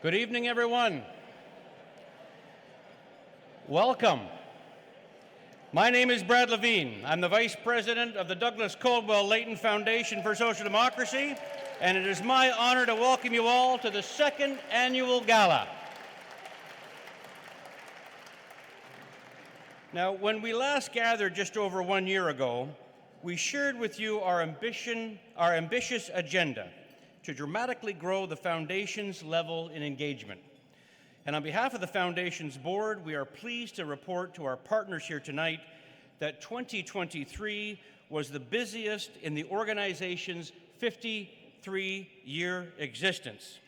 Good evening, everyone. Welcome. My name is Brad Levine. I'm the Vice President of the Douglas Coldwell Layton Foundation for Social Democracy, and it is my honor to welcome you all to the second annual gala. Now, when we last gathered just over 1 year ago, we shared with you our ambitious agenda to dramatically grow the Foundation's level in engagement. And on behalf of the Foundation's board, we are pleased to report to our partners here tonight that 2023 was the busiest in the organization's 53-year existence.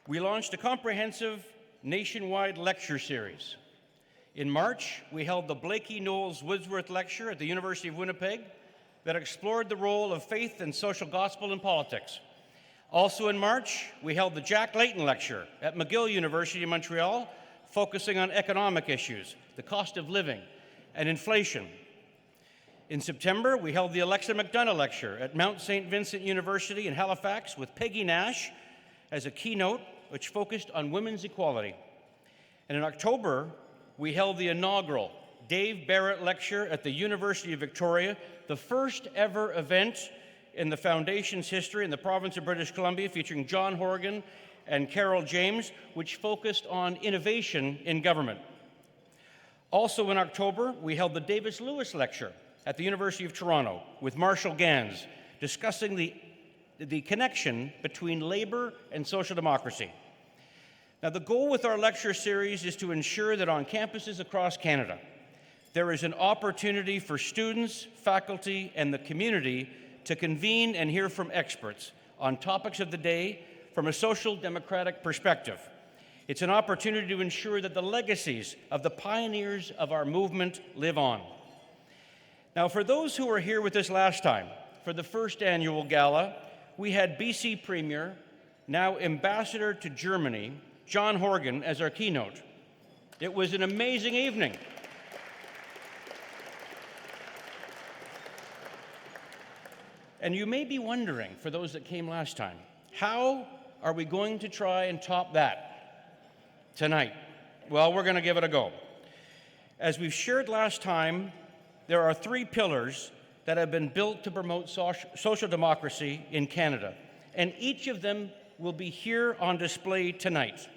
We launched a comprehensive nationwide lecture series. In March, we held the Blakey Knowles Woodsworth Lecture at the University of Winnipeg that explored the role of faith and social gospel in politics. Also in March, we held the Jack Layton Lecture at McGill University in Montreal, focusing on economic issues, the cost of living, and inflation. In September, we held the Alexa McDonough Lecture at Mount St. Vincent University in Halifax with Peggy Nash as a keynote, which focused on women's equality. And in October, we held the inaugural Dave Barrett Lecture at the University of Victoria, the first ever event in the Foundation's history in the province of British Columbia, featuring John Horgan and Carol James, which focused on innovation in government. Also in October, we held the Davis Lewis Lecture at the University of Toronto with Marshall Gans, discussing the connection between labor and social democracy. Now, the goal with our lecture series is to ensure that on campuses across Canada, there is an opportunity for students, faculty, and the community to convene and hear from experts on topics of the day from a social democratic perspective. It's an opportunity to ensure that the legacies of the pioneers of our movement live on. Now, for those who were here with us last time, for the first annual gala, we had BC Premier, now Ambassador to Germany, John Horgan, as our keynote. It was an amazing evening. And you may be wondering, for those that came last time, how are we going to try and top that tonight? Well, we're going to give it a go. As we've shared last time, there are 3 pillars that have been built to promote social democracy in Canada, and each of them will be here on display tonight.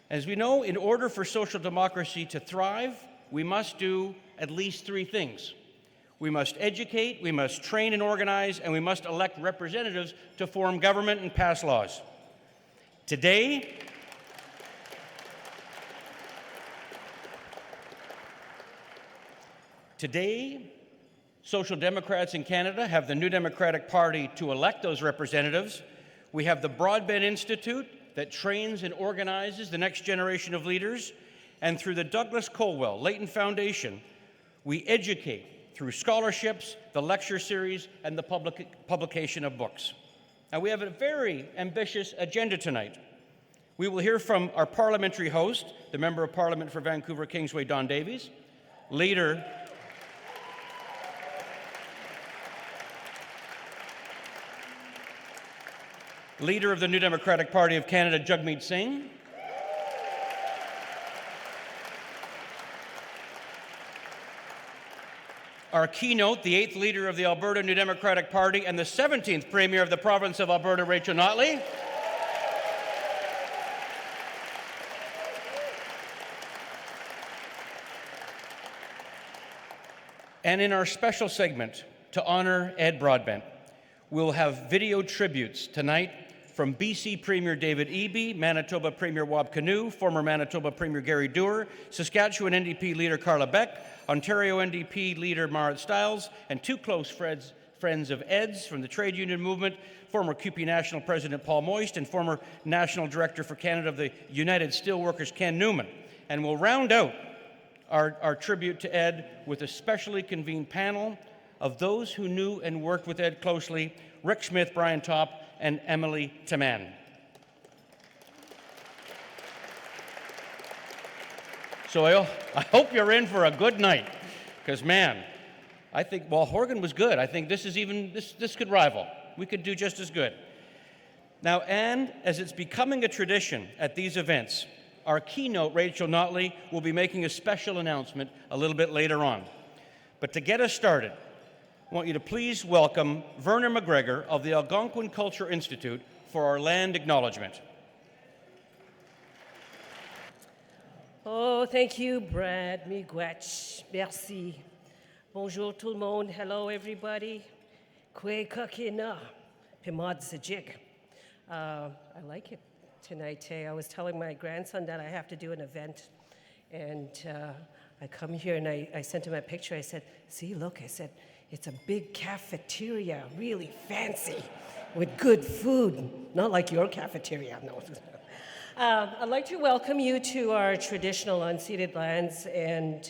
As we know, in order for social democracy to thrive, we must do at least 3 things. We must educate, we must train and organize, and we must elect representatives to form government and pass laws. Today, Social Democrats in Canada have the New Democratic Party to elect those representatives. We have the Broadbent Institute that trains and organizes the next generation of leaders. And through the Douglas Coldwell Layton Foundation, we educate through scholarships, the lecture series, and the publication of books. Now, we have a very ambitious agenda tonight. We will hear from our parliamentary host, the Member of Parliament for Vancouver Kingsway, Don Davies, leader of the New Democratic Party of Canada, Jagmeet Singh, our keynote, the 8th leader of the Alberta New Democratic Party and the 17th Premier of the province of Alberta, Rachel Notley, and in our special segment to honor Ed Broadbent, we'll have video tributes tonight from BC Premier David Eby, Manitoba Premier Wab Kinew, former Manitoba Premier Gary Doer, Saskatchewan NDP Leader Carla Beck, Ontario NDP Leader Marit Stiles, and 2 close friends of Ed's from the trade union movement, former CUPE National President Paul Moist and former National Director for Canada of the United Steelworkers Ken Newman. And we'll round out our tribute to Ed with a specially convened panel of those who knew and worked with Ed closely, Rick Smith, Brian Topp, and Emily Taman. So I hope you're in for a good night, because man, I think, well, Horgan was good. I think this could rival. We could do just as good. Now, and as it's becoming a tradition at these events, our keynote, Rachel Notley, will be making a special announcement a little bit later on. But to get us started, I want you to please welcome Verna McGregor of the Algonquin Culture Institute for our land acknowledgement. Oh, thank you, Brad. Miigwech. Merci. Bonjour tout le monde. Hello, everybody. Kwe kakina. Pimad sajik. I like it tonight. I was telling my grandson that I have to do an event. And I come here and I sent him a picture. I said, see, look, I said, it's a big cafeteria, really fancy, with good food. Not like your cafeteria, no. I'd like to welcome you to our traditional unceded lands, and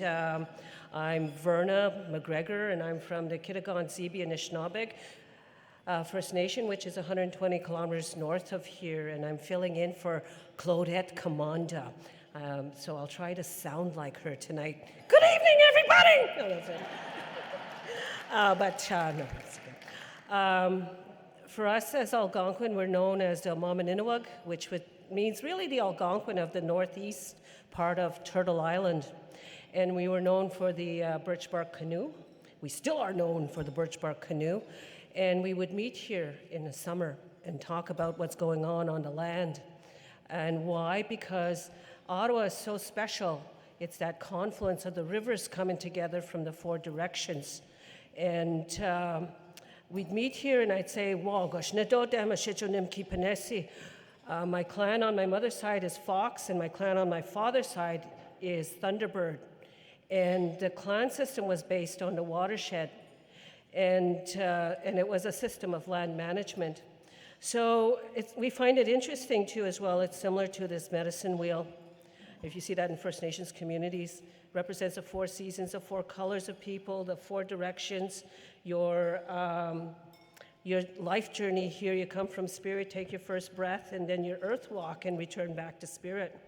I'm Verna McGregor, and I'm from the Kitagon-Zibi Anishinaabeg First Nation, which is 120 kilometers north of here, and I'm filling in for Claudette Commanda. So I'll try to sound like her tonight. Good evening, everybody! No, that's it. No, it's good. For us as Algonquin, we're known as the Mamaninawag, which means really the Algonquin of the northeast part of Turtle Island. And we were known for the birch bark canoe. We still are known for the birch bark canoe. And we would meet here in the summer and talk about what's going on the land. And why? Because Ottawa is so special. It's that confluence of the rivers coming together from the four directions. And we'd meet here and I'd say, my clan on my mother's side is Fox, and my clan on my father's side is Thunderbird. And the clan system was based on the watershed, and it was a system of land management. So we find it interesting too as well. It's similar to this medicine wheel. If you see that in First Nations communities, represents the four seasons, the four colors of people, the four directions, your life journey here. You come from spirit, take your first breath, and then your earth walk and return back to spirit.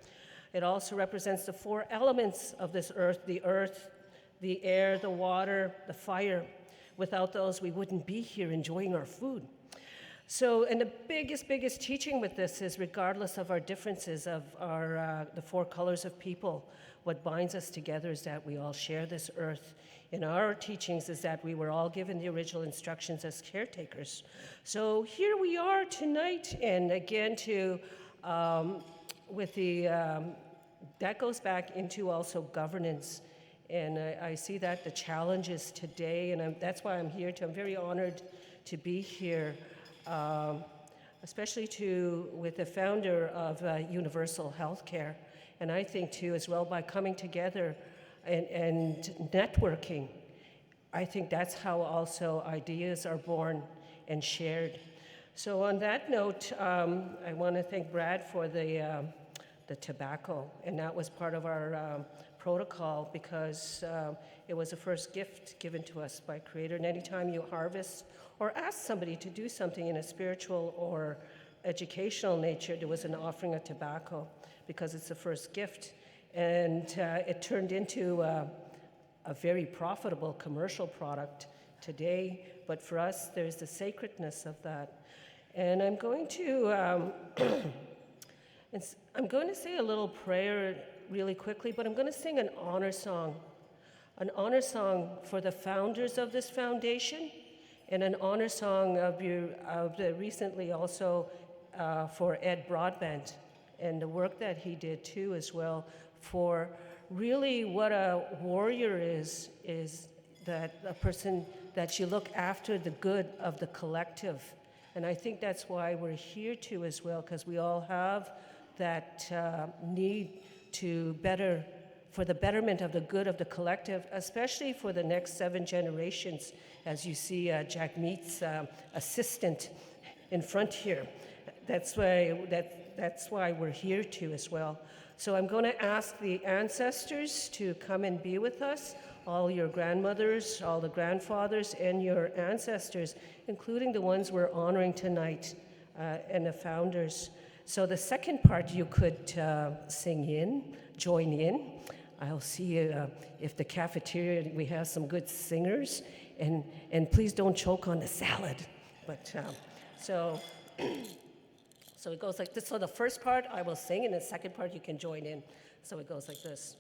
It also represents the four elements of this earth, the air, the water, the fire. Without those, we wouldn't be here enjoying our food. So, and the biggest teaching with this is, regardless of our differences of the four colors of people, what binds us together is that we all share this earth. In our teachings is that we were all given the original instructions as caretakers. So here we are tonight, and again that goes back into also governance. And I see that the challenges today, and that's why I'm here. I'm very honored to be here, especially with the founder of Universal Healthcare. And I think too, as well, by coming together and networking, I think that's how also ideas are born and shared. So on that note, I want to thank Brad for the tobacco, and that was part of our protocol, because it was the first gift given to us by Creator. And anytime you harvest or ask somebody to do something in a spiritual or educational nature, there was an offering of tobacco, because it's the first gift. And it turned into a very profitable commercial product today. But for us, there's the sacredness of that. And I'm going to say a little prayer really quickly, but I'm going to sing an honor song for the founders of this foundation, and an honor song of the recently also for Ed Broadbent, and the work that he did too as well, for really what a warrior is that a person that you look after the good of the collective. And I think that's why we're here too as well, because we all have that need to for the betterment of the good of the collective, especially for the next 7 generations, as you see Jagmeet's assistant in front here. That's why we're here too as well. So I'm going to ask the ancestors to come and be with us, all your grandmothers, all the grandfathers, and your ancestors, including the ones we're honoring tonight, and the founders. So the second part you could join in. I'll see if the cafeteria, we have some good singers, and please don't choke on the salad. But so it goes like this. So the first part I will sing, and the second part you can join in. So it goes like this.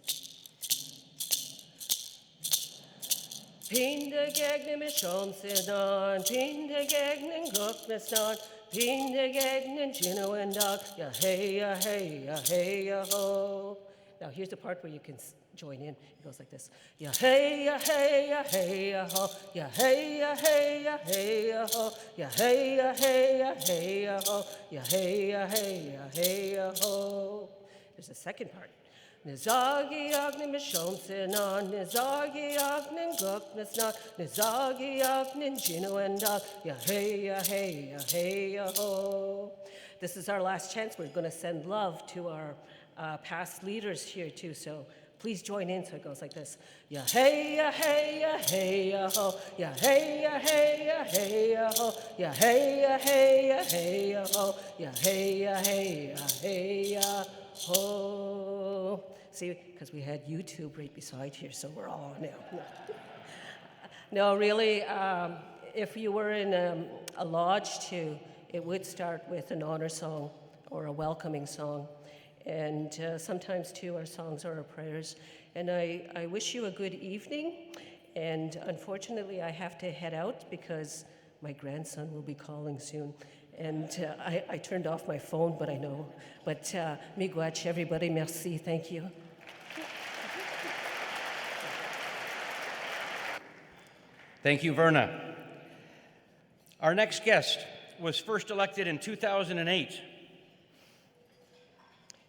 Pindegegnen med sjomsedan, pindegegnen goknestan, pindegegnen chino and dog, ya hey, ya hey, ya hey, ya ho. Now here's the part where you can join in. It goes like this. Ya hey, ya hey, ya hey, ya ho, ya hey, ya hey, ya hey, ya ho, ya hey, ya hey, ya hey, ya ho, ya hey, ya hey, ya hey, ya ho. There's a second part. Nizagi agnin mishomsenan, nizagi agnin guknesnan, nizagi agnin jino and dog, ya hey, ya hey, ya hey, ya ho. This is our last chance. We're going to send love to our past leaders here too, so please join in. So it goes like this. Ya hey, ya hey, ya hey, ya ho, ya hey, ya hey, ya hey, ya ho, ya hey, ya hey, ya hey, ya ho, ya hey, ya hey, ya hey, ya ho. See, because we had YouTube right beside here, so we're all on now. No, really, if you were in a lodge too, it would start with an honor song or a welcoming song. And sometimes too, our songs are our prayers. And I wish you a good evening. And unfortunately, I have to head out because my grandson will be calling soon. And I turned off my phone, but I know. But miigwech, everybody, merci, thank you. Thank you, Verna. Our next guest was first elected in 2008.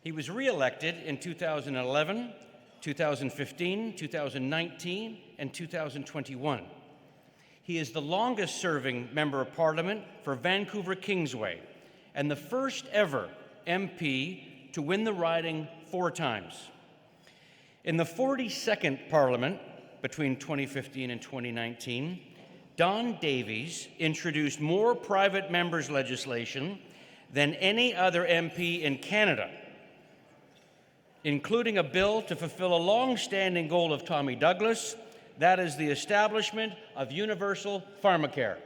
He was re-elected in 2011, 2015, 2019, and 2021. He is the longest-serving Member of Parliament for Vancouver Kingsway and the first ever MP to win the riding 4 times. In the 42nd Parliament between 2015 and 2019, Don Davies introduced more private members' legislation than any other MP in Canada, including a bill to fulfill a long-standing goal of Tommy Douglas, that is the establishment of universal pharmacare.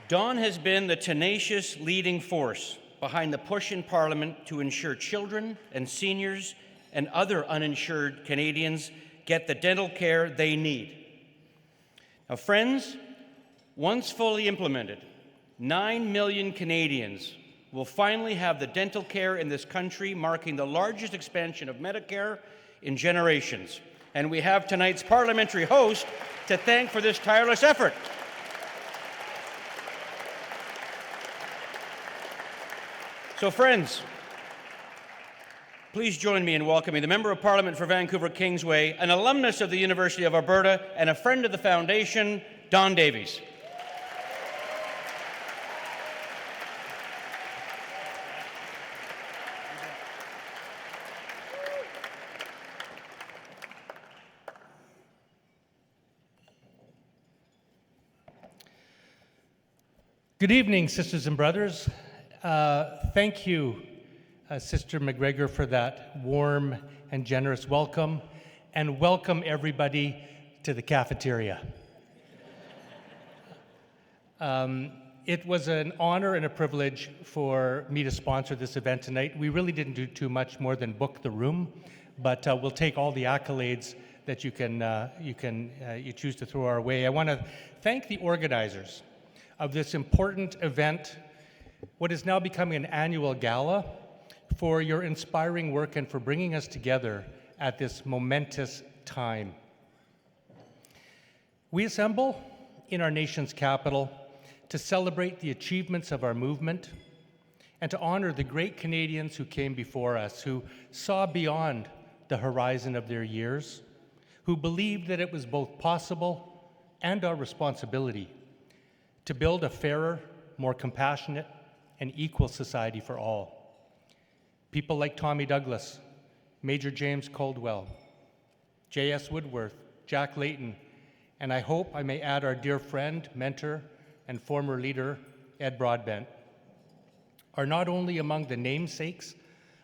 Don has been the tenacious leading force behind the push in Parliament to ensure children and seniors and other uninsured Canadians get the dental care they need. Now, friends, once fully implemented, 9 million Canadians will finally have the dental care in this country, marking the largest expansion of Medicare in generations. And we have tonight's parliamentary host to thank for this tireless effort. So, friends, please join me in welcoming the Member of Parliament for Vancouver Kingsway, an alumnus of the University of Alberta and a friend of the Foundation, Don Davies. Good evening, sisters and brothers. Thank you, Sister McGregor, for that warm and generous welcome, and welcome everybody to the cafeteria. It was an honor and a privilege for me to sponsor this event tonight. We really didn't do too much more than book the room, but we'll take all the accolades that you choose to throw our way. I want to thank the organizers of this important event, what is now becoming an annual gala, for your inspiring work and for bringing us together at this momentous time. We assemble in our nation's capital to celebrate the achievements of our movement and to honor the great Canadians who came before us, who saw beyond the horizon of their years, who believed that it was both possible and our responsibility to build a fairer, more compassionate, and equal society for all. People like Tommy Douglas, Major James Coldwell, J.S. Woodworth, Jack Layton, and I hope I may add our dear friend, mentor, and former leader Ed Broadbent are not only among the namesakes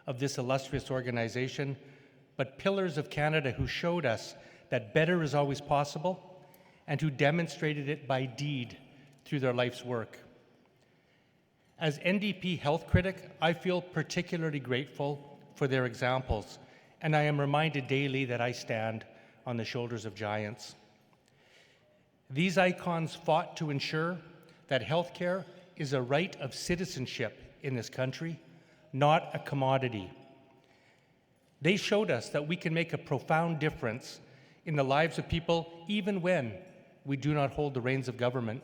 of this illustrious organization, but pillars of Canada who showed us that better is always possible and who demonstrated it by deed through their life's work. As NDP health critic, I feel particularly grateful for their examples, and I am reminded daily that I stand on the shoulders of giants. These icons fought to ensure that healthcare is a right of citizenship in this country, not a commodity. They showed us that we can make a profound difference in the lives of people even when we do not hold the reins of government.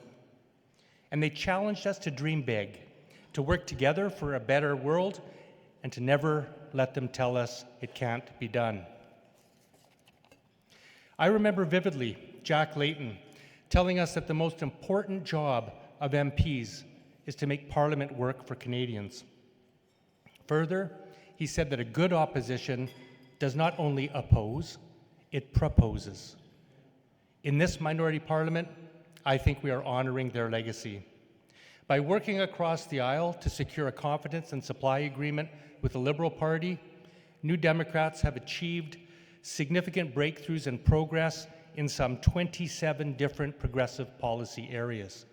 And they challenged us to dream big, to work together for a better world, and to never let them tell us it can't be done. I remember vividly Jack Layton telling us that the most important job of MPs is to make Parliament work for Canadians. Further, he said that a good opposition does not only oppose, it proposes. In this minority parliament, I think we are honoring their legacy. By working across the aisle to secure a confidence and supply agreement with the Liberal Party, New Democrats have achieved significant breakthroughs and progress in some 27 different progressive policy areas.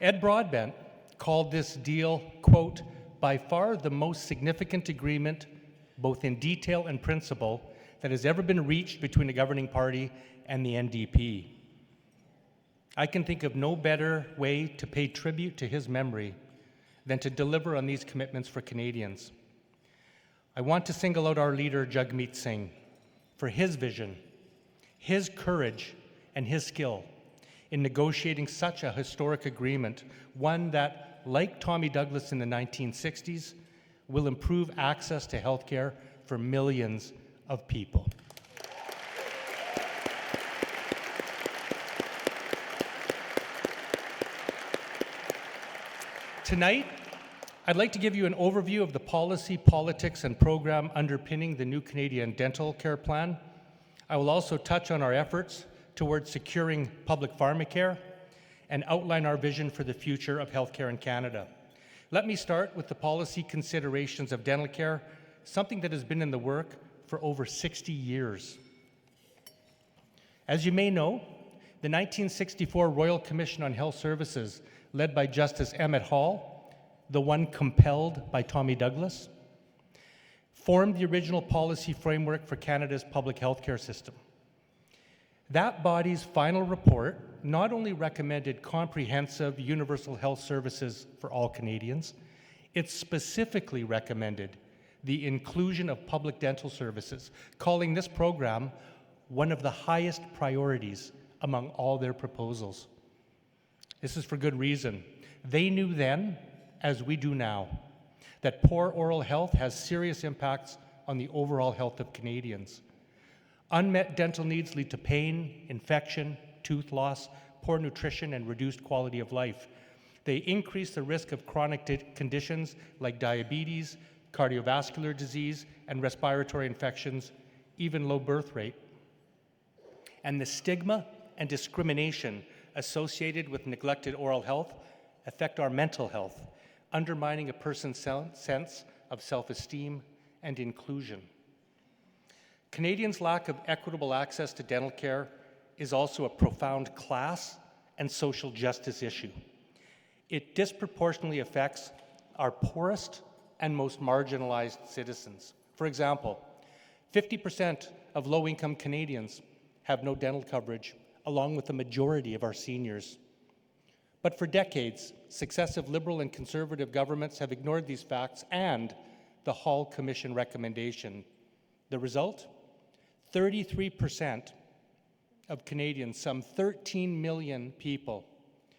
Ed Broadbent called this deal, quote, by far the most significant agreement, both in detail and principle, that has ever been reached between the governing party and the NDP. I can think of no better way to pay tribute to his memory than to deliver on these commitments for Canadians. I want to single out our leader, Jagmeet Singh, for his vision, his courage, and his skill in negotiating such a historic agreement, one that, like Tommy Douglas in the 1960s, will improve access to healthcare for millions of people. Tonight, I'd like to give you an overview of the policy, politics, and program underpinning the new Canadian Dental Care Plan. I will also touch on our efforts towards securing public pharmacare and outline our vision for the future of healthcare in Canada. Let me start with the policy considerations of dental care, something that has been in the work for over 60 years. As you may know, the 1964 Royal Commission on Health Services, led by Justice Emmett Hall, the one compelled by Tommy Douglas, formed the original policy framework for Canada's public healthcare system. That body's final report not only recommended comprehensive universal health services for all Canadians, it specifically recommended the inclusion of public dental services, calling this program one of the highest priorities among all their proposals. This is for good reason. They knew then, as we do now, that poor oral health has serious impacts on the overall health of Canadians. Unmet dental needs lead to pain, infection, tooth loss, poor nutrition, and reduced quality of life. They increase the risk of chronic conditions like diabetes, cardiovascular disease, and respiratory infections, even low birth rate. And the stigma and discrimination associated with neglected oral health affect our mental health, undermining a person's sense of self-esteem and inclusion. Canadians' lack of equitable access to dental care is also a profound class and social justice issue. It disproportionately affects our poorest and most marginalized citizens. For example, 50% of low-income Canadians have no dental coverage, along with the majority of our seniors. But for decades, successive Liberal and Conservative governments have ignored these facts and the Hall Commission recommendation. The result? 33% of Canadians, some 13 million people,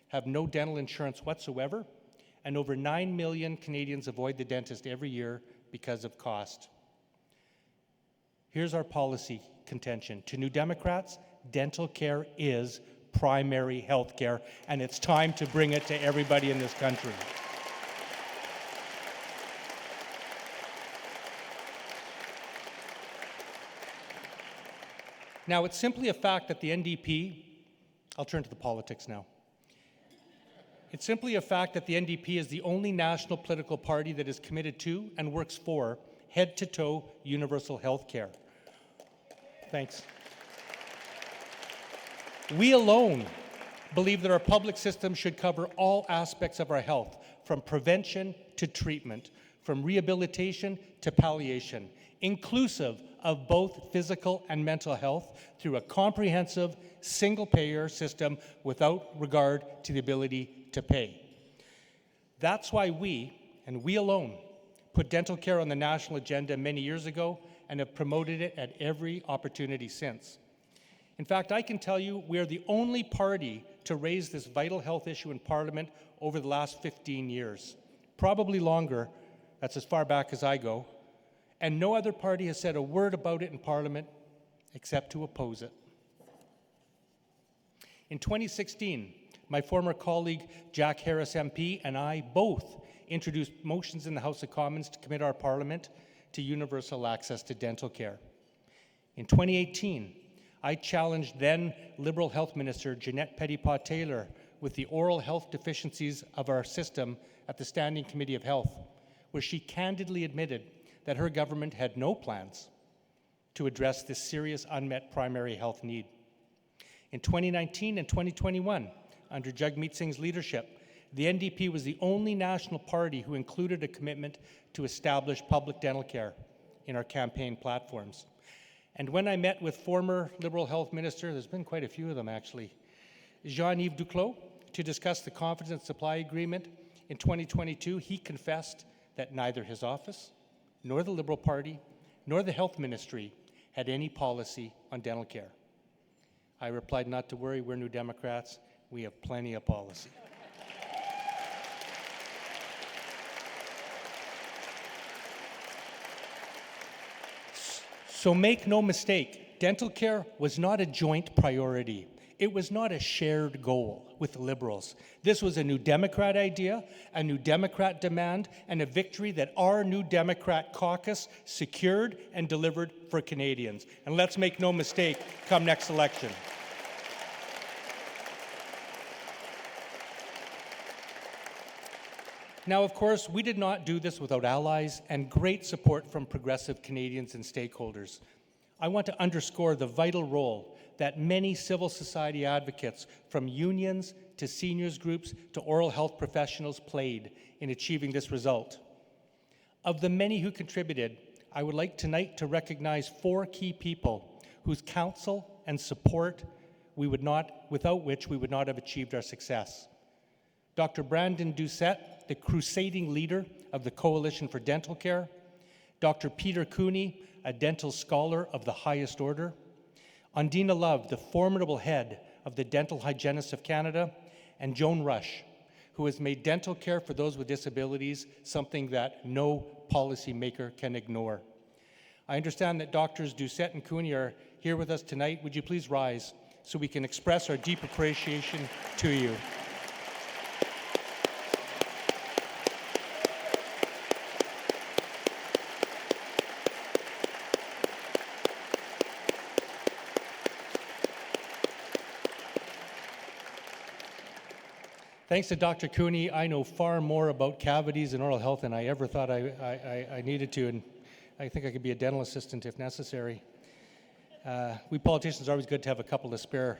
have no dental insurance whatsoever, and over 9 million Canadians avoid the dentist every year because of cost. Here's our policy contention. To New Democrats, dental care is primary health care, and it's time to bring it to everybody in this country. Now, it's simply a fact that the NDP, I'll turn to the politics now. It's simply a fact that the NDP is the only national political party that is committed to and works for head-to-toe universal health care. Thanks. We alone believe that our public system should cover all aspects of our health, from prevention to treatment, from rehabilitation to palliation, inclusive of both physical and mental health, through a comprehensive, single-payer system without regard to the ability to pay. That's why we, and we alone, put dental care on the national agenda many years ago and have promoted it at every opportunity since. In fact, I can tell you we are the only party to raise this vital health issue in Parliament over the last 15 years. Probably longer, that's as far back as I go, and no other party has said a word about it in Parliament except to oppose it. In 2016, my former colleague Jack Harris MP and I both introduced motions in the House of Commons to commit our Parliament to universal access to dental care. In 2018, I challenged then Liberal Health Minister Jeanette Petitpas-Taylor with the oral health deficiencies of our system at the Standing Committee of Health, where she candidly admitted that her government had no plans to address this serious unmet primary health need. In 2019 and 2021, under Jagmeet Singh's leadership, the NDP was the only national party who included a commitment to establish public dental care in our campaign platforms. And when I met with former Liberal Health Minister, there's been quite a few of them actually, Jean-Yves Duclos, to discuss the confidence supply agreement in 2022, he confessed that neither his office, nor the Liberal Party, nor the Health Ministry had any policy on dental care. I replied, not to worry, we're New Democrats, we have plenty of policy. So make no mistake, dental care was not a joint priority. It was not a shared goal with the Liberals. This was a New Democrat idea, a New Democrat demand, and a victory that our New Democrat caucus secured and delivered for Canadians. And let's make no mistake, come next election. Now, of course, we did not do this without allies and great support from progressive Canadians and stakeholders. I want to underscore the vital role that many civil society advocates, from unions to seniors groups to oral health professionals, played in achieving this result. Of the many who contributed, I would like tonight to recognize 4 key people whose counsel and support without which we would not have achieved our success. Dr. Brandon Doucette, the crusading leader of the Coalition for Dental Care, Dr. Peter Cooney, a dental scholar of the highest order, Undina Love, the formidable head of the Dental Hygienists of Canada, and Joan Rush, who has made dental care for those with disabilities something that no policymaker can ignore. I understand that Drs. Doucette and Cooney are here with us tonight. Would you please rise so we can express our deep appreciation to you. Thanks to Dr. Cooney, I know far more about cavities and oral health than I ever thought I needed to, and I think I could be a dental assistant if necessary. We politicians are always good to have a couple of spare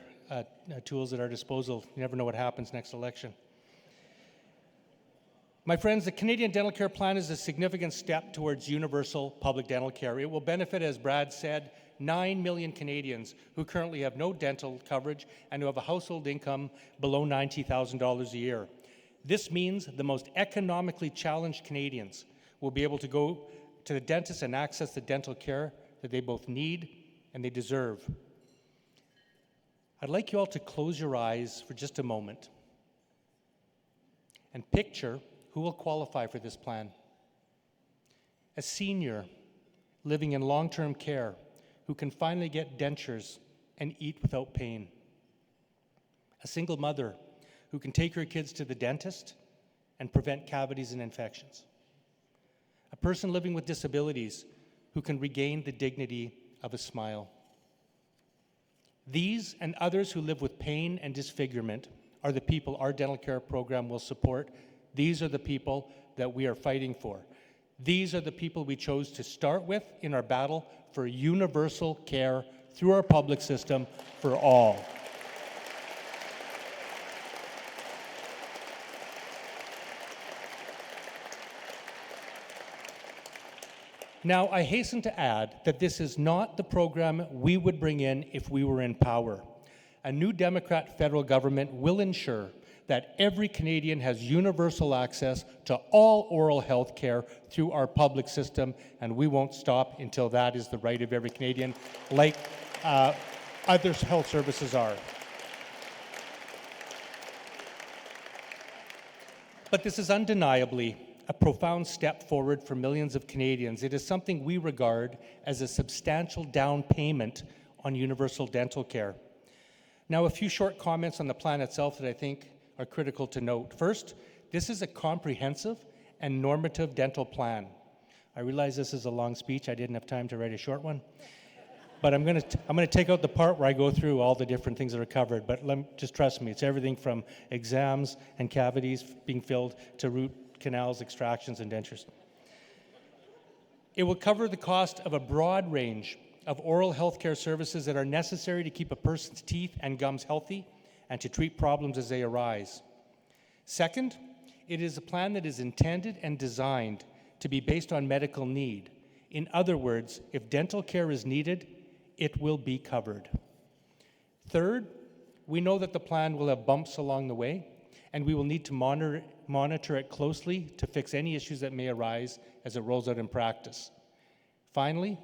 tools at our disposal. You never know what happens next election. My friends, the Canadian Dental Care Plan is a significant step towards universal public dental care. It will benefit, as Brad said, 9 million Canadians who currently have no dental coverage and who have a household income below $90,000 a year. This means the most economically challenged Canadians will be able to go to the dentist and access the dental care that they both need and they deserve. I'd like you all to close your eyes for just a moment and picture who will qualify for this plan. A senior living in long-term care who can finally get dentures and eat without pain. A single mother who can take her kids to the dentist and prevent cavities and infections. A person living with disabilities who can regain the dignity of a smile. These and others who live with pain and disfigurement are the people our dental care program will support. These are the people that we are fighting for. These are the people we chose to start with in our battle for universal care through our public system for all. Now, I hasten to add that this is not the program we would bring in if we were in power. A new Democrat federal government will ensure that every Canadian has universal access to all oral health care through our public system, and we won't stop until that is the right of every Canadian, like other health services are. But this is undeniably a profound step forward for millions of Canadians. It is something we regard as a substantial down payment on universal dental care. Now, a few short comments on the plan itself that I think are critical to note. First, this is a comprehensive and normative dental plan. I realize this is a long speech. I didn't have time to write a short one. But I'm going to take out the part where I go through all the different things that are covered. But just trust me, it's everything from exams and cavities being filled to root canals, extractions, and dentures. It will cover the cost of a broad range of oral health care services that are necessary to keep a person's teeth and gums healthy and to treat problems as they arise. Second, it is a plan that is intended and designed to be based on medical need. In other words, if dental care is needed, it will be covered. Third, we know that the plan will have bumps along the way, and we will need to monitor it closely to fix any issues that may arise as it rolls out in practice. Finally,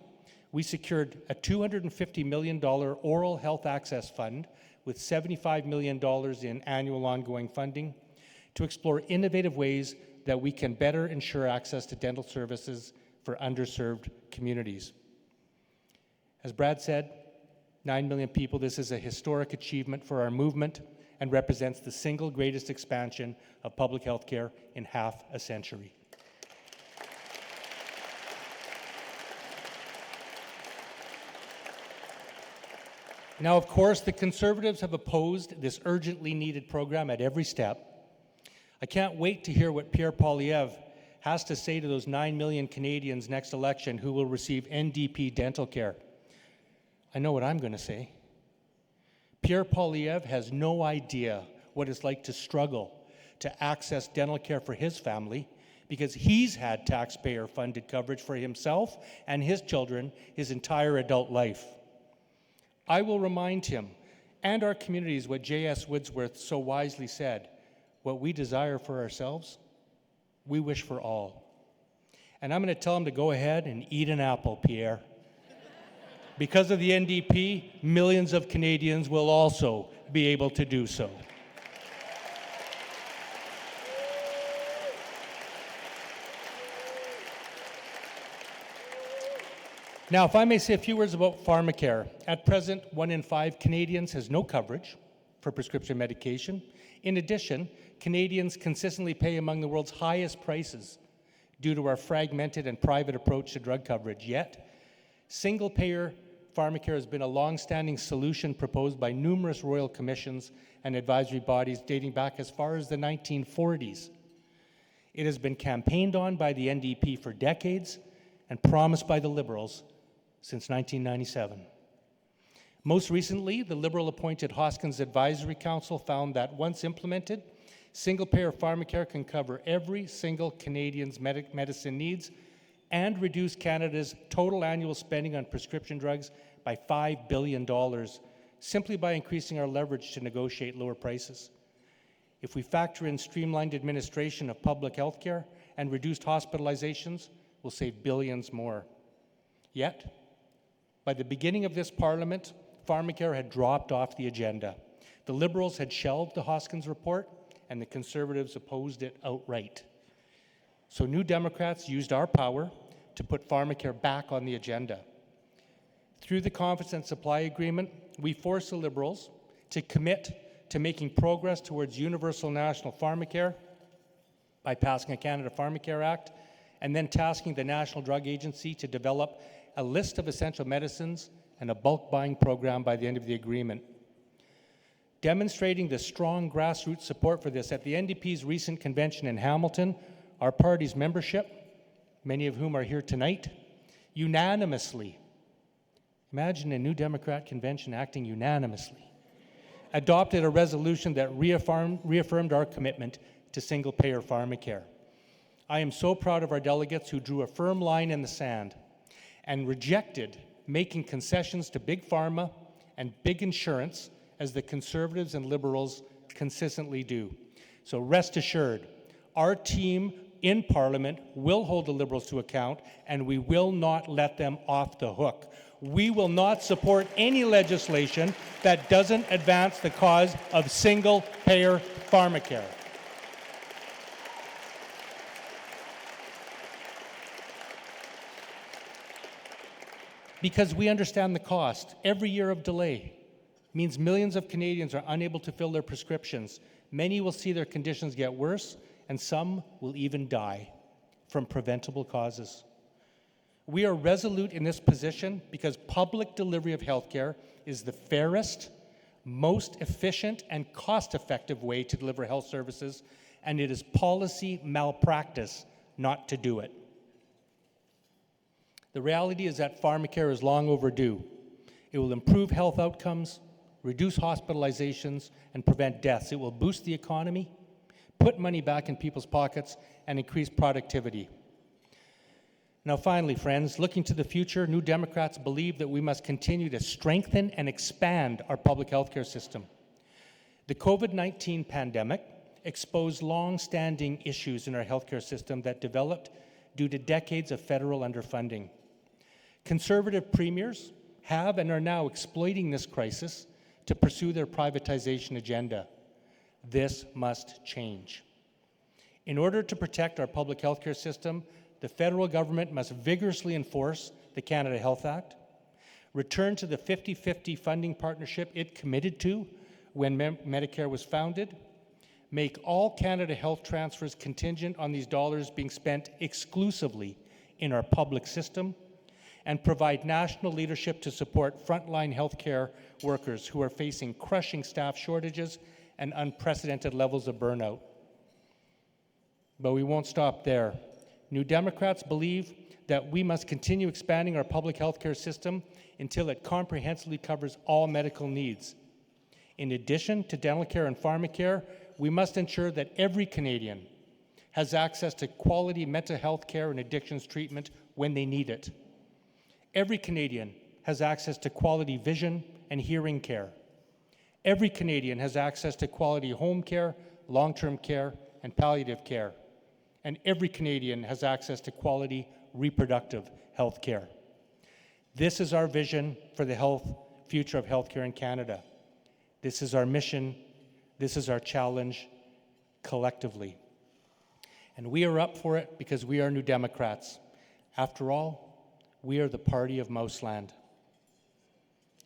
we secured a $250 million oral health access fund with $75 million in annual ongoing funding to explore innovative ways that we can better ensure access to dental services for underserved communities. As Brad said, 9 million people, this is a historic achievement for our movement and represents the single greatest expansion of public health care in half a century. Now, of course, the Conservatives have opposed this urgently needed program at every step. I can't wait to hear what Pierre Poilievre has to say to those 9 million Canadians next election who will receive NDP dental care. I know what I'm going to say. Pierre Poilievre has no idea what it's like to struggle to access dental care for his family because he's had taxpayer-funded coverage for himself and his children his entire adult life. I will remind him and our communities what J.S. Woodsworth so wisely said, what we desire for ourselves, we wish for all. And I'm going to tell him to go ahead and eat an apple, Pierre. Because of the NDP, millions of Canadians will also be able to do so. Now, if I may say a few words about pharmacare. At present, 1 in 5 Canadians has no coverage for prescription medication. In addition, Canadians consistently pay among the world's highest prices due to our fragmented and private approach to drug coverage. Yet, single-payer pharmacare has been a long-standing solution proposed by numerous royal commissions and advisory bodies dating back as far as the 1940s. It has been campaigned on by the NDP for decades and promised by the Liberals since 1997. Most recently, the Liberal-appointed Hoskins Advisory Council found that once implemented, single-payer pharmacare can cover every single Canadian's medicine needs and reduce Canada's total annual spending on prescription drugs by $5 billion, simply by increasing our leverage to negotiate lower prices. If we factor in streamlined administration of public health care and reduced hospitalizations, we'll save billions more. Yet, by the beginning of this Parliament, pharmacare had dropped off the agenda. The Liberals had shelved the Hoskins report, and the Conservatives opposed it outright. So New Democrats used our power to put pharmacare back on the agenda. Through the Confidence and Supply Agreement, we forced the Liberals to commit to making progress towards universal national pharmacare by passing a Canada Pharmacare Act and then tasking the National Drug Agency to develop a list of essential medicines and a bulk buying program by the end of the agreement. Demonstrating the strong grassroots support for this, at the NDP's recent convention in Hamilton, our party's membership, many of whom are here tonight, unanimously, imagine a New Democrat convention acting unanimously, adopted a resolution that reaffirmed our commitment to single-payer pharmacare. I am so proud of our delegates who drew a firm line in the sand and rejected making concessions to big pharma and big insurance, as the Conservatives and Liberals consistently do. So rest assured, our team in Parliament will hold the Liberals to account, and we will not let them off the hook. We will not support any legislation that doesn't advance the cause of single-payer pharmacare. Because we understand the cost. Every year of delay means millions of Canadians are unable to fill their prescriptions. Many will see their conditions get worse, and some will even die from preventable causes. We are resolute in this position because public delivery of healthcare is the fairest, most efficient, and cost-effective way to deliver health services, and it is policy malpractice not to do it. The reality is that pharmacare is long overdue. It will improve health outcomes, reduce hospitalizations, and prevent deaths. It will boost the economy, put money back in people's pockets, and increase productivity. Now finally, friends, looking to the future, New Democrats believe that we must continue to strengthen and expand our public healthcare system. The COVID-19 pandemic exposed long-standing issues in our healthcare system that developed due to decades of federal underfunding. Conservative premiers have and are now exploiting this crisis to pursue their privatization agenda. This must change. In order to protect our public healthcare system, the federal government must vigorously enforce the Canada Health Act, return to the 50-50 funding partnership it committed to when Medicare was founded, make all Canada Health transfers contingent on these dollars being spent exclusively in our public system, and provide national leadership to support frontline healthcare workers who are facing crushing staff shortages and unprecedented levels of burnout. But we won't stop there. New Democrats believe that we must continue expanding our public healthcare system until it comprehensively covers all medical needs. In addition to dental care and pharmacare, we must ensure that every Canadian has access to quality mental health care and addictions treatment when they need it. Every Canadian has access to quality vision and hearing care. Every Canadian has access to quality home care, long-term care, and palliative care. And every Canadian has access to quality reproductive health care. This is our vision for the future of healthcare in Canada. This is our mission. This is our challenge collectively. And we are up for it because we are New Democrats. After all, we are the party of Mouseland.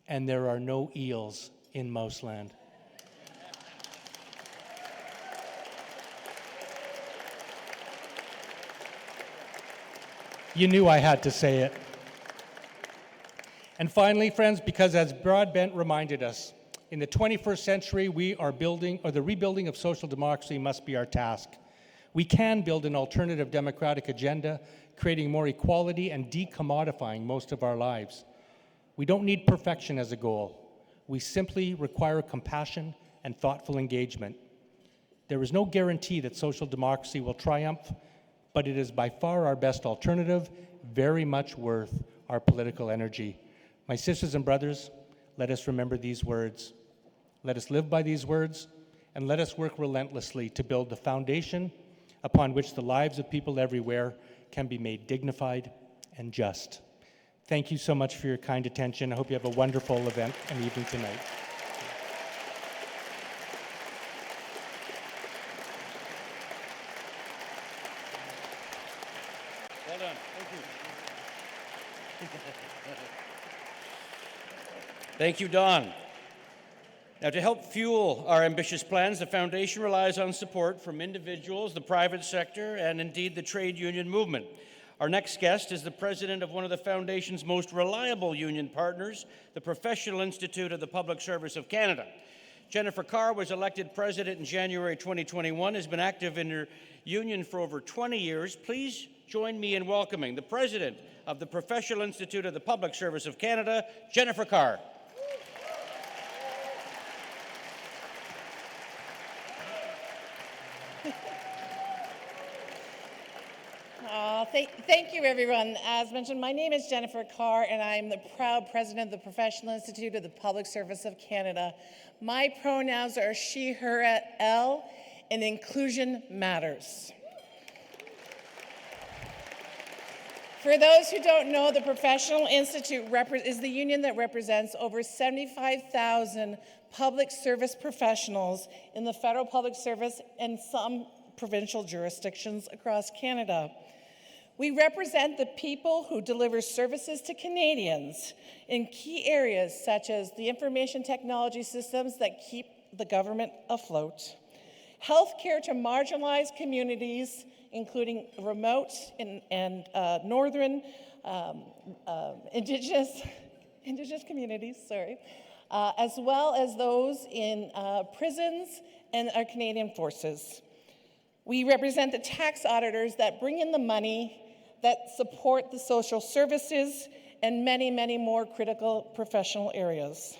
And there are no eels in Mouseland. You knew I had to say it. And finally, friends, because as Broadbent reminded us, in the 21st century, the rebuilding of social democracy must be our task. We can build an alternative democratic agenda, creating more equality and decommodifying most of our lives. We don't need perfection as a goal. We simply require compassion and thoughtful engagement. There is no guarantee that social democracy will triumph, but it is by far our best alternative, very much worth our political energy. My sisters and brothers, let us remember these words. Let us live by these words, and let us work relentlessly to build the foundation upon which the lives of people everywhere can be made dignified and just. Thank you so much for your kind attention. I hope you have a wonderful event and evening tonight. Well done. Thank you. Thank you, Don. Now, to help fuel our ambitious plans, the Foundation relies on support from individuals, the private sector, and indeed the trade union movement. Our next guest is the president of one of the Foundation's most reliable union partners, the Professional Institute of the Public Service of Canada. Jennifer Carr was elected president in January 2021, has been active in her union for over 20 years. Please join me in welcoming the president of the Professional Institute of the Public Service of Canada, Jennifer Carr. Thank you, everyone. As mentioned, my name is Jennifer Carr, and I'm the proud president of the Professional Institute of the Public Service of Canada. My pronouns are she, her, elle, and inclusion matters. For those who don't know, the Professional Institute is the union that represents over 75,000 public service professionals in the federal public service and some provincial jurisdictions across Canada. We represent the people who deliver services to Canadians in key areas such as the information technology systems that keep the government afloat, healthcare to marginalized communities, including remote and northern Indigenous communities, as well as those in prisons and our Canadian forces. We represent the tax auditors that bring in the money that support the social services and many, many more critical professional areas.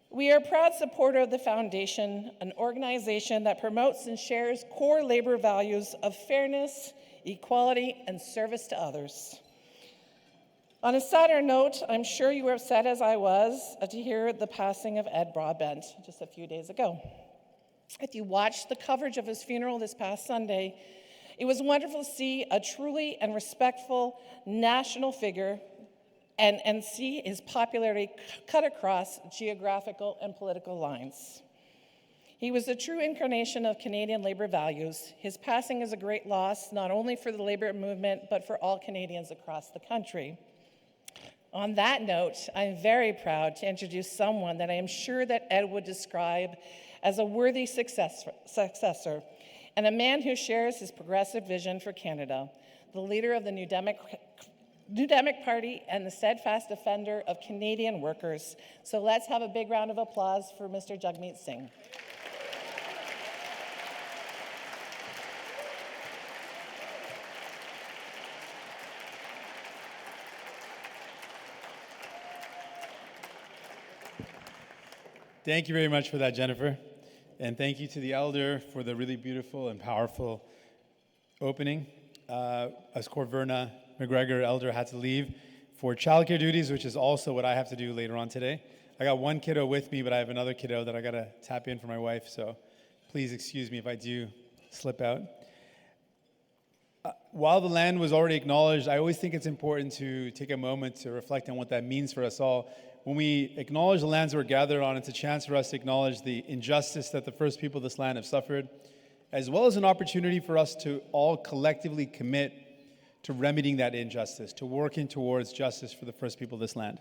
We are a proud supporter of the Foundation, an organization that promotes and shares core labor values of fairness, equality, and service to others. On a sadder note, I'm sure you were upset as I was to hear the passing of Ed Broadbent just a few days ago. If you watched the coverage of his funeral this past Sunday, it was wonderful to see a truly and respectful national figure and see his popularity cut across geographical and political lines. He was a true incarnation of Canadian labor values. His passing is a great loss, not only for the labor movement, but for all Canadians across the country. On that note, I'm very proud to introduce someone that I am sure that Ed would describe as a worthy successor, and a man who shares his progressive vision for Canada, the leader of the New Democratic Party and the steadfast defender of Canadian workers. So let's have a big round of applause for Mr. Jagmeet Singh. Thank you very much for that, Jennifer. And thank you to the elder for the really beautiful and powerful opening. As Corverna McGregor elder had to leave for childcare duties, which is also what I have to do later on today. I got one kiddo with me, but I have another kiddo that I got to tap in for my wife, so please excuse me if I do slip out. While the land was already acknowledged, I always think it's important to take a moment to reflect on what that means for us all. When we acknowledge the lands we're gathered on, it's a chance for us to acknowledge the injustice that the first people of this land have suffered, as well as an opportunity for us to all collectively commit to remedying that injustice, to working towards justice for the first people of this land.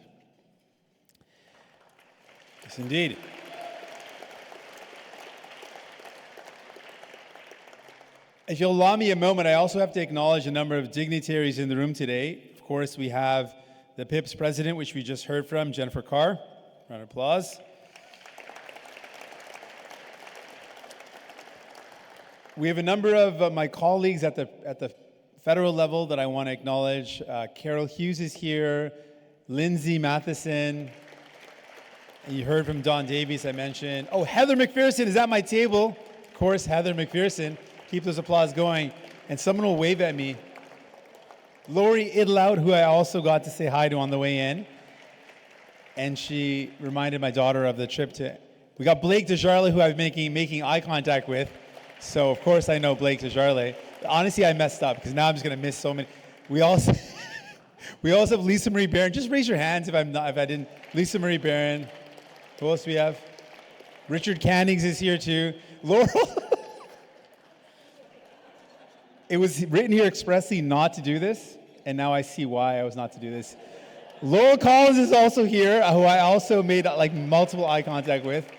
Yes, indeed. If you'll allow me a moment, I also have to acknowledge a number of dignitaries in the room today. Of course, we have the PIP's president, which we just heard from, Jennifer Carr. Round of applause. We have a number of my colleagues at the federal level that I want to acknowledge. Carol Hughes is here, Lindsay Matheson, and you heard from Don Davies, I mentioned. Oh, Heather McPherson is at my table. Of course, Heather McPherson. Keep those applause going. And someone will wave at me. Lori Idlout, who I also got to say hi to on the way in. And she reminded my daughter of the trip to... We got Blake Desjardins, who I've been making eye contact with. So, of course, I know Blake Desjardins. Honestly, I messed up, because now I'm just going to miss so many. We also have Lisa Marie Barron. Just raise your hands if I didn't. Lisa Marie Barron. Who else do we have? Richard Cannings is here, too. Laurel... It was written here expressly not to do this, and now I see why I was not to do this. Laurel Collins is also here, who I also made multiple eye contact with.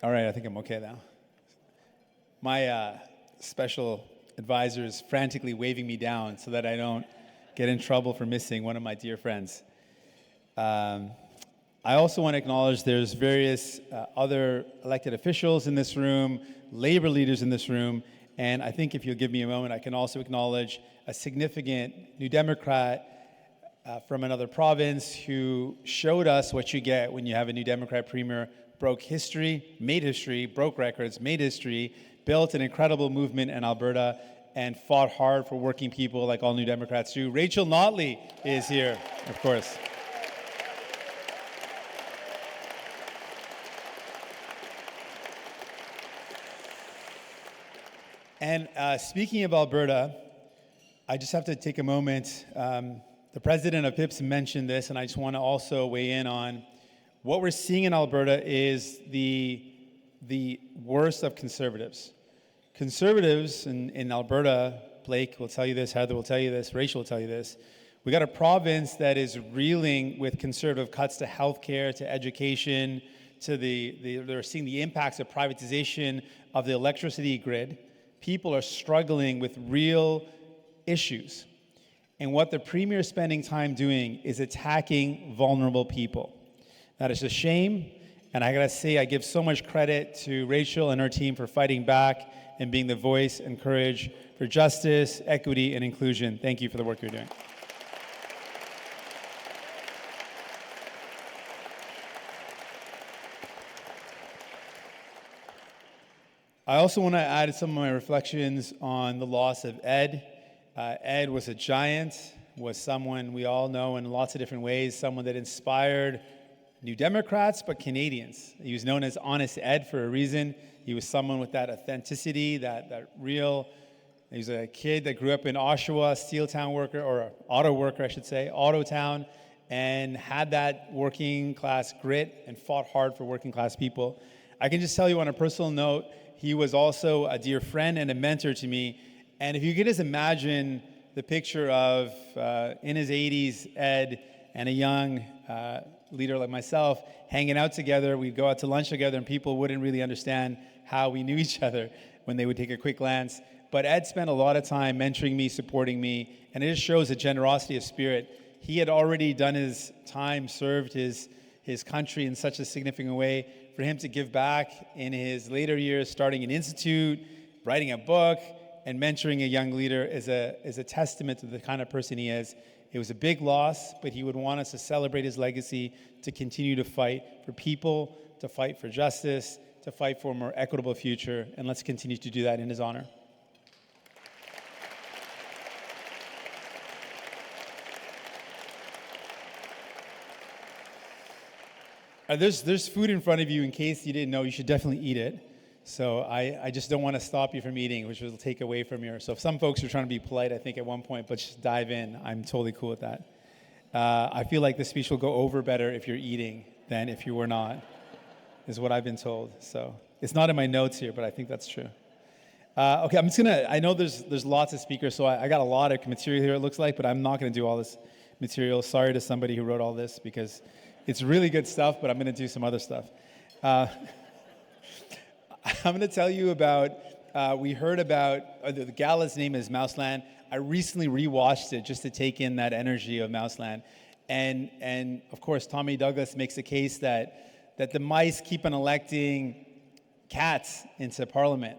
All right, I think I'm okay now. My special advisor is frantically waving me down so that I don't get in trouble for missing one of my dear friends. I also want to acknowledge there's various other elected officials in this room, labor leaders in this room, and I think if you'll give me a moment, I can also acknowledge a significant New Democrat from another province who showed us what you get when you have a New Democrat premier, broke history, made history, broke records, made history, built an incredible movement in Alberta, and fought hard for working people like all New Democrats do. Rachel Notley is here, of course. And speaking of Alberta, I just have to take a moment. The president of PIPS mentioned this, and I just want to also weigh in on what we're seeing in Alberta is the worst of conservatives. Conservatives in Alberta, Blake will tell you this, Heather will tell you this, Rachel will tell you this. We got a province that is reeling with conservative cuts to healthcare, to education, to they're seeing the impacts of privatization of the electricity grid. People are struggling with real issues. And what the premier is spending time doing is attacking vulnerable people. That is a shame. And I gotta say, I give so much credit to Rachel and her team for fighting back and being the voice and courage for justice, equity, and inclusion. Thank you for the work you're doing. I also want to add some of my reflections on the loss of Ed. Ed was a giant, was someone we all know in lots of different ways, someone that inspired New Democrats, but Canadians. He was known as Honest Ed for a reason. He was someone with that authenticity, that real, he was a kid that grew up in Oshawa, steel town worker, or auto worker, I should say, auto town, and had that working class grit and fought hard for working class people. I can just tell you on a personal note, he was also a dear friend and a mentor to me. And if you could just imagine the picture of, in his 80s, Ed and a young leader like myself hanging out together, we'd go out to lunch together and people wouldn't really understand how we knew each other when they would take a quick glance. But Ed spent a lot of time mentoring me, supporting me, and it just shows a generosity of spirit. He had already done his time, served his country in such a significant way. For him to give back in his later years, starting an institute, writing a book, and mentoring a young leader is a testament to the kind of person he is. It was a big loss, but he would want us to celebrate his legacy, to continue to fight for people, to fight for justice, to fight for a more equitable future, and let's continue to do that in his honor. There's food in front of you. In case you didn't know, you should definitely eat it. So I just don't want to stop you from eating, which will take away from your. So if some folks are trying to be polite, I think at one point, but just dive in. I'm totally cool with that. I feel like the speech will go over better if you're eating than if you were not, is what I've been told. So it's not in my notes here, but I think that's true. Okay, I'm just gonna. I know there's lots of speakers, so I got a lot of material here. It looks like, but I'm not gonna do all this material. Sorry to somebody who wrote all this because it's really good stuff, but I'm gonna do some other stuff. I'm going to tell you about, we heard about, the gala's name is Mouseland. I recently rewatched it just to take in that energy of Mouseland. And of course, Tommy Douglas makes a case that the mice keep on electing cats into parliament.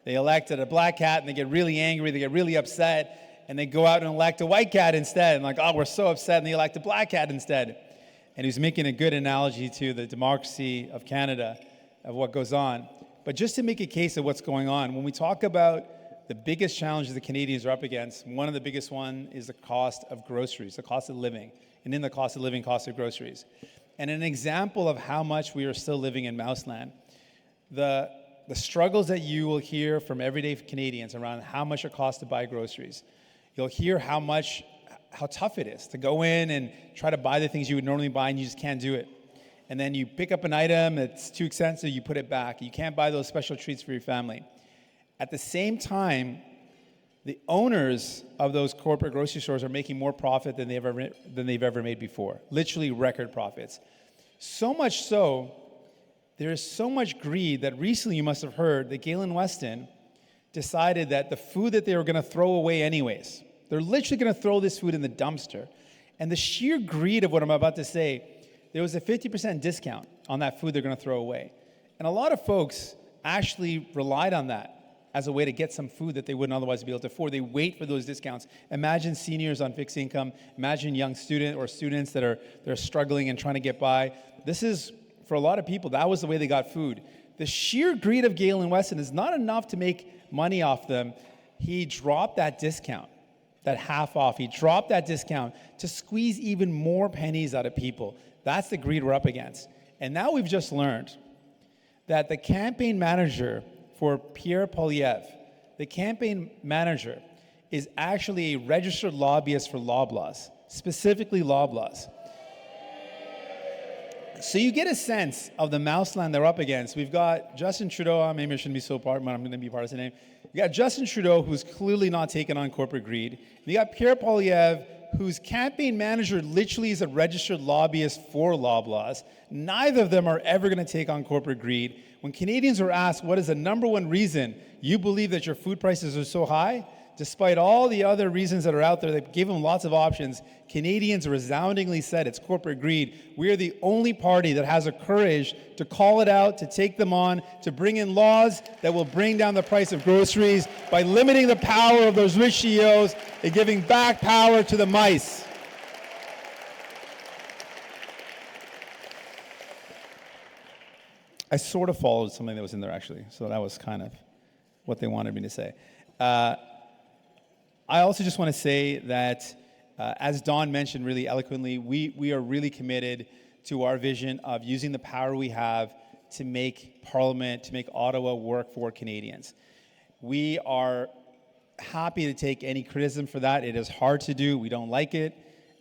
They elected a black cat and they get really angry, they get really upset, and they go out and elect a white cat instead. And like, oh, we're so upset, and they elect a black cat instead. And he was making a good analogy to the democracy of Canada, of what goes on. But just to make a case of what's going on, when we talk about the biggest challenges the Canadians are up against, one of the biggest one is the cost of groceries, the cost of living, and in the cost of living, cost of groceries. And an example of how much we are still living in Mouseland, the struggles that you will hear from everyday Canadians around how much it costs to buy groceries. You'll hear how tough it is to go in and try to buy the things you would normally buy and you just can't do it. And then you pick up an item that's too expensive, you put it back. You can't buy those special treats for your family. At the same time, the owners of those corporate grocery stores are making more profit than they've ever made before. Literally record profits. So much so, there is so much greed that recently you must have heard that Galen Weston decided that the food that they were going to throw away anyways, they're literally going to throw this food in the dumpster. And the sheer greed of what I'm about to say, there was a 50% discount on that food they're going to throw away. And a lot of folks actually relied on that as a way to get some food that they wouldn't otherwise be able to afford. They wait for those discounts. Imagine seniors on fixed income. Imagine young students that are struggling and trying to get by. This is, for a lot of people, that was the way they got food. The sheer greed of Galen Weston is not enough to make money off them. He dropped that discount, that half off. He dropped that discount to squeeze even more pennies out of people. That's the greed we're up against. And now we've just learned that the campaign manager for Pierre Poilievre, the campaign manager, is actually a registered lobbyist for Loblaws, specifically Loblaws. So you get a sense of the Mouseland they're up against. We've got Justin Trudeau, maybe I shouldn't be so part, but I'm going to be part of the name. You got Justin Trudeau, who's clearly not taking on corporate greed. You got Pierre Poilievre, whose campaign manager literally is a registered lobbyist for Loblaws. Neither of them are ever going to take on corporate greed. When Canadians are asked what is the number one reason you believe that your food prices are so high, despite all the other reasons that are out there that give them lots of options, Canadians resoundingly said it's corporate greed. We are the only party that has the courage to call it out, to take them on, to bring in laws that will bring down the price of groceries by limiting the power of those rich CEOs and giving back power to the mice. I sort of followed something that was in there, actually, so that was kind of what they wanted me to say. I also just want to say that, as Don mentioned really eloquently, we are really committed to our vision of using the power we have to make Parliament, to make Ottawa work for Canadians. We are happy to take any criticism for that. It is hard to do. We don't like it.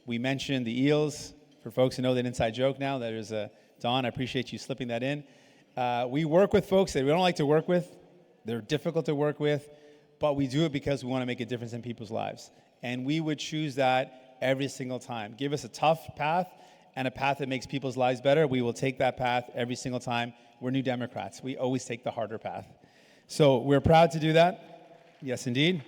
We mentioned the eels. For folks who know that inside joke now, that is Don, I appreciate you slipping that in. We work with folks that we don't like to work with. They're difficult to work with. But we do it because we want to make a difference in people's lives. And we would choose that every single time. Give us a tough path and a path that makes people's lives better. We will take that path every single time. We're New Democrats. We always take the harder path. So we're proud to do that. Yes, indeed.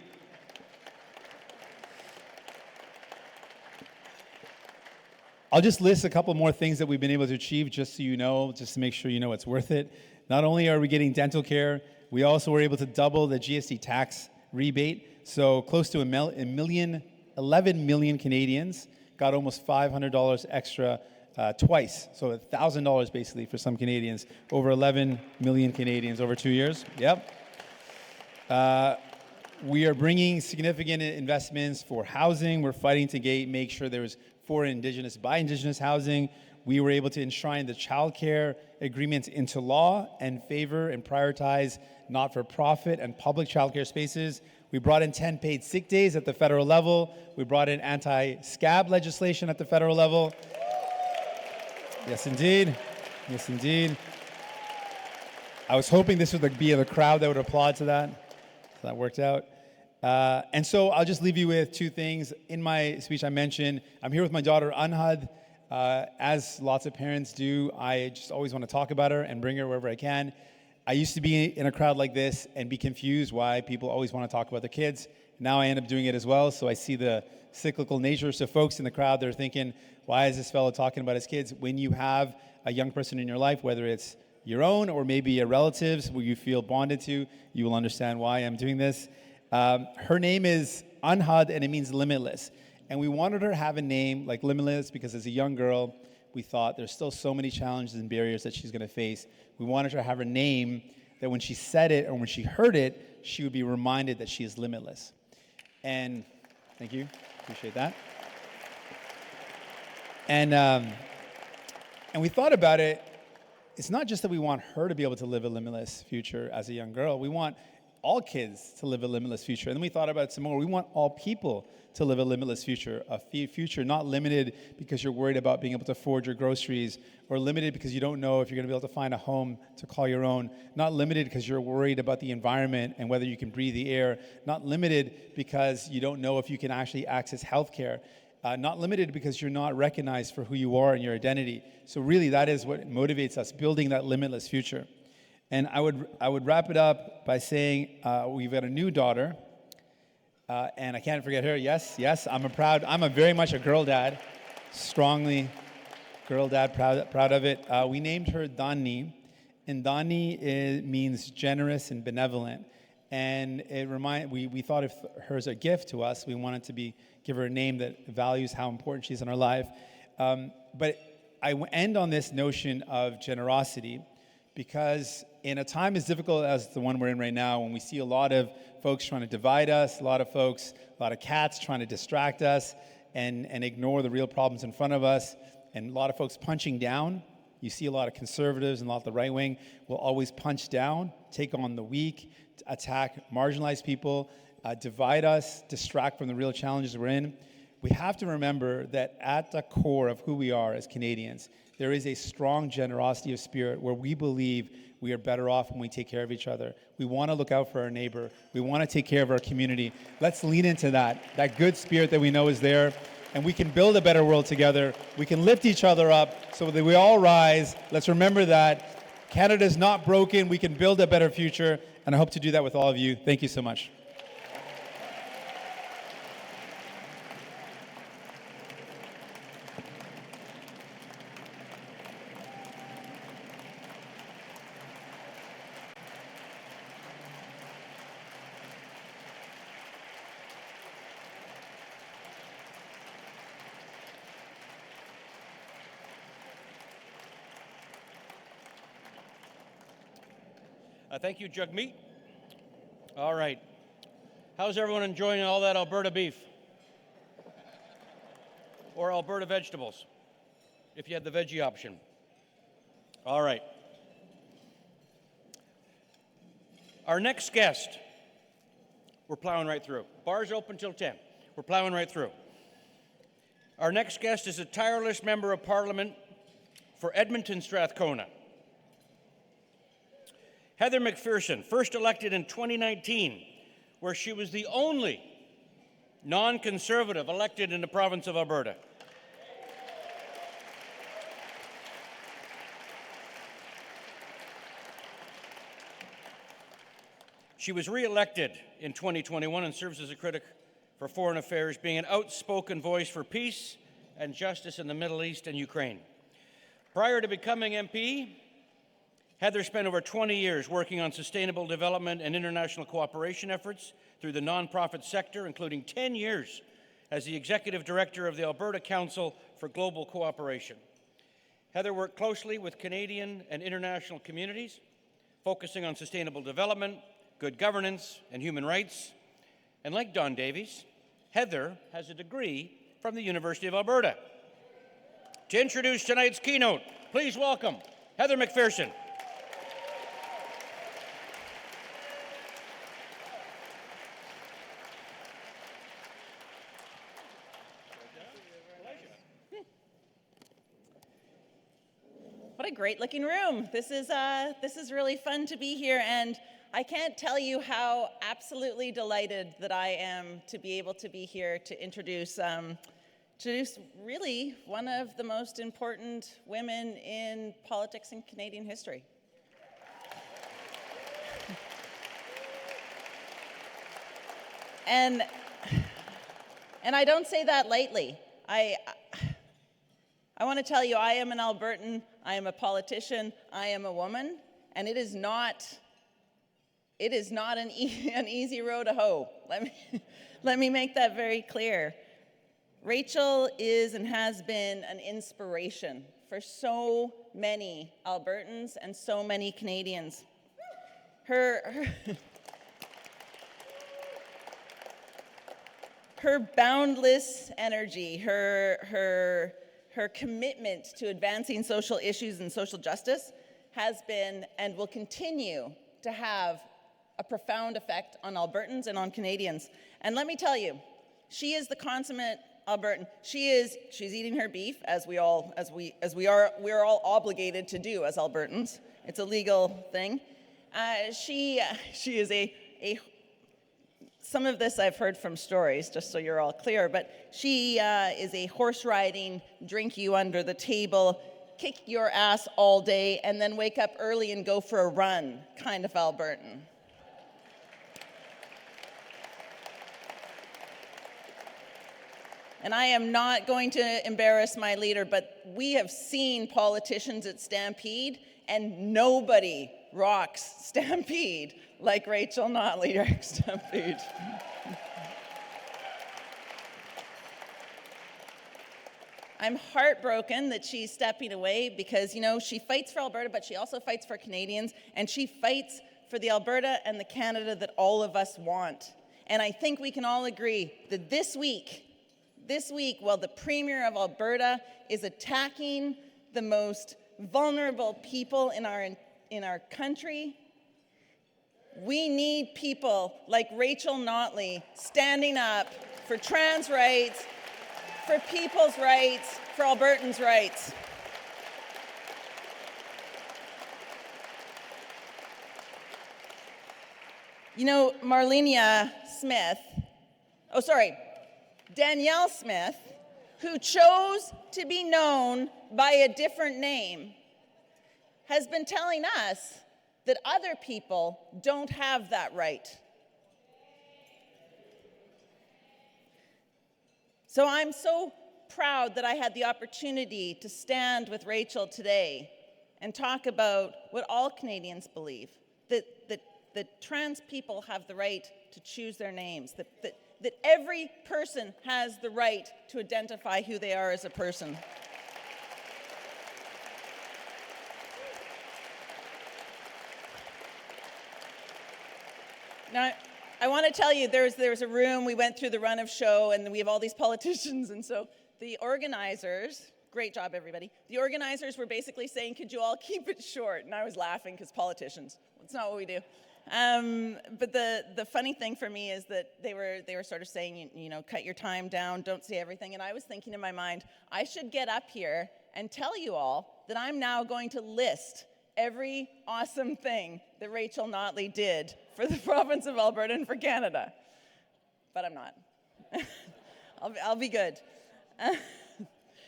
I'll just list a couple more things that we've been able to achieve just so you know, just to make sure you know it's worth it. Not only are we getting dental care, we also were able to double the GST tax rebate. So close to 11 million Canadians got almost $500 extra twice. So $1,000 basically for some Canadians. Over 11 million Canadians over 2 years. Yep. We are bringing significant investments for housing. We're fighting to make sure there is for Indigenous, by Indigenous housing. We were able to enshrine the childcare agreements into law and favor and prioritize not-for-profit and public childcare spaces. We brought in 10 paid sick days at the federal level. We brought in anti-scab legislation at the federal level. Yes, indeed. Yes, indeed. I was hoping this would be the crowd that would applaud to that. So that worked out. And so I'll just leave you with two things. In my speech I mentioned, I'm here with my daughter, Anhad. As lots of parents do, I just always want to talk about her and bring her wherever I can. I used to be in a crowd like this and be confused why people always want to talk about their kids. Now I end up doing it as well, so I see the cyclical nature. So folks in the crowd, they're thinking, why is this fellow talking about his kids? When you have a young person in your life, whether it's your own or maybe a relative's who you feel bonded to, you will understand why I'm doing this. Her name is Anhad, and it means limitless. And we wanted her to have a name like Limitless because as a young girl, we thought there's still so many challenges and barriers that she's going to face. We wanted her to have a name that when she said it or when she heard it, she would be reminded that she is limitless. And thank you. Appreciate that. And we thought about it. It's not just that we want her to be able to live a limitless future as a young girl. We want all kids to live a limitless future. And then we thought about it some more. We want all people to live a limitless future, a future not limited because you're worried about being able to afford your groceries, or limited because you don't know if you're going to be able to find a home to call your own, not limited because you're worried about the environment and whether you can breathe the air, not limited because you don't know if you can actually access healthcare, not limited because you're not recognized for who you are and your identity. So really that is what motivates us, building that limitless future. And I would wrap it up by saying we've got a new daughter, and I can't forget her. Yes, I'm very much a girl dad, strongly girl dad, proud of it. We named her Dani, and Dani means generous and benevolent. And we thought of her as a gift to us. We wanted to give her a name that values how important she is in our life. But I end on this notion of generosity, because in a time as difficult as the one we're in right now, when we see a lot of folks trying to divide us, a lot of cats trying to distract us and ignore the real problems in front of us, and a lot of folks punching down. You see a lot of conservatives and a lot of the right wing will always punch down, take on the weak, attack marginalized people, divide us, distract from the real challenges we're in. We have to remember that at the core of who we are as Canadians, there is a strong generosity of spirit where we believe we are better off when we take care of each other. We want to look out for our neighbor. We want to take care of our community. Let's lean into that good spirit that we know is there, and we can build a better world together. We can lift each other up so that we all rise. Let's remember that Canada is not broken. We can build a better future, and I hope to do that with all of you. Thank you so much. Thank you, Jagmeet. All right. How's everyone enjoying all that Alberta beef? Or Alberta vegetables, if you had the veggie option. All right. Our next guest, we're plowing right through. Bars open till 10. We're plowing right through. Our next guest is a tireless member of Parliament for Edmonton Strathcona. Heather McPherson, first elected in 2019, where she was the only non-conservative elected in the province of Alberta. She was re-elected in 2021 and serves as a critic for foreign affairs, being an outspoken voice for peace and justice in the Middle East and Ukraine. Prior to becoming MP, Heather spent over 20 years working on sustainable development and international cooperation efforts through the nonprofit sector, including 10 years as the executive director of the Alberta Council for Global Cooperation. Heather worked closely with Canadian and international communities, focusing on sustainable development, good governance, and human rights. And like Don Davies, Heather has a degree from the University of Alberta. To introduce tonight's keynote, please welcome Heather McPherson. What a great looking room. This is really fun to be here, and I can't tell you how absolutely delighted that I am to be able to be here to introduce really one of the most important women in politics in Canadian history. And I don't say that lightly. I want to tell you, I am an Albertan, I am a politician, I am a woman, and it is not an easy road to hoe. Let me make that very clear. Rachel is and has been an inspiration for so many Albertans and so many Canadians. Her boundless energy, her commitment to advancing social issues and social justice has been and will continue to have a profound effect on Albertans and on Canadians. And let me tell you, she is the consummate Albertan. She's eating her beef, as we are all obligated to do as Albertans. It's a legal thing. She is some of this I've heard from stories, just so you're all clear, but she is a horse-riding, drink you under the table, kick your ass all day and then wake up early and go for a run kind of Albertan. And I am not going to embarrass my leader, but we have seen politicians at Stampede, and nobody rocks Stampede like Rachel Notley rocks Stampede. I'm heartbroken that she's stepping away because, you know, she fights for Alberta, but she also fights for Canadians, and she fights for the Alberta and the Canada that all of us want. And I think we can all agree that this week, while the Premier of Alberta is attacking the most vulnerable people in our country, we need people like Rachel Notley standing up for trans rights, for people's rights, for Albertans' rights. You know, Danielle Smith, who chose to be known by a different name, has been telling us that other people don't have that right. So I'm so proud that I had the opportunity to stand with Rachel today and talk about what all Canadians believe, that trans people have the right to choose their names, that every person has the right to identify who they are as a person. Now, I want to tell you, there was a room, we went through the run of show, and we have all these politicians, and so the organizers, great job everybody, the organizers were basically saying, could you all keep it short? And I was laughing because politicians, it's not what we do. But the funny thing for me is that they were sort of saying, you know, cut your time down, don't say everything, and I was thinking in my mind, I should get up here and tell you all that I'm now going to list every awesome thing that Rachel Notley did for the province of Alberta and for Canada. But I'm not. I'll be good.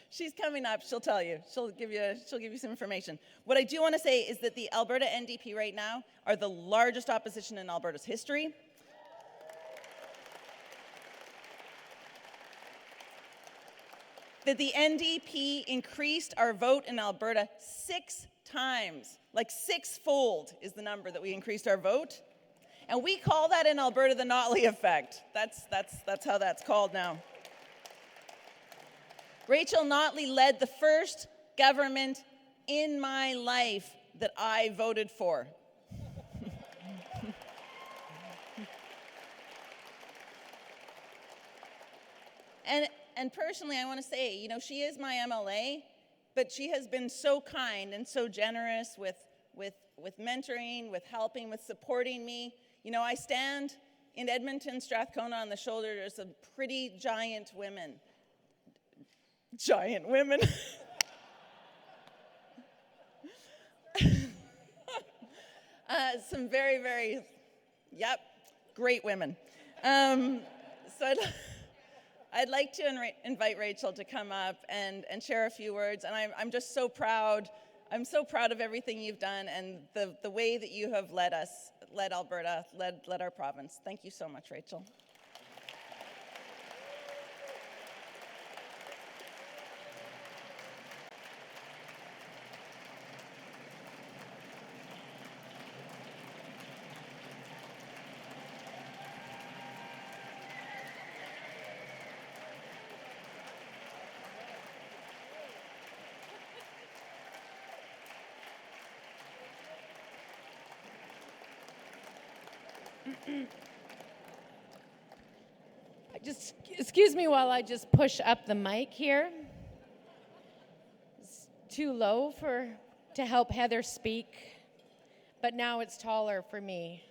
She's coming up, she'll tell you. She'll give you some information. What I do want to say is that the Alberta NDP right now are the largest opposition in Alberta's history. That the NDP increased our vote in Alberta 6 times. Like 6-fold is the number that we increased our vote. And we call that in Alberta the Notley effect. That's how that's called now. Rachel Notley led the first government in my life that I voted for. And personally, I want to say, you know, she is my MLA, but she has been so kind and so generous with mentoring, with helping, with supporting me. You know, I stand in Edmonton, Strathcona on the shoulders of some pretty giant women. Giant women. Some very, very, great women. So I'd like to invite Rachel to come up and share a few words. And I'm just so proud. I'm so proud of everything you've done and the way that you have led us, led Alberta, led our province. Thank you so much, Rachel. Excuse me while I just push up the mic here. It's too low to help Heather speak, but now it's taller for me.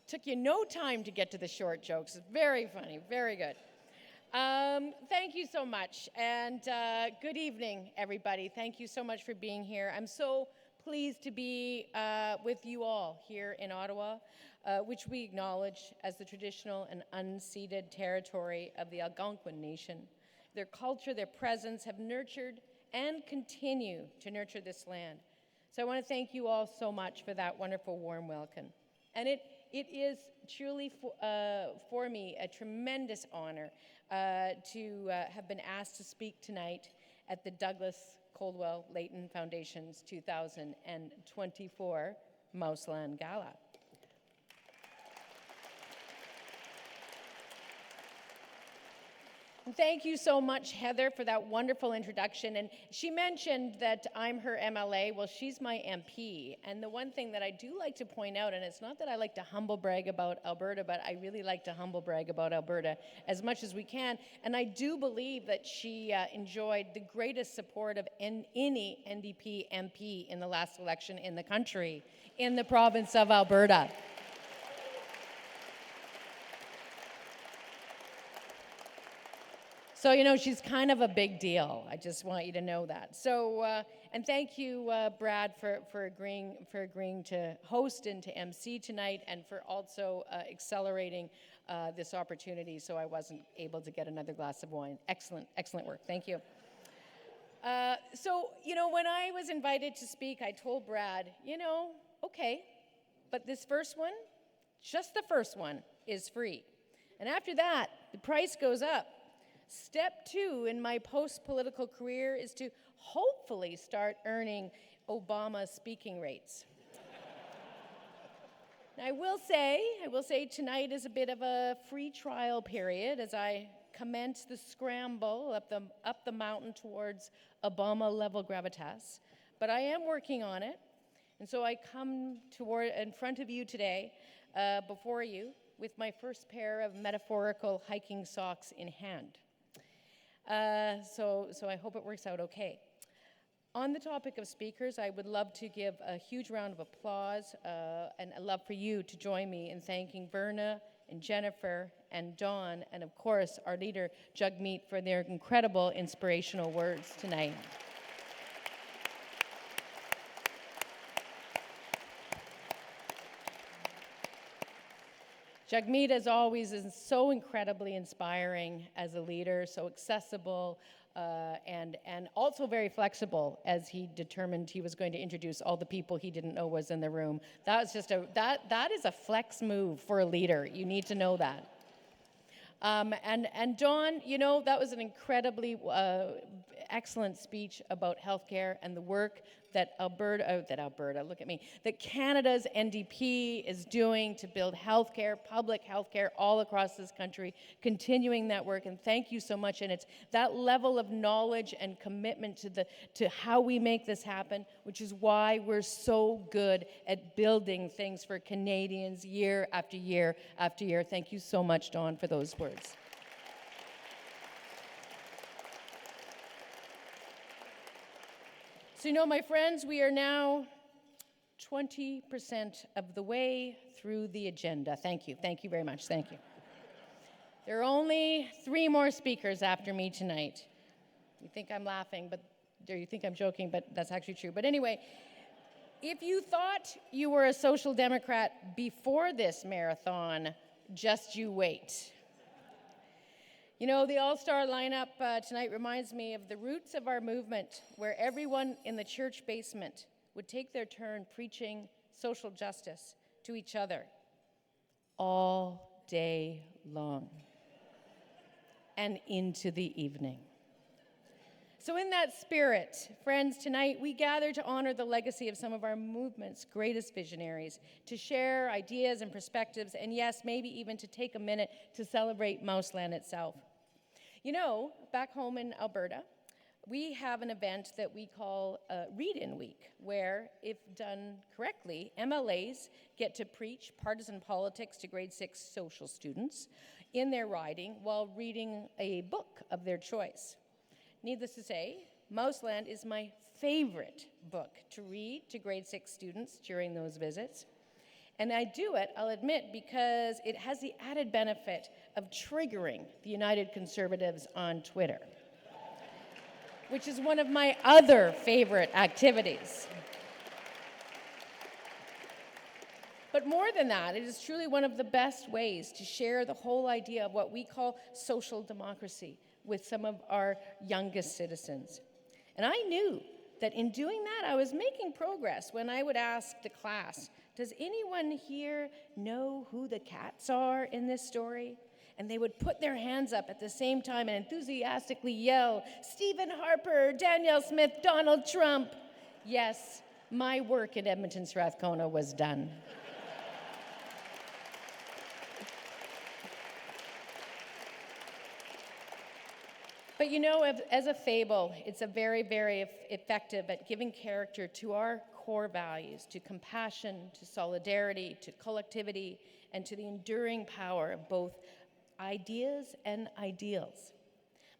Took you no time to get to the short jokes. It's very funny, very good. Thank you so much, and good evening, everybody. Thank you so much for being here. I'm so pleased to be with you all here in Ottawa, which we acknowledge as the traditional and unceded territory of the Algonquin Nation. Their culture, their presence have nurtured and continue to nurture this land. So I want to thank you all so much for that wonderful warm welcome. And it is truly for me a tremendous honor to have been asked to speak tonight at the Douglas Coldwell Layton Foundation's 2024 Mouseland Gala. Thank you so much, Heather, for that wonderful introduction. And she mentioned that I'm her MLA. Well, she's my MP. And the one thing that I do like to point out, and it's not that I like to humble brag about Alberta, but I really like to humble brag about Alberta as much as we can. And I do believe that she enjoyed the greatest support of any NDP MP in the last election in the country, in the province of Alberta. So, you know, she's kind of a big deal. I just want you to know that. So, and thank you, Brad, for agreeing to host and to MC tonight, and for also accelerating this opportunity so I wasn't able to get another glass of wine. Excellent, excellent work. Thank you. So, you know, when I was invited to speak, I told Brad, you know, okay, but this first one, just the first one, is free. And after that, the price goes up. Step 2 in my post-political career is to hopefully start earning Obama speaking rates. Now, I will say tonight is a bit of a free trial period as I commence the scramble up the mountain towards Obama-level gravitas. But I am working on it, and so I come in front of you today, before you, with my first pair of metaphorical hiking socks in hand. So I hope it works out okay. On the topic of speakers, I would love to give a huge round of applause, and I'd love for you to join me in thanking Verna and Jennifer and Dawn, and of course our leader Jagmeet, for their incredible inspirational words tonight. Jagmeet, as always, is so incredibly inspiring as a leader, so accessible, and also very flexible, as he determined he was going to introduce all the people he didn't know was in the room. That was just that is a flex move for a leader. You need to know that. And Dawn, you know, that was an incredibly excellent speech about healthcare and the work that Canada's NDP is doing to build healthcare, public healthcare all across this country, continuing that work, and thank you so much. And it's that level of knowledge and commitment to how we make this happen, which is why we're so good at building things for Canadians year after year after year. Thank you so much, Dawn, for those words. So, you know, my friends, we are now 20% of the way through the agenda. Thank you very much, thank you. There are only 3 more speakers after me tonight. You think I'm laughing, or you think I'm joking, but that's actually true. But anyway, if you thought you were a social democrat before this marathon, just you wait. You know, the all-star lineup tonight reminds me of the roots of our movement, where everyone in the church basement would take their turn preaching social justice to each other all day long and into the evening. So in that spirit, friends, tonight we gather to honor the legacy of some of our movement's greatest visionaries, to share ideas and perspectives, and yes, maybe even to take a minute to celebrate Mouseland itself. You know, back home in Alberta, we have an event that we call Read-In Week, where, if done correctly, MLAs get to preach partisan politics to grade 6 social students in their riding while reading a book of their choice. Needless to say, Mouseland is my favorite book to read to grade 6 students during those visits. And I do it, I'll admit, because it has the added benefit of triggering the United Conservatives on Twitter, which is one of my other favorite activities. But more than that, it is truly one of the best ways to share the whole idea of what we call social democracy with some of our youngest citizens. And I knew that in doing that, I was making progress when I would ask the class, does anyone here know who the cats are in this story? And they would put their hands up at the same time and enthusiastically yell, Stephen Harper, Danielle Smith, Donald Trump. Yes, my work in Edmonton Strathcona was done. But you know, as a fable, it's a very, very effective at giving character to our core values, to compassion, to solidarity, to collectivity, and to the enduring power of both ideas and ideals.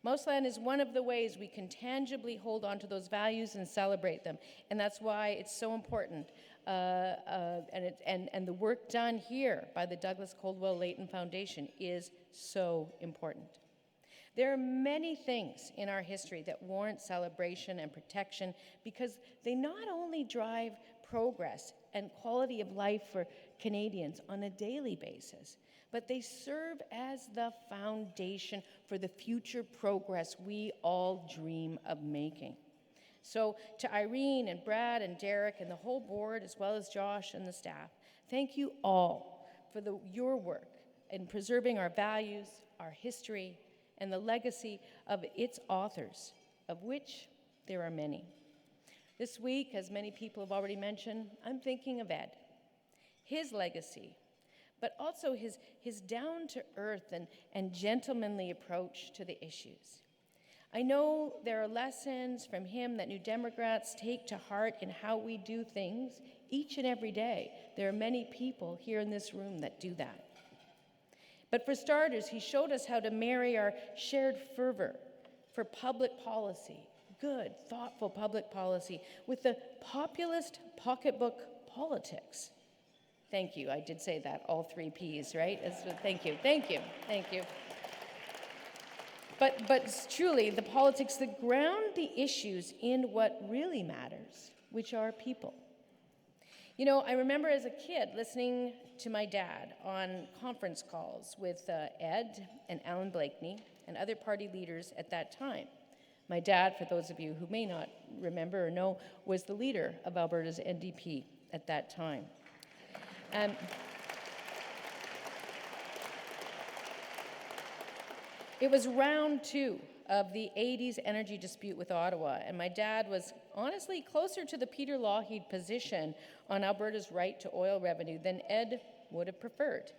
Mouseland is one of the ways we can tangibly hold on to those values and celebrate them, and that's why it's so important. And the work done here by the Douglas Coldwell Layton Foundation is so important. There are many things in our history that warrant celebration and protection because they not only drive progress and quality of life for Canadians on a daily basis, but they serve as the foundation for the future progress we all dream of making. So to Irene and Brad and Derek and the whole board, as well as Josh and the staff, thank you all for your work in preserving our values, our history, and the legacy of its authors, of which there are many. This week, as many people have already mentioned, I'm thinking of Ed, his legacy, but also his down-to-earth and gentlemanly approach to the issues. I know there are lessons from him that New Democrats take to heart in how we do things each and every day. There are many people here in this room that do that. But for starters, he showed us how to marry our shared fervor for public policy, good, thoughtful public policy, with the populist pocketbook politics. Thank you, I did say that, all three Ps, right? Thank you. But truly, the politics that ground the issues in what really matters, which are people. You know, I remember as a kid listening to my dad on conference calls with Ed and Alan Blakeney and other party leaders at that time. My dad, for those of you who may not remember or know, was the leader of Alberta's NDP at that time. It was round 2 of the 80s energy dispute with Ottawa, and my dad was honestly closer to the Peter Lougheed position on Alberta's right to oil revenue than Ed would have preferred,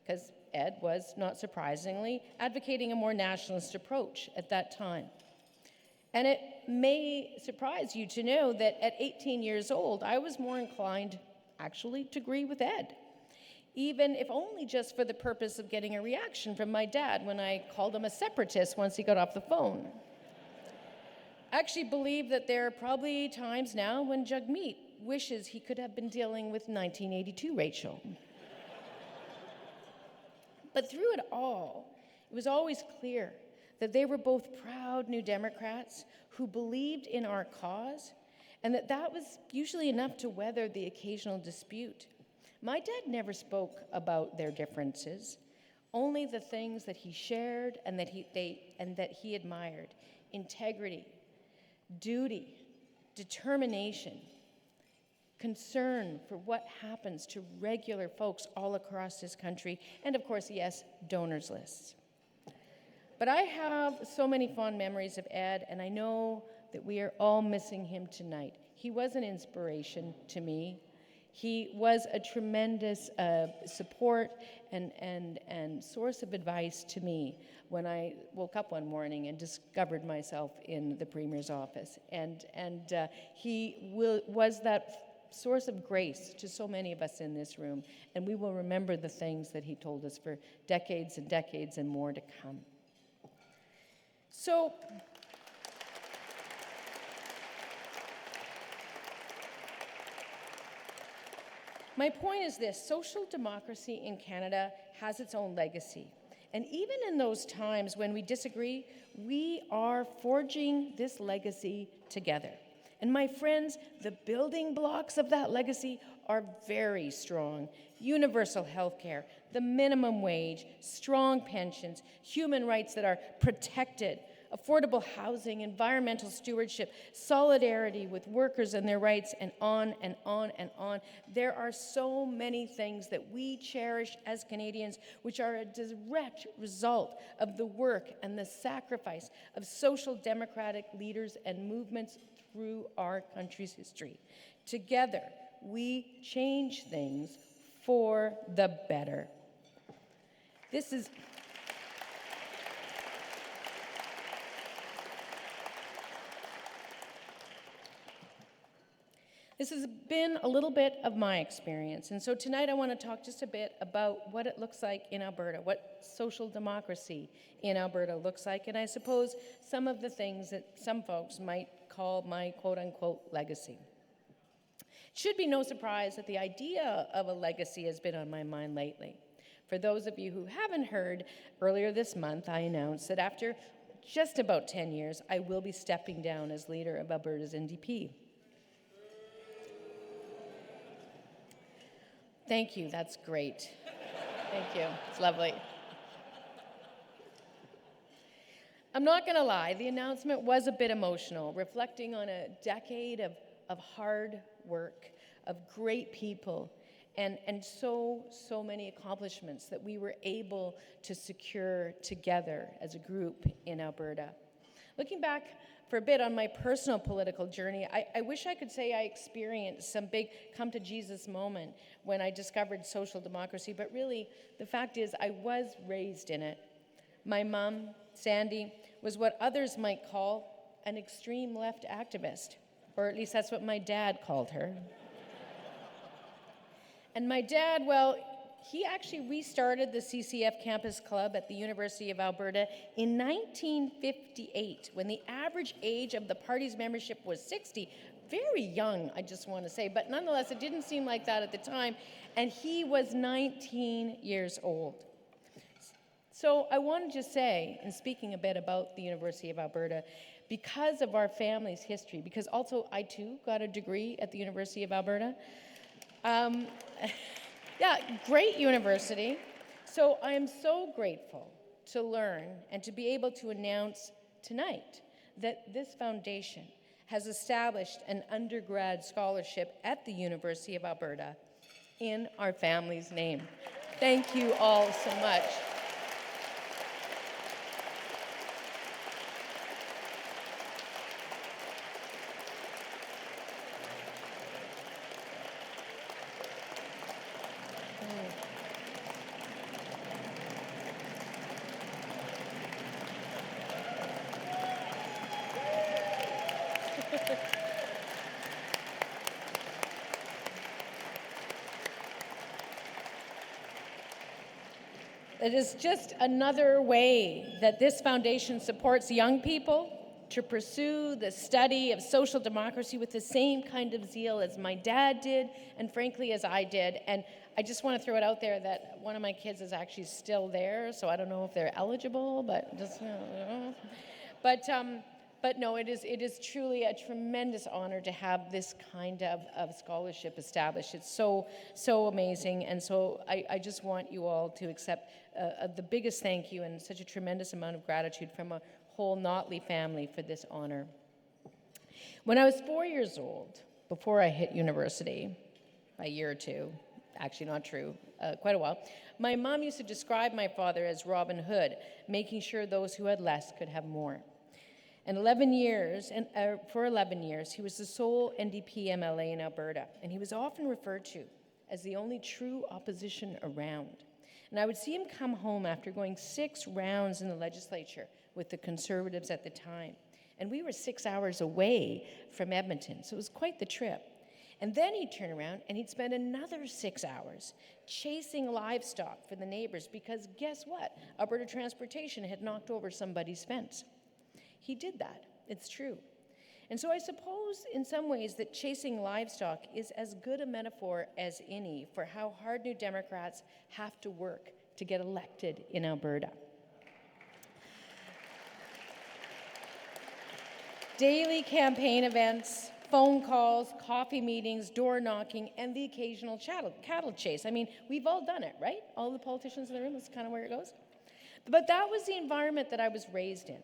because Ed was, not surprisingly, advocating a more nationalist approach at that time. And it may surprise you to know that at 18 years old, I was more inclined, actually, to agree with Ed, even if only just for the purpose of getting a reaction from my dad when I called him a separatist once he got off the phone. I actually believe that there are probably times now when Jagmeet wishes he could have been dealing with 1982 Rachel. But through it all, it was always clear that they were both proud New Democrats who believed in our cause, and that was usually enough to weather the occasional dispute. My dad never spoke about their differences, only the things that he shared and that he admired: integrity, duty, determination, concern for what happens to regular folks all across this country, and of course, yes, donors lists. But I have so many fond memories of Ed, and I know that we are all missing him tonight. He was an inspiration to me. He was a tremendous support and source of advice to me when I woke up one morning and discovered myself in the Premier's office. And he was that source of grace to so many of us in this room, and we will remember the things that he told us for decades and decades and more to come. So, my point is this: social democracy in Canada has its own legacy. And even in those times when we disagree, we are forging this legacy together. And my friends, the building blocks of that legacy are very strong. Universal health care, the minimum wage, strong pensions, human rights that are protected, affordable housing, environmental stewardship, solidarity with workers and their rights, and on and on and on. There are so many things that we cherish as Canadians, which are a direct result of the work and the sacrifice of social democratic leaders and movements through our country's history. Together, we change things for the better. This has been a little bit of my experience, and so tonight I want to talk just a bit about what it looks like in Alberta, what social democracy in Alberta looks like, and I suppose some of the things that some folks might call my quote-unquote legacy. It should be no surprise that the idea of a legacy has been on my mind lately. For those of you who haven't heard, earlier this month I announced that after just about 10 years, I will be stepping down as leader of Alberta's NDP. Thank you, that's great. Thank you, it's lovely. I'm not gonna lie, the announcement was a bit emotional, reflecting on a decade of hard work, of great people, and so many accomplishments that we were able to secure together as a group in Alberta. Looking back for a bit on my personal political journey, I wish I could say I experienced some big come-to-Jesus moment when I discovered social democracy, but really, the fact is I was raised in it. My mom, Sandy, was what others might call an extreme left activist, or at least that's what my dad called her. And my dad, well, he actually restarted the CCF Campus Club at the University of Alberta in 1958, when the average age of the party's membership was 60. Very young, I just want to say, but nonetheless, it didn't seem like that at the time, and he was 19 years old. So I wanted to say, in speaking a bit about the University of Alberta, because of our family's history, because also I too got a degree at the University of Alberta, yeah, great university. So I am so grateful to learn and to be able to announce tonight that this foundation has established an undergrad scholarship at the University of Alberta in our family's name. Thank you all so much. It is just another way that this foundation supports young people to pursue the study of social democracy with the same kind of zeal as my dad did, and frankly, as I did. And I just want to throw it out there that one of my kids is actually still there, so I don't know if they're eligible, but just, you know. But no, it is truly a tremendous honor to have this kind of scholarship established. It's so amazing, and so I just want you all to accept the biggest thank you and such a tremendous amount of gratitude from a whole Notley family for this honor. When I was 4 years old, before I hit university, a year or two, actually not true, quite a while, my mom used to describe my father as Robin Hood, making sure those who had less could have more. And for 11 years, he was the sole NDP MLA in Alberta, and he was often referred to as the only true opposition around. And I would see him come home after going 6 rounds in the legislature with the Conservatives at the time. And we were 6 hours away from Edmonton, so it was quite the trip. And then he'd turn around and he'd spend another 6 hours chasing livestock for the neighbors because guess what? Alberta Transportation had knocked over somebody's fence. He did that, it's true. And so I suppose in some ways that chasing livestock is as good a metaphor as any for how hard New Democrats have to work to get elected in Alberta. Daily campaign events, phone calls, coffee meetings, door knocking, and the occasional cattle chase. I mean, we've all done it, right? All the politicians in the room, that's kind of where it goes. But that was the environment that I was raised in.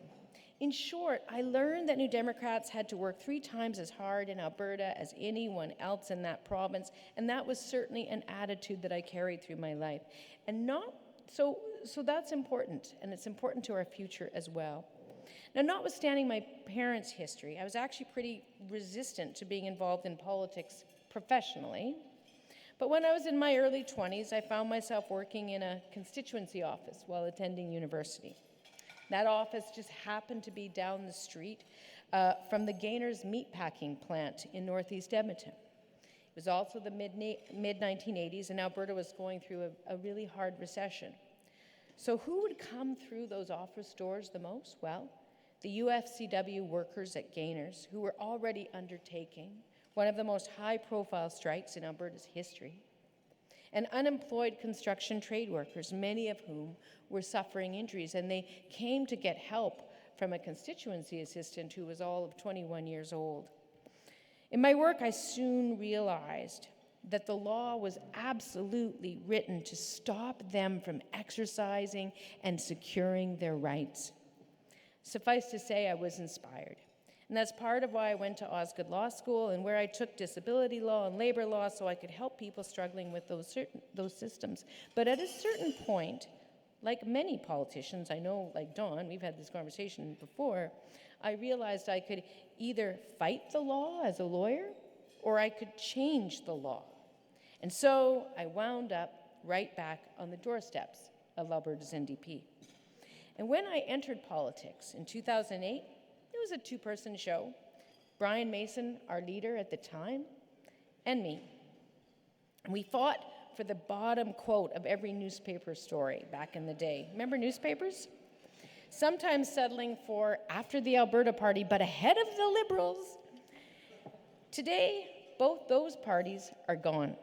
In short, I learned that New Democrats had to work 3 times as hard in Alberta as anyone else in that province, and that was certainly an attitude that I carried through my life. And so that's important, and it's important to our future as well. Now, notwithstanding my parents' history, I was actually pretty resistant to being involved in politics professionally. But when I was in my early 20s, I found myself working in a constituency office while attending university. That office just happened to be down the street from the Gaynors meatpacking plant in northeast Edmonton. It was also the mid-1980s, and Alberta was going through a really hard recession. So who would come through those office doors the most? Well, the UFCW workers at Gaynors, who were already undertaking one of the most high-profile strikes in Alberta's history, and unemployed construction trade workers, many of whom were suffering injuries, and they came to get help from a constituency assistant who was all of 21 years old. In my work, I soon realized that the law was absolutely written to stop them from exercising and securing their rights. Suffice to say, I was inspired. And that's part of why I went to Osgoode Law School, and where I took disability law and labor law so I could help people struggling with those systems. But at a certain point, like many politicians, I know, like Don, we've had this conversation before, I realized I could either fight the law as a lawyer, or I could change the law. And so I wound up right back on the doorsteps of Alberta's NDP. And when I entered politics in 2008, it was a 2-person show. Brian Mason, our leader at the time, and me. And we fought for the bottom quote of every newspaper story back in the day. Remember newspapers? Sometimes settling for after the Alberta Party, but ahead of the Liberals. Today, both those parties are gone.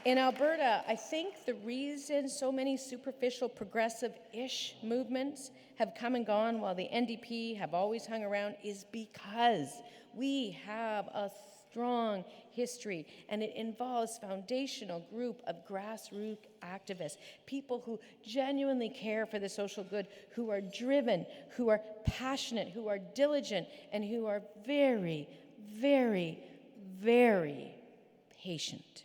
In Alberta, I think the reason so many superficial progressive-ish movements have come and gone while the NDP have always hung around is because we have a strong history, and it involves foundational group of grassroots activists, people who genuinely care for the social good, who are driven, who are passionate, who are diligent, and who are very, very, very patient.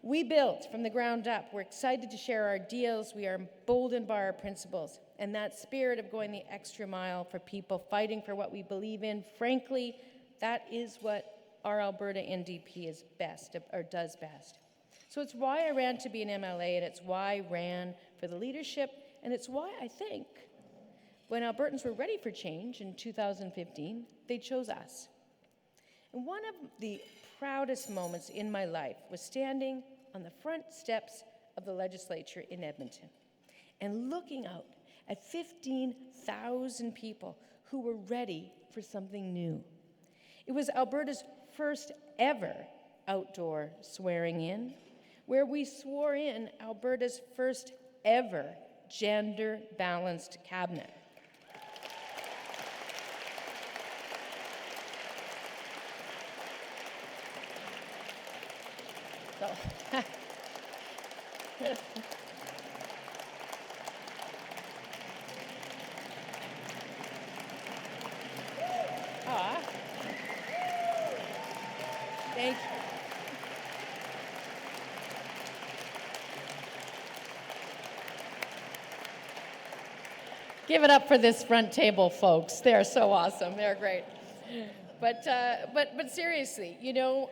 We built from the ground up. We're excited to share our ideals. We are emboldened by our principles. And that spirit of going the extra mile for people, fighting for what we believe in, frankly, that is what our Alberta NDP is best, or does best. So it's why I ran to be an MLA, and it's why I ran for the leadership, and it's why I think when Albertans were ready for change in 2015, they chose us. And one of the proudest moments in my life was standing on the front steps of the legislature in Edmonton and looking out at 15,000 people who were ready for something new. It was Alberta's first ever outdoor swearing in, where we swore in Alberta's first ever gender-balanced cabinet. So, thank you. Give it up for this front table, folks. They're so awesome. They're great. But seriously, you know,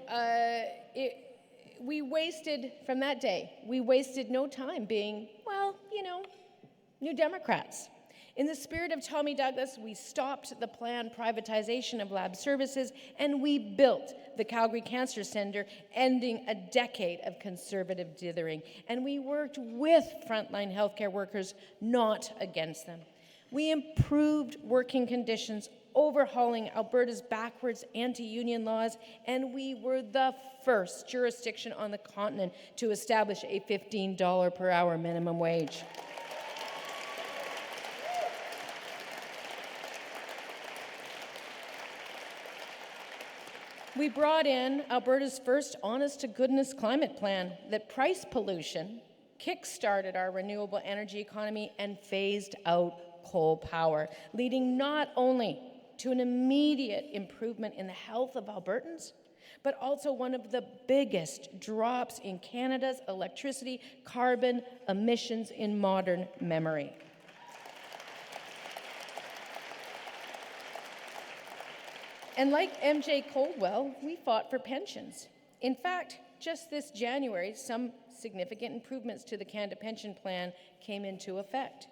we wasted, from that day, we wasted no time being, well, you know, New Democrats. In the spirit of Tommy Douglas, we stopped the planned privatization of lab services, and we built the Calgary Cancer Centre, ending a decade of conservative dithering. And we worked with frontline healthcare workers, not against them. We improved working conditions, overhauling Alberta's backwards anti-union laws, and we were the first jurisdiction on the continent to establish a $15 per hour minimum wage. We brought in Alberta's first honest-to-goodness climate plan that priced pollution, kick-started our renewable energy economy and phased out coal power, leading not only to an immediate improvement in the health of Albertans, but also one of the biggest drops in Canada's electricity carbon emissions in modern memory. And like MJ Coldwell, we fought for pensions. In fact, just this January, some significant improvements to the Canada Pension Plan came into effect.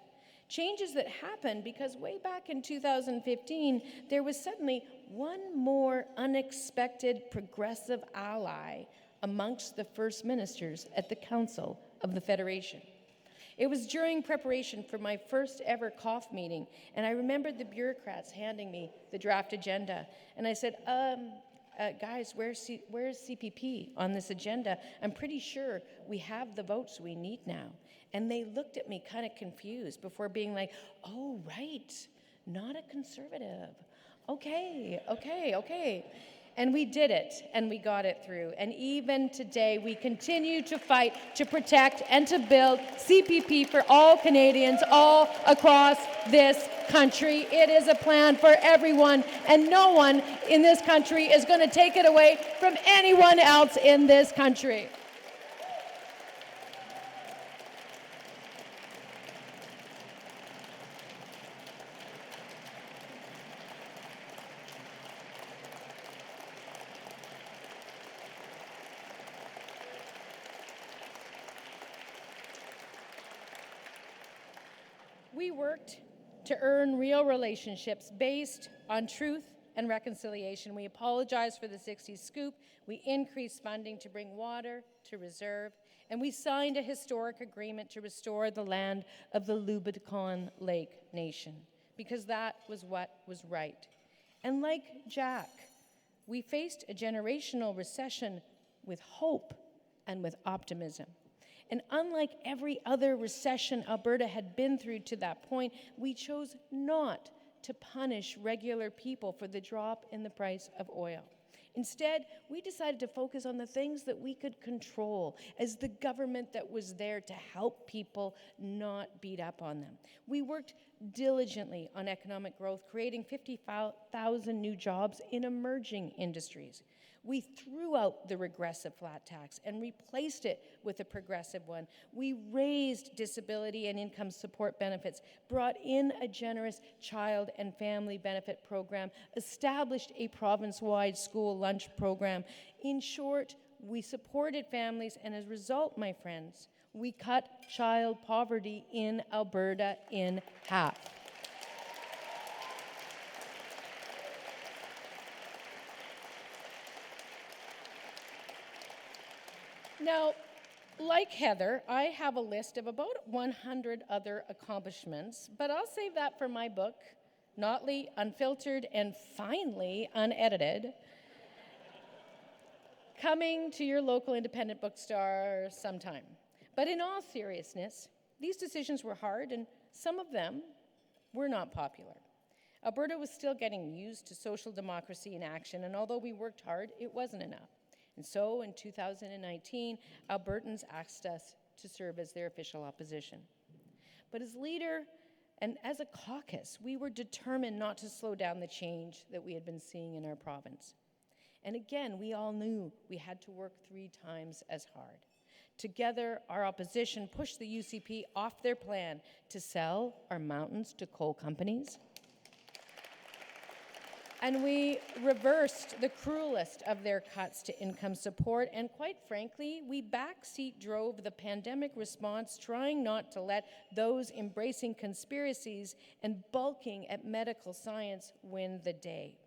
Changes that happened because way back in 2015, there was suddenly one more unexpected progressive ally amongst the First Ministers at the Council of the Federation. It was during preparation for my first ever COF meeting, and I remembered the bureaucrats handing me the draft agenda. And I said, guys, where's CPP on this agenda? I'm pretty sure we have the votes we need now. And they looked at me kind of confused before being like, oh, right, not a conservative. Okay. And we did it, and we got it through. And even today, we continue to fight to protect and to build CPP for all Canadians all across this country. It is a plan for everyone, and no one in this country is going to take it away from anyone else in this country. We worked to earn real relationships based on truth and reconciliation. We apologized for the 60s scoop. We increased funding to bring water to reserve. And we signed a historic agreement to restore the land of the Lubicon Lake Nation, because that was what was right. And like Jack, we faced a generational recession with hope and with optimism. And unlike every other recession Alberta had been through to that point, we chose not to punish regular people for the drop in the price of oil. Instead, we decided to focus on the things that we could control as the government that was there to help people not beat up on them. We worked diligently on economic growth, creating 50,000 new jobs in emerging industries. We threw out the regressive flat tax and replaced it with a progressive one. We raised disability and income support benefits, brought in a generous child and family benefit program, established a province-wide school lunch program. In short, we supported families, and as a result, my friends, we cut child poverty in Alberta in half. Now, like Heather, I have a list of about 100 other accomplishments, but I'll save that for my book, Notley, Unfiltered and Finally Unedited, coming to your local independent bookstore sometime. But in all seriousness, these decisions were hard, and some of them were not popular. Alberta was still getting used to social democracy in action, and although we worked hard, it wasn't enough. And so in 2019, Albertans asked us to serve as their official opposition. But as leader and as a caucus, we were determined not to slow down the change that we had been seeing in our province. And again, we all knew we had to work 3 times as hard. Together, our opposition pushed the UCP off their plan to sell our mountains to coal companies. And we reversed the cruelest of their cuts to income support, and quite frankly, we backseat drove the pandemic response, trying not to let those embracing conspiracies and bulking at medical science win the day.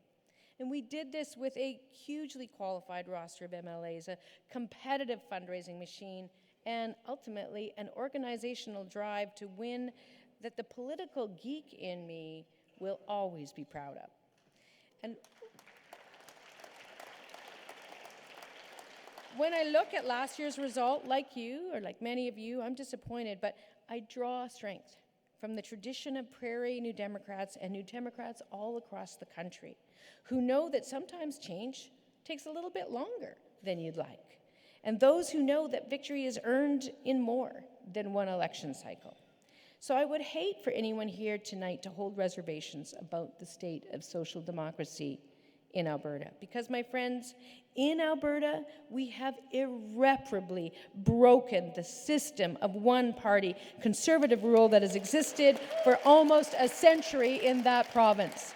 And we did this with a hugely qualified roster of MLAs, a competitive fundraising machine, and ultimately an organizational drive to win that the political geek in me will always be proud of. And when I look at last year's result, like you, or like many of you, I'm disappointed, but I draw strength from the tradition of prairie New Democrats and New Democrats all across the country, who know that sometimes change takes a little bit longer than you'd like. And those who know that victory is earned in more than one election cycle. So I would hate for anyone here tonight to hold reservations about the state of social democracy in Alberta. Because, my friends, in Alberta, we have irreparably broken the system of one-party conservative rule that has existed for almost a century in that province.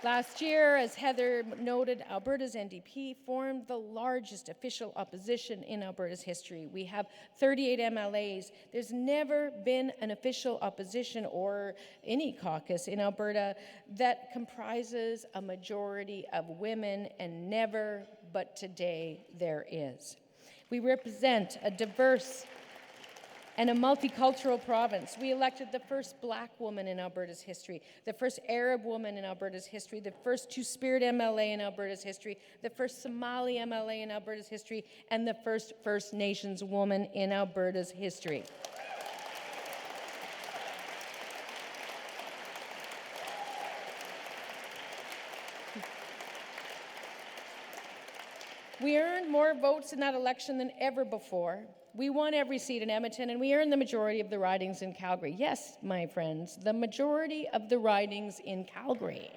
Last year, as Heather noted, Alberta's NDP formed the largest official opposition in Alberta's history. We have 38 MLAs. There's never been an official opposition or any caucus in Alberta that comprises a majority of women, and never, but today, there is. We represent a diverse and a multicultural province. We elected the first Black woman in Alberta's history, the first Arab woman in Alberta's history, the first Two-Spirit MLA in Alberta's history, the first Somali MLA in Alberta's history, and the first First Nations woman in Alberta's history. We earned more votes in that election than ever before. We won every seat in Edmonton, and we earned the majority of the ridings in Calgary. Yes, my friends, the majority of the ridings in Calgary.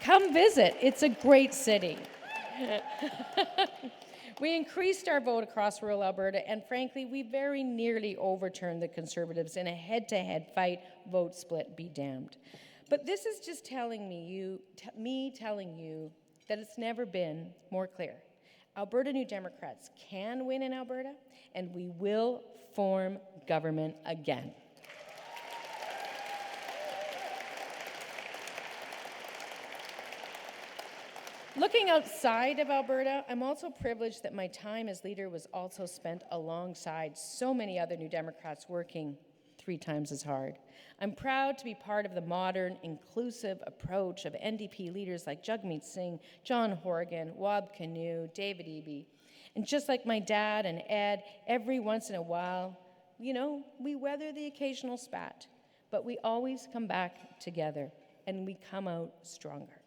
Come visit. It's a great city. We increased our vote across rural Alberta, and frankly, we very nearly overturned the Conservatives in a head-to-head fight. Vote split be damned. But this is just telling me telling you that it's never been more clear. Alberta New Democrats can win in Alberta, and we will form government again. Looking outside of Alberta, I'm also privileged that my time as leader was also spent alongside so many other New Democrats working 3 times as hard. I'm proud to be part of the modern, inclusive approach of NDP leaders like Jagmeet Singh, John Horgan, Wab Kinew, David Eby. And just like my dad and Ed, every once in a while, we weather the occasional spat, but we always come back together and we come out stronger.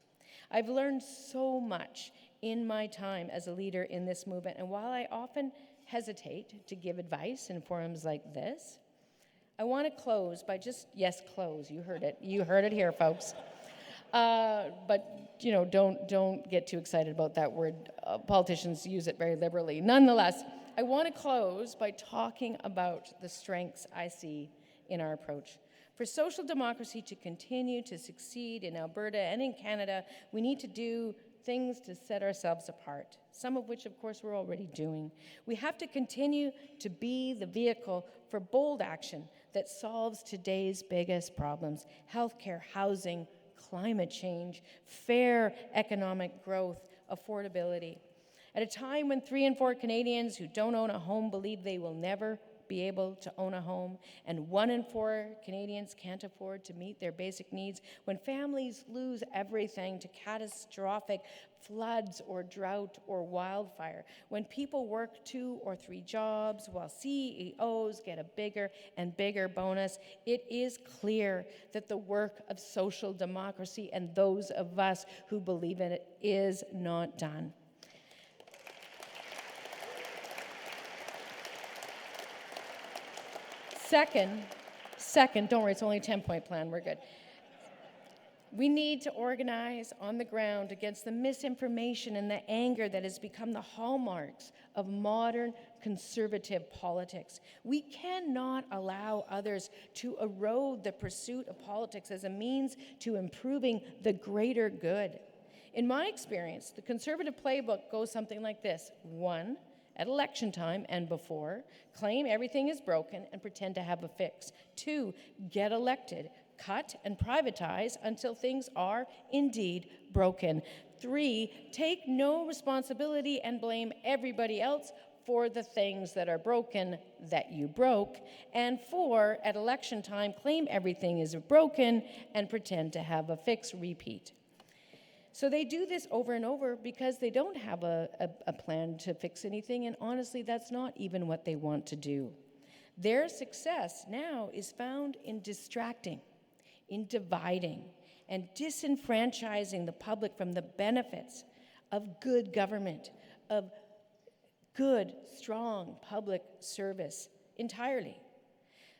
I've learned so much in my time as a leader in this movement, and while I often hesitate to give advice in forums like this, I want to close by close. You heard it. You heard it here, folks. But don't get too excited about that word. Politicians use it very liberally. Nonetheless, I want to close by talking about the strengths I see in our approach. For social democracy to continue to succeed in Alberta and in Canada, we need to do things to set ourselves apart, some of which, of course, we're already doing. We have to continue to be the vehicle for bold action that solves today's biggest problems: healthcare, housing, climate change, fair economic growth, affordability. At a time when 3 in 4 Canadians who don't own a home believe they will never be able to own a home, and 1 in 4 Canadians can't afford to meet their basic needs, when families lose everything to catastrophic floods or drought or wildfire, when people work 2 or 3 jobs while CEOs get a bigger and bigger bonus, it is clear that the work of social democracy and those of us who believe in it is not done. Second, don't worry, it's only a 10-point plan, we're good. We need to organize on the ground against the misinformation and the anger that has become the hallmarks of modern conservative politics. We cannot allow others to erode the pursuit of politics as a means to improving the greater good. In my experience, the conservative playbook goes something like this. 1, at election time and before, claim everything is broken and pretend to have a fix. 2, get elected, cut and privatize until things are indeed broken. 3, take no responsibility and blame everybody else for the things that are broken that you broke. And 4, at election time, claim everything is broken and pretend to have a fix. Repeat. So they do this over and over because they don't have a plan to fix anything, and honestly, that's not even what they want to do. Their success now is found in distracting, in dividing, and disenfranchising the public from the benefits of good government, of good, strong public service entirely.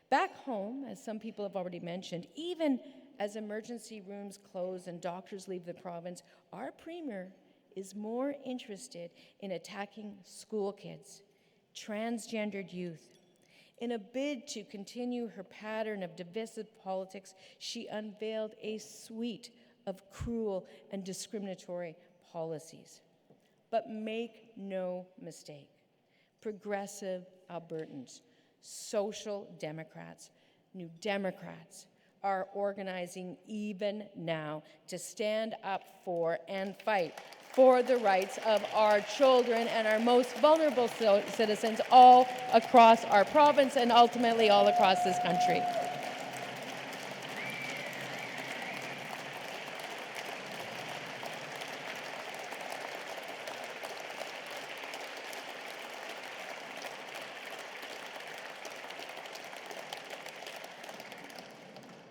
Back home, as some people have already mentioned, even as emergency rooms close and doctors leave the province, our Premier is more interested in attacking school kids, transgendered youth. In a bid to continue her pattern of divisive politics, she unveiled a suite of cruel and discriminatory policies. But make no mistake, progressive Albertans, social Democrats, New Democrats are organizing even now to stand up for and fight for the rights of our children and our most vulnerable citizens all across our province and ultimately all across this country.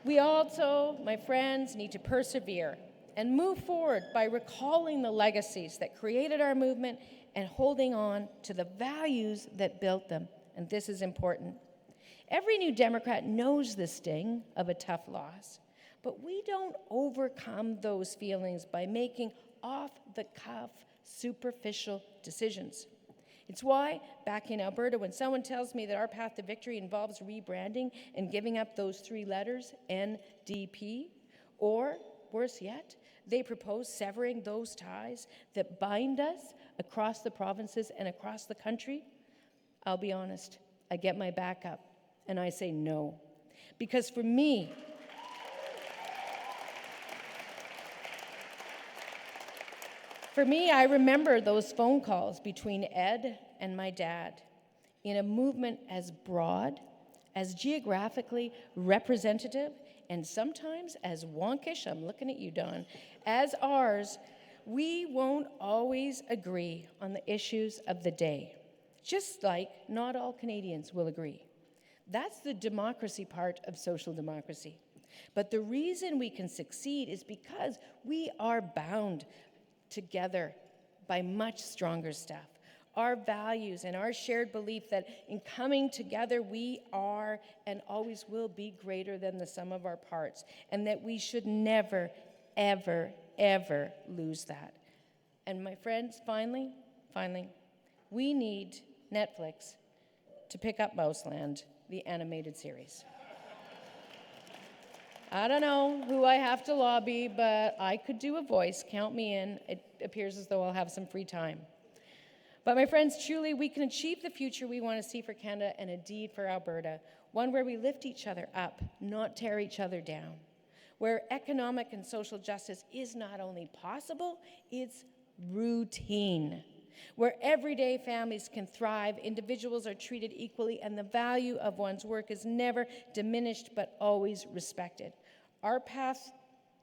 We also, my friends, need to persevere and move forward by recalling the legacies that created our movement and holding on to the values that built them. And this is important. Every New Democrat knows the sting of a tough loss, but we don't overcome those feelings by making off-the-cuff, superficial decisions. It's why, back in Alberta, when someone tells me that our path to victory involves rebranding and giving up those 3 letters, NDP, or, worse yet, they propose severing those ties that bind us across the provinces and across the country, I'll be honest, I get my back up and I say no. Because for me, I remember those phone calls between Ed and my dad in a movement as broad, as geographically representative, and sometimes as wonkish, I'm looking at you, Don, as ours. We won't always agree on the issues of the day, just like not all Canadians will agree. That's the democracy part of social democracy. But the reason we can succeed is because we are bound together by much stronger stuff. Our values and our shared belief that in coming together we are and always will be greater than the sum of our parts, and that we should never, ever, ever lose that. And my friends, finally, we need Netflix to pick up Mouseland, the animated series. I don't know who I have to lobby, but I could do a voice. Count me in. It appears as though I'll have some free time. But my friends, truly, we can achieve the future we want to see for Canada and indeed for Alberta, one where we lift each other up, not tear each other down, where economic and social justice is not only possible, it's routine, where everyday families can thrive, individuals are treated equally, and the value of one's work is never diminished but always respected. Our path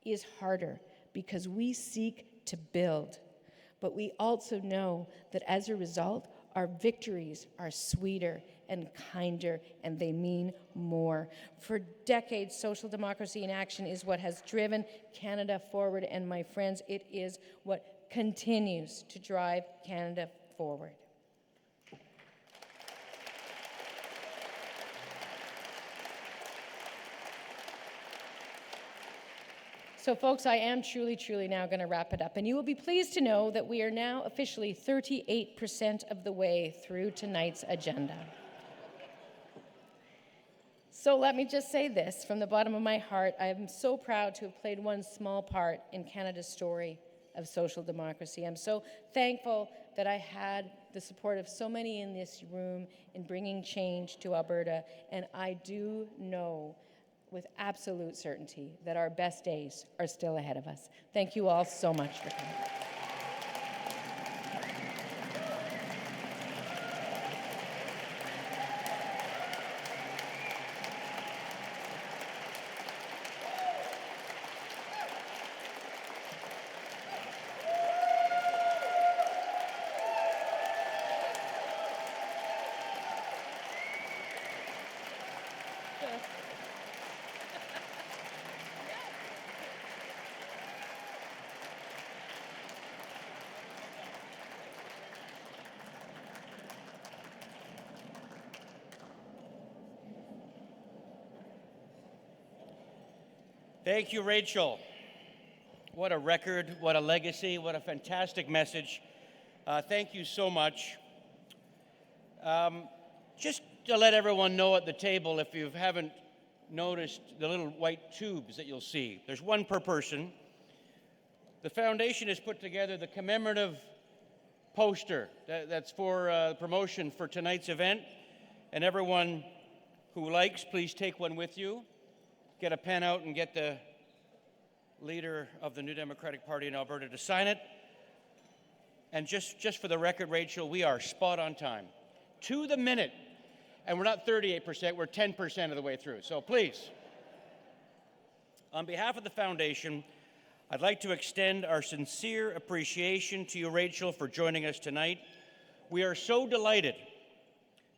is harder because we seek to build, but we also know that as a result, our victories are sweeter and kinder, and they mean more. For decades, social democracy in action is what has driven Canada forward, and my friends, it is what continues to drive Canada forward. So folks, I am truly now going to wrap it up, and you will be pleased to know that we are now officially 38% of the way through tonight's agenda. So let me just say this from the bottom of my heart. I am so proud to have played one small part in Canada's story of social democracy. I'm so thankful that I had the support of so many in this room in bringing change to Alberta, and I do know with absolute certainty that our best days are still ahead of us. Thank you all so much for coming. Thank you, Rachel. What a record, what a legacy, what a fantastic message. Thank you so much. Just to let everyone know at the table, if you haven't noticed the little white tubes that you'll see, there's one per person. The foundation has put together the commemorative poster that's for promotion for tonight's event. And everyone who likes, please take one with you. Get a pen out and get the leader of the New Democratic Party in Alberta to sign it. And just for the record, Rachel, we are spot on time. To the minute. And we're not 38%, we're 10% of the way through. So please, on behalf of the foundation, I'd like to extend our sincere appreciation to you, Rachel, for joining us tonight. We are so delighted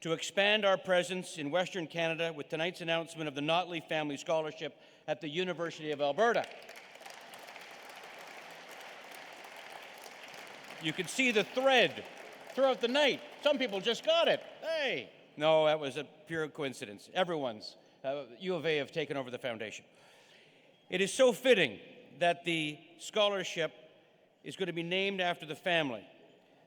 to expand our presence in Western Canada with tonight's announcement of the Notley Family Scholarship at the University of Alberta. You can see the thread throughout the night. Some people just got it. Hey! No, that was a pure coincidence. Everyone's. U of A have taken over the foundation. It is so fitting that the scholarship is going to be named after the family.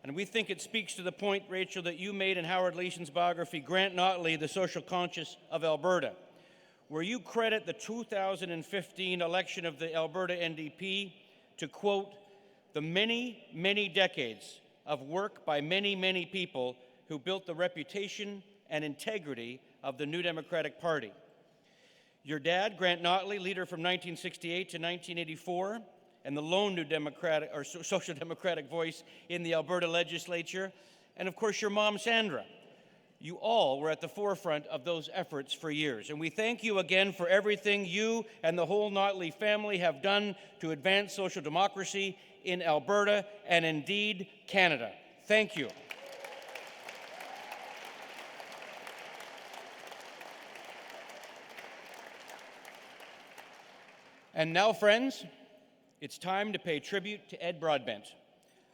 And we think it speaks to the point, Rachel, that you made in Howard Leeson's biography, Grant Notley, the Social Conscious of Alberta, where you credit the 2015 election of the Alberta NDP to, quote, the many, many decades of work by many, many people who built the reputation and integrity of the New Democratic Party. Your dad, Grant Notley, leader from 1968 to 1984, and the lone New Democratic or Social Democratic voice in the Alberta legislature, and of course your mom, Sandra. You all were at the forefront of those efforts for years, and we thank you again for everything you and the whole Notley family have done to advance social democracy in Alberta and indeed Canada. Thank you. And now, friends, it's time to pay tribute to Ed Broadbent,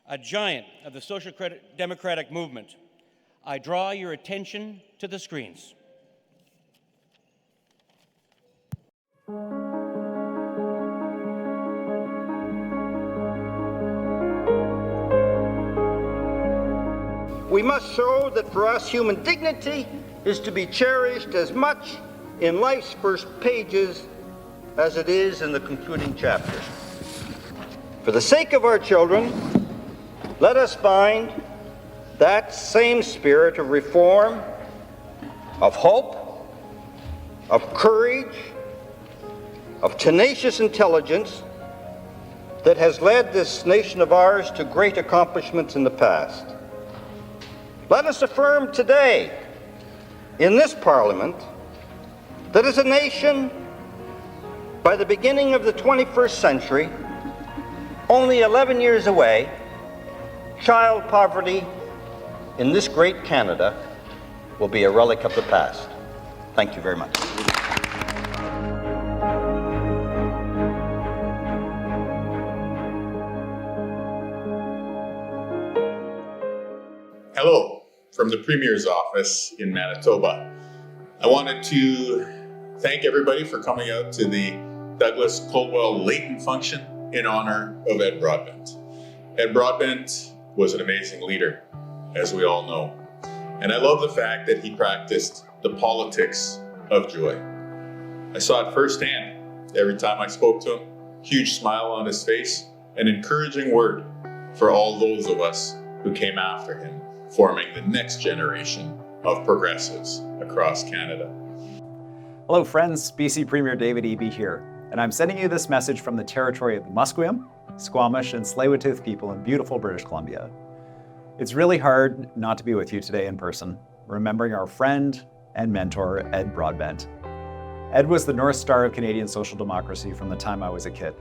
a giant of the social democratic movement. I draw your attention to the screens. We must show that for us human dignity is to be cherished as much in life's first pages as it is in the concluding chapter. For the sake of our children, let us find that same spirit of reform, of hope, of courage, of tenacious intelligence that has led this nation of ours to great accomplishments in the past. Let us affirm today in this Parliament that as a nation, by the beginning of the 21st century, only 11 years away, child poverty in this great Canada will be a relic of the past. Thank you very much. Hello, from the Premier's office in Manitoba. I wanted to thank everybody for coming out to the Douglas Coldwell Layton function in honor of Ed Broadbent. Ed Broadbent was an amazing leader, as we all know. And I love the fact that he practiced the politics of joy. I saw it firsthand every time I spoke to him. Huge smile on his face, an encouraging word for all those of us who came after him, forming the next generation of progressives across Canada. Hello friends, BC Premier David Eby here, and I'm sending you this message from the territory of the Musqueam, Squamish, and Tsleil-Waututh people in beautiful British Columbia. It's really hard not to be with you today in person, remembering our friend and mentor, Ed Broadbent. Ed was the North Star of Canadian social democracy from the time I was a kid.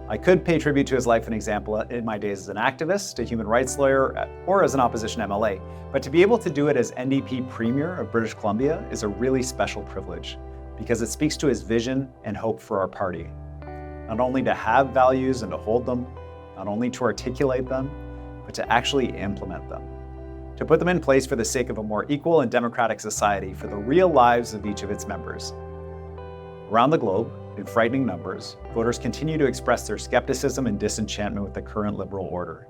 I could pay tribute to his life and example in my days as an activist, a human rights lawyer, or as an opposition MLA, but to be able to do it as NDP Premier of British Columbia is a really special privilege because it speaks to his vision and hope for our party. Not only to have values and to hold them, not only to articulate them, but to actually implement them. To put them in place for the sake of a more equal and democratic society for the real lives of each of its members. Around the globe, in frightening numbers, voters continue to express their skepticism and disenchantment with the current Liberal order.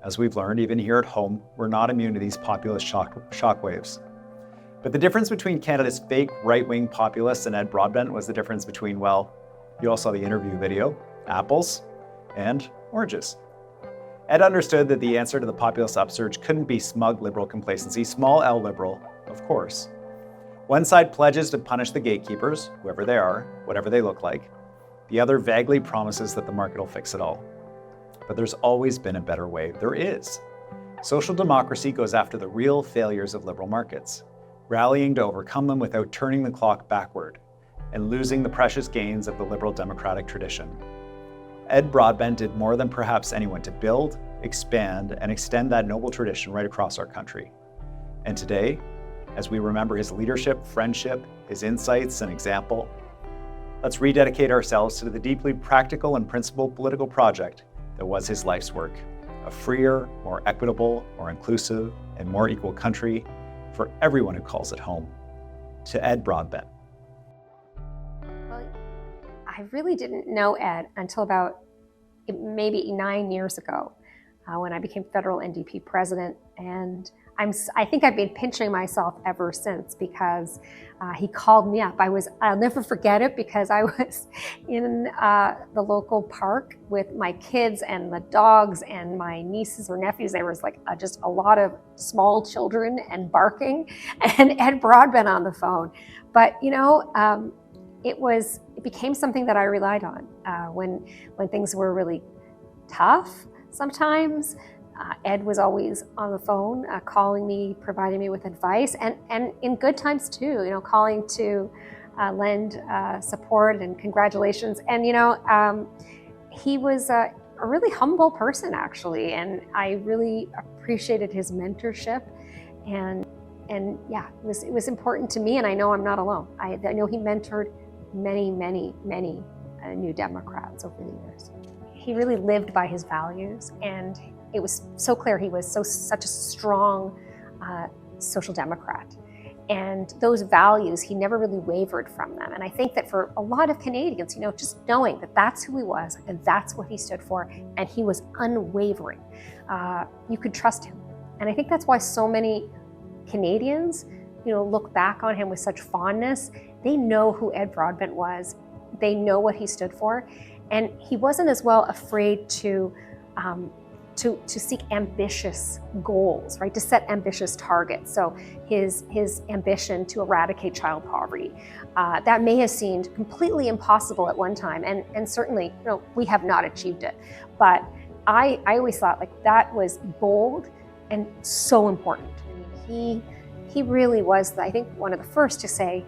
As we've learned, even here at home, we're not immune to these populist shockwaves. But the difference between Canada's fake right-wing populists and Ed Broadbent was the difference between, well, you all saw the interview video, apples and oranges. Ed understood that the answer to the populist upsurge couldn't be smug Liberal complacency, small L Liberal, of course. One side pledges to punish the gatekeepers, whoever they are, whatever they look like. The other vaguely promises that the market will fix it all. But there's always been a better way. There is. Social democracy goes after the real failures of Liberal markets, rallying to overcome them without turning the clock backward and losing the precious gains of the Liberal democratic tradition. Ed Broadbent did more than perhaps anyone to build, expand, and extend that noble tradition right across our country. And today, as we remember his leadership, friendship, his insights, and example, let's rededicate ourselves to the deeply practical and principled political project that was his life's work, a freer, more equitable, more inclusive, and more equal country for everyone who calls it home. To Ed Broadbent. Well, I really didn't know Ed until about maybe 9 years ago when I became federal NDP president, and I think I've been pinching myself ever since because he called me up. I'll never forget it because I was in the local park with my kids and the dogs and my nieces or nephews. There was like just a lot of small children and barking and Ed Broadbent on the phone. But you know, it became something that I relied on when things were really tough sometimes. Ed was always on the phone, calling me, providing me with advice, and in good times too, you know, calling to lend support and congratulations. And, you know, he was a really humble person, actually, and I really appreciated his mentorship. And yeah, it was important to me, and I know I'm not alone. I know he mentored many New Democrats over the years. He really lived by his values, and it was so clear he was such a strong social democrat. And those values, he never really wavered from them. And I think that for a lot of Canadians, you know, just knowing that that's who he was and that's what he stood for, and he was unwavering, you could trust him. And I think that's why so many Canadians, you know, look back on him with such fondness. They know who Ed Broadbent was. They know what he stood for. And he wasn't as well afraid to seek ambitious goals, right? To set ambitious targets. So his ambition to eradicate child poverty, that may have seemed completely impossible at one time, and certainly, you know, we have not achieved it. But I always thought like that was bold and so important. He really was, I think, one of the first to say,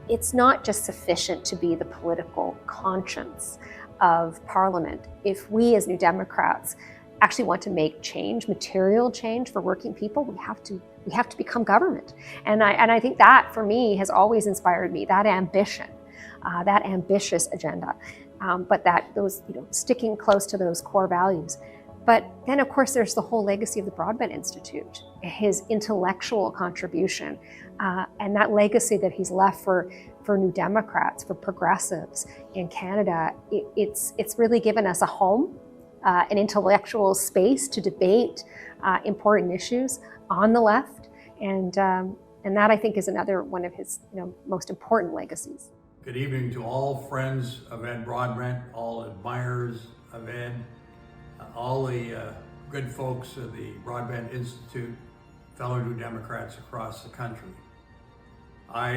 it's not just sufficient to be the political conscience of Parliament. If we as New Democrats actually want to make change, material change for working people, we have to become government. And I think that for me has always inspired me, that ambition, that ambitious agenda, but that those, you know, sticking close to those core values. But then of course there's the whole legacy of the Broadbent Institute, his intellectual contribution, and that legacy that he's left for New Democrats, for progressives in Canada. It's really given us a home, an intellectual space to debate important issues on the left, and that I think is another one of his, you know, most important legacies. Good evening to all friends of Ed Broadbent, all admirers of Ed, all the good folks of the Broadbent Institute, fellow New Democrats across the country. I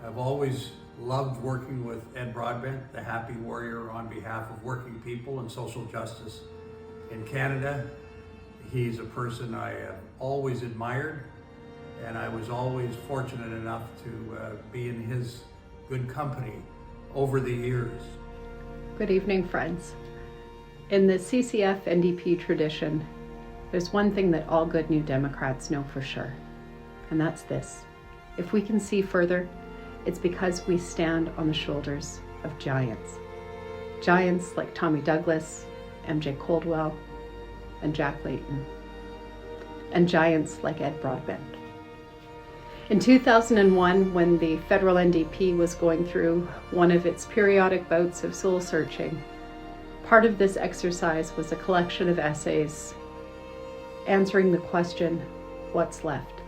have always loved working with Ed Broadbent, the happy warrior on behalf of working people and social justice in Canada. He's a person I have always admired, and I was always fortunate enough to be in his good company over the years. Good evening, friends. In the CCF NDP tradition, there's one thing that all good New Democrats know for sure, and that's this. If we can see further, it's because we stand on the shoulders of giants. Giants like Tommy Douglas, MJ Coldwell, and Jack Layton, and giants like Ed Broadbent. In 2001, when the federal NDP was going through one of its periodic bouts of soul searching, part of this exercise was a collection of essays answering the question, what's left?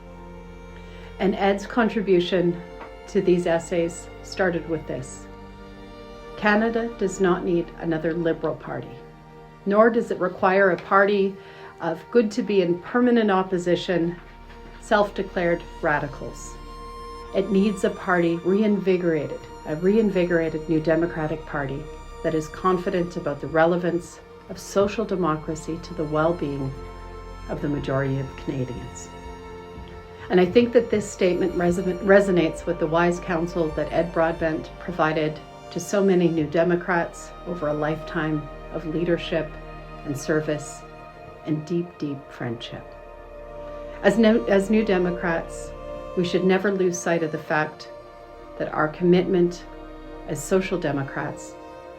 And Ed's contribution to these essays started with this: Canada does not need another Liberal Party, nor does it require a party of good to be in permanent opposition, self-declared radicals. It needs a party reinvigorated, a reinvigorated New Democratic Party that is confident about the relevance of social democracy to the well-being of the majority of Canadians. And I think that this statement resonates with the wise counsel that Ed Broadbent provided to so many New Democrats over a lifetime of leadership and service and deep, deep friendship. As New Democrats, we should never lose sight of the fact that our commitment as social democrats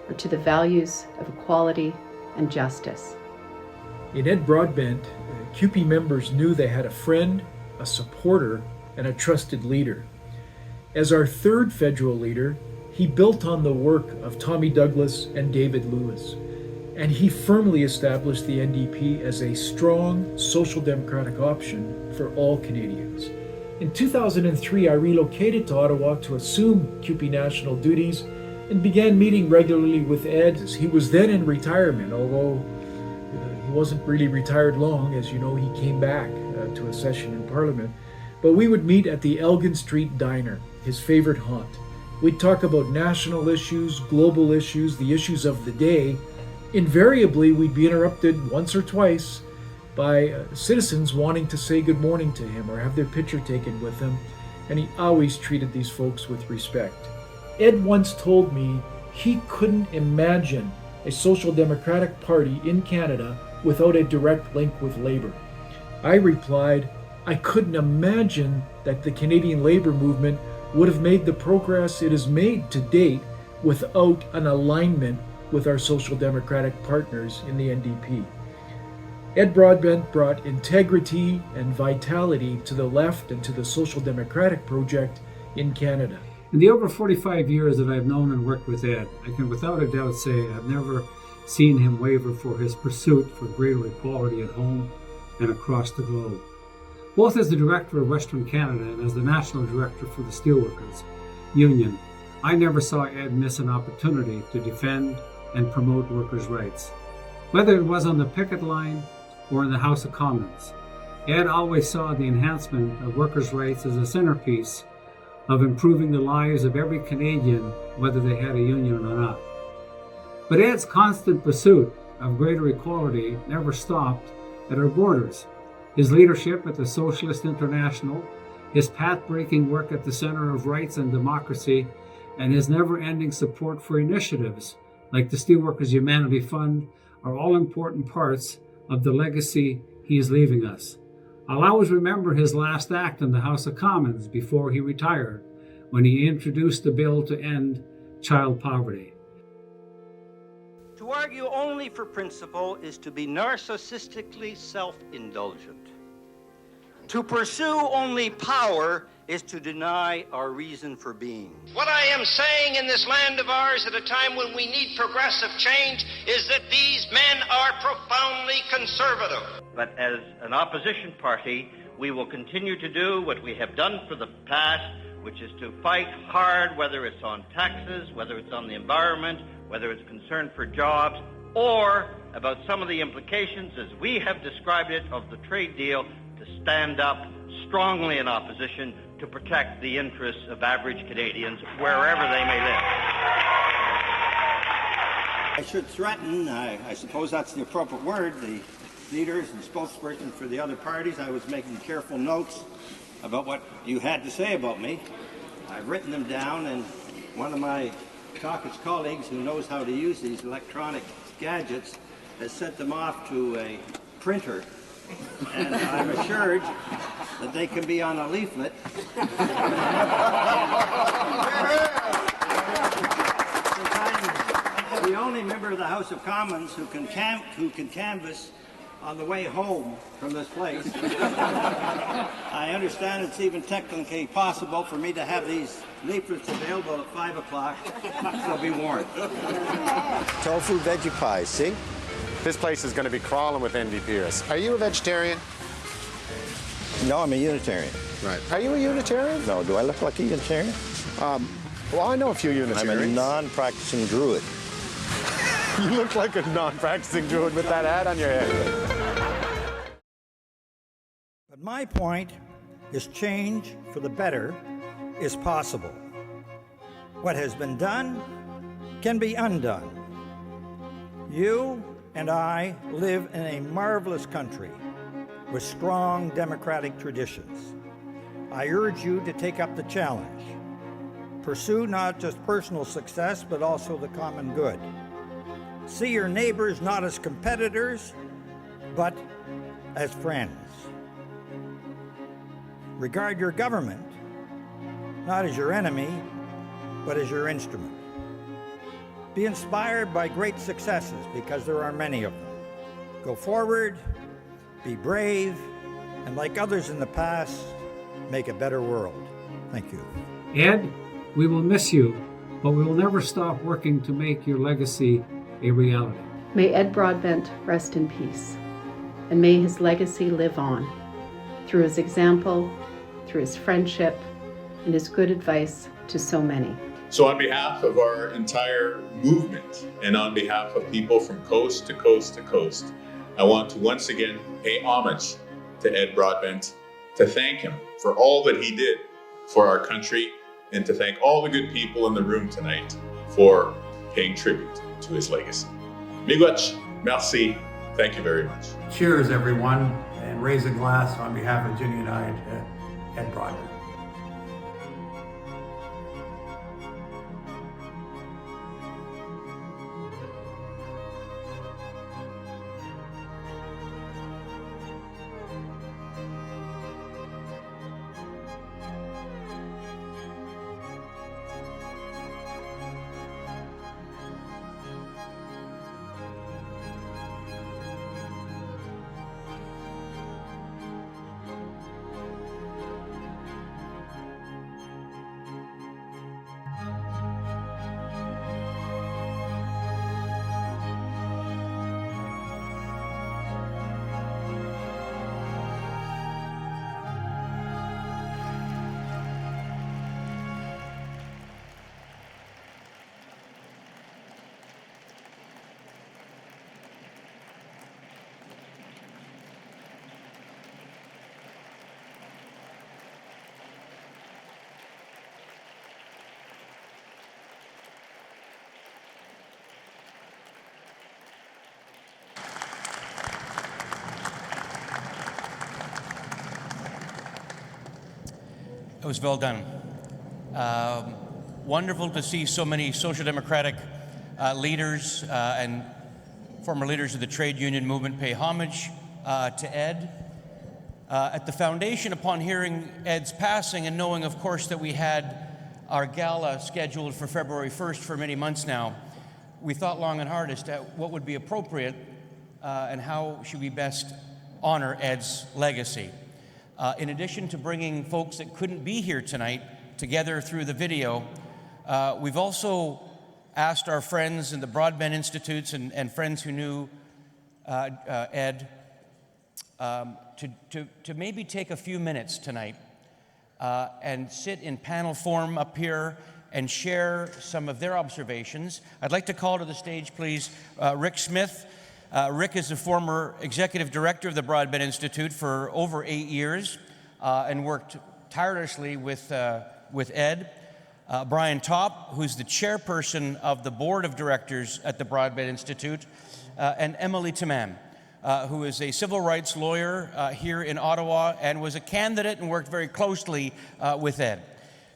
are to the values of equality and justice. In Ed Broadbent, CUPE members knew they had a friend, a supporter, and a trusted leader. As our third federal leader, he built on the work of Tommy Douglas and David Lewis, and he firmly established the NDP as a strong social democratic option for all Canadians. In 2003, I relocated to Ottawa to assume CUPE national duties and began meeting regularly with Ed. He was then in retirement, although he wasn't really retired long. As you know, he came back to a session in Parliament. But we would meet at the Elgin Street Diner, his favorite haunt. We'd talk about national issues, global issues, the issues of the day. Invariably, we'd be interrupted once or twice by citizens wanting to say good morning to him or have their picture taken with him, and he always treated these folks with respect. Ed once told me he couldn't imagine a social democratic party in Canada without a direct link with Labour. I replied, I couldn't imagine that the Canadian Labour movement would have made the progress it has made to date without an alignment with our social democratic partners in the NDP. Ed Broadbent brought integrity and vitality to the left and to the social democratic project in Canada. In the over 45 years that I've known and worked with Ed, I can without a doubt say I've never seen him waver for his pursuit for greater equality at home and across the globe. Both as the Director of Western Canada and as the National Director for the Steelworkers Union, I never saw Ed miss an opportunity to defend and promote workers' rights. Whether it was on the picket line or in the House of Commons, Ed always saw the enhancement of workers' rights as a centerpiece of improving the lives of every Canadian, whether they had a union or not. But Ed's constant pursuit of greater equality never stopped at our borders. His leadership at the Socialist International, his path-breaking work at the Centre of Rights and Democracy, and his never-ending support for initiatives like the Steelworkers Humanity Fund are all important parts of the legacy he is leaving us. I'll always remember his last act in the House of Commons before he retired, when he introduced the bill to end child poverty. To argue only for principle is to be narcissistically self-indulgent. To pursue only power is to deny our reason for being. What I am saying in this land of ours at a time when we need progressive change is that these men are profoundly conservative. But as an opposition party, we will continue to do what we have done for the past, which is to fight hard, whether it's on taxes, whether it's on the environment, whether it's concern for jobs, or about some of the implications, as we have described it, of the trade deal, to stand up strongly in opposition to protect the interests of average Canadians wherever they may live. I should threaten, I suppose that's the appropriate word, the leaders and spokespersons for the other parties. I was making careful notes about what you had to say about me. I've written them down, and one of my caucus colleagues who knows how to use these electronic gadgets has sent them off to a printer, and I'm assured that they can be on a leaflet. I'm the only member of the House of Commons who can canvass on the way home from this place. I understand it's even technically possible for me to have these leaflets available at 5 o'clock, so be warned. Tofu veggie pies, see? This place is going to be crawling with NDPers. Are you a vegetarian? No, I'm a Unitarian. Right. Are you a Unitarian? No, do I look like a Unitarian? Well, I know a few Unitarians. I'm a non-practicing Druid. You look like a non-practicing Druid with that hat on your head. But my point is change for the better is possible. What has been done can be undone. You and I live in a marvelous country with strong democratic traditions. I urge you to take up the challenge. Pursue not just personal success, but also the common good. See your neighbors not as competitors, but as friends. Regard your government not as your enemy, but as your instrument. Be inspired by great successes, because there are many of them. Go forward, be brave, and like others in the past, make a better world. Thank you. Ed, we will miss you, but we will never stop working to make your legacy a reality. May Ed Broadbent rest in peace, and may his legacy live on through his example, through his friendship, and his good advice to so many. So on behalf of our entire movement and on behalf of people from coast to coast to coast, I want to once again pay homage to Ed Broadbent, to thank him for all that he did for our country, and to thank all the good people in the room tonight for paying tribute to his legacy. Miigwech, merci, thank you very much. Cheers, everyone, and raise a glass on behalf of Ginny and I to Ed Broadbent. It was well done. Wonderful to see so many social democratic leaders and former leaders of the trade union movement pay homage to Ed. At the foundation, upon hearing Ed's passing and knowing, of course, that we had our gala scheduled for February 1st for many months now, we thought long and hard as to what would be appropriate and how should we best honor Ed's legacy. In addition to bringing folks that couldn't be here tonight together through the video, we've also asked our friends in the Broadbent Institutes and friends who knew Ed to maybe take a few minutes tonight and sit in panel form up here and share some of their observations. I'd like to call to the stage, please, Rick Smith. Rick is the former executive director of the Broadbent Institute for over 8 years and worked tirelessly with Ed. Brian Topp, who's the chairperson of the board of directors at the Broadbent Institute, and Emily Tamam, who is a civil rights lawyer here in Ottawa and was a candidate and worked very closely with Ed.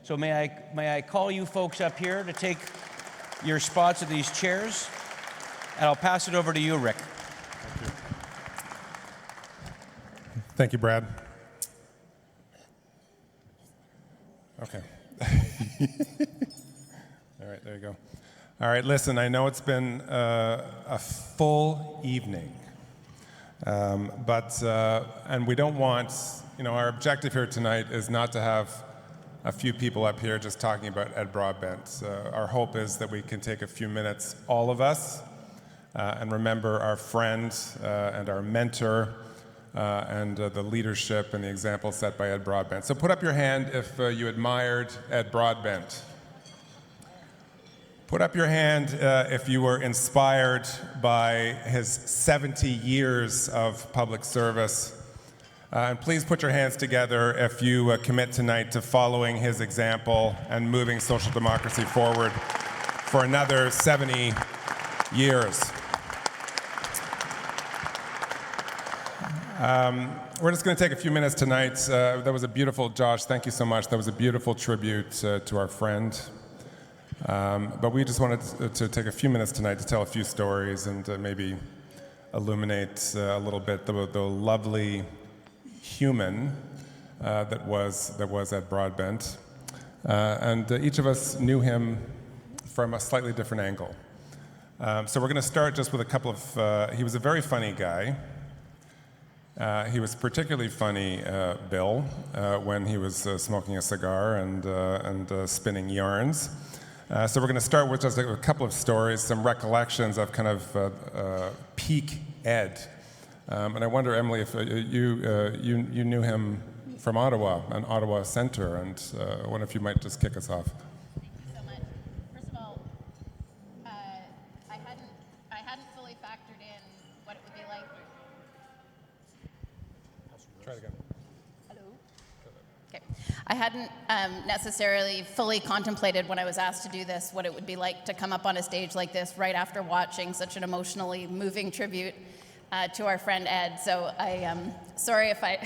So may I call you folks up here to take your spots at these chairs? And I'll pass it over to you, Rick. Thank you, Brad. Okay. All right, there you go. All right, listen, I know it's been a full evening. And we don't want, our objective here tonight is not to have a few people up here just talking about Ed Broadbent. Our hope is that we can take a few minutes, all of us, and remember our friend and our mentor and the leadership and the example set by Ed Broadbent. So put up your hand if you admired Ed Broadbent. Put up your hand if you were inspired by his 70 years of public service. And please put your hands together if you commit tonight to following his example and moving social democracy forward for another 70 years. We're just going to take a few minutes tonight. That was a beautiful, Josh, thank you so much. That was a beautiful tribute to our friend. But we just wanted to take a few minutes tonight to tell a few stories and maybe illuminate a little bit the lovely human that was Ed Broadbent. And each of us knew him from a slightly different angle. So we're going to start just with a couple of, he was a very funny guy. He was particularly funny, Bill, when he was smoking a cigar and spinning yarns. So we're going to start with just a couple of stories, some recollections of kind of peak Ed. And I wonder, Emily, if you knew him from Ottawa, an Ottawa centre, and I wonder if you might just kick us off. Thank you so much. First of all, I hadn't fully factored in what it would be like. Try it again. Hello? Okay. I hadn't necessarily fully contemplated when I was asked to do this what it would be like to come up on a stage like this right after watching such an emotionally moving tribute to our friend Ed. So I am sorry if I...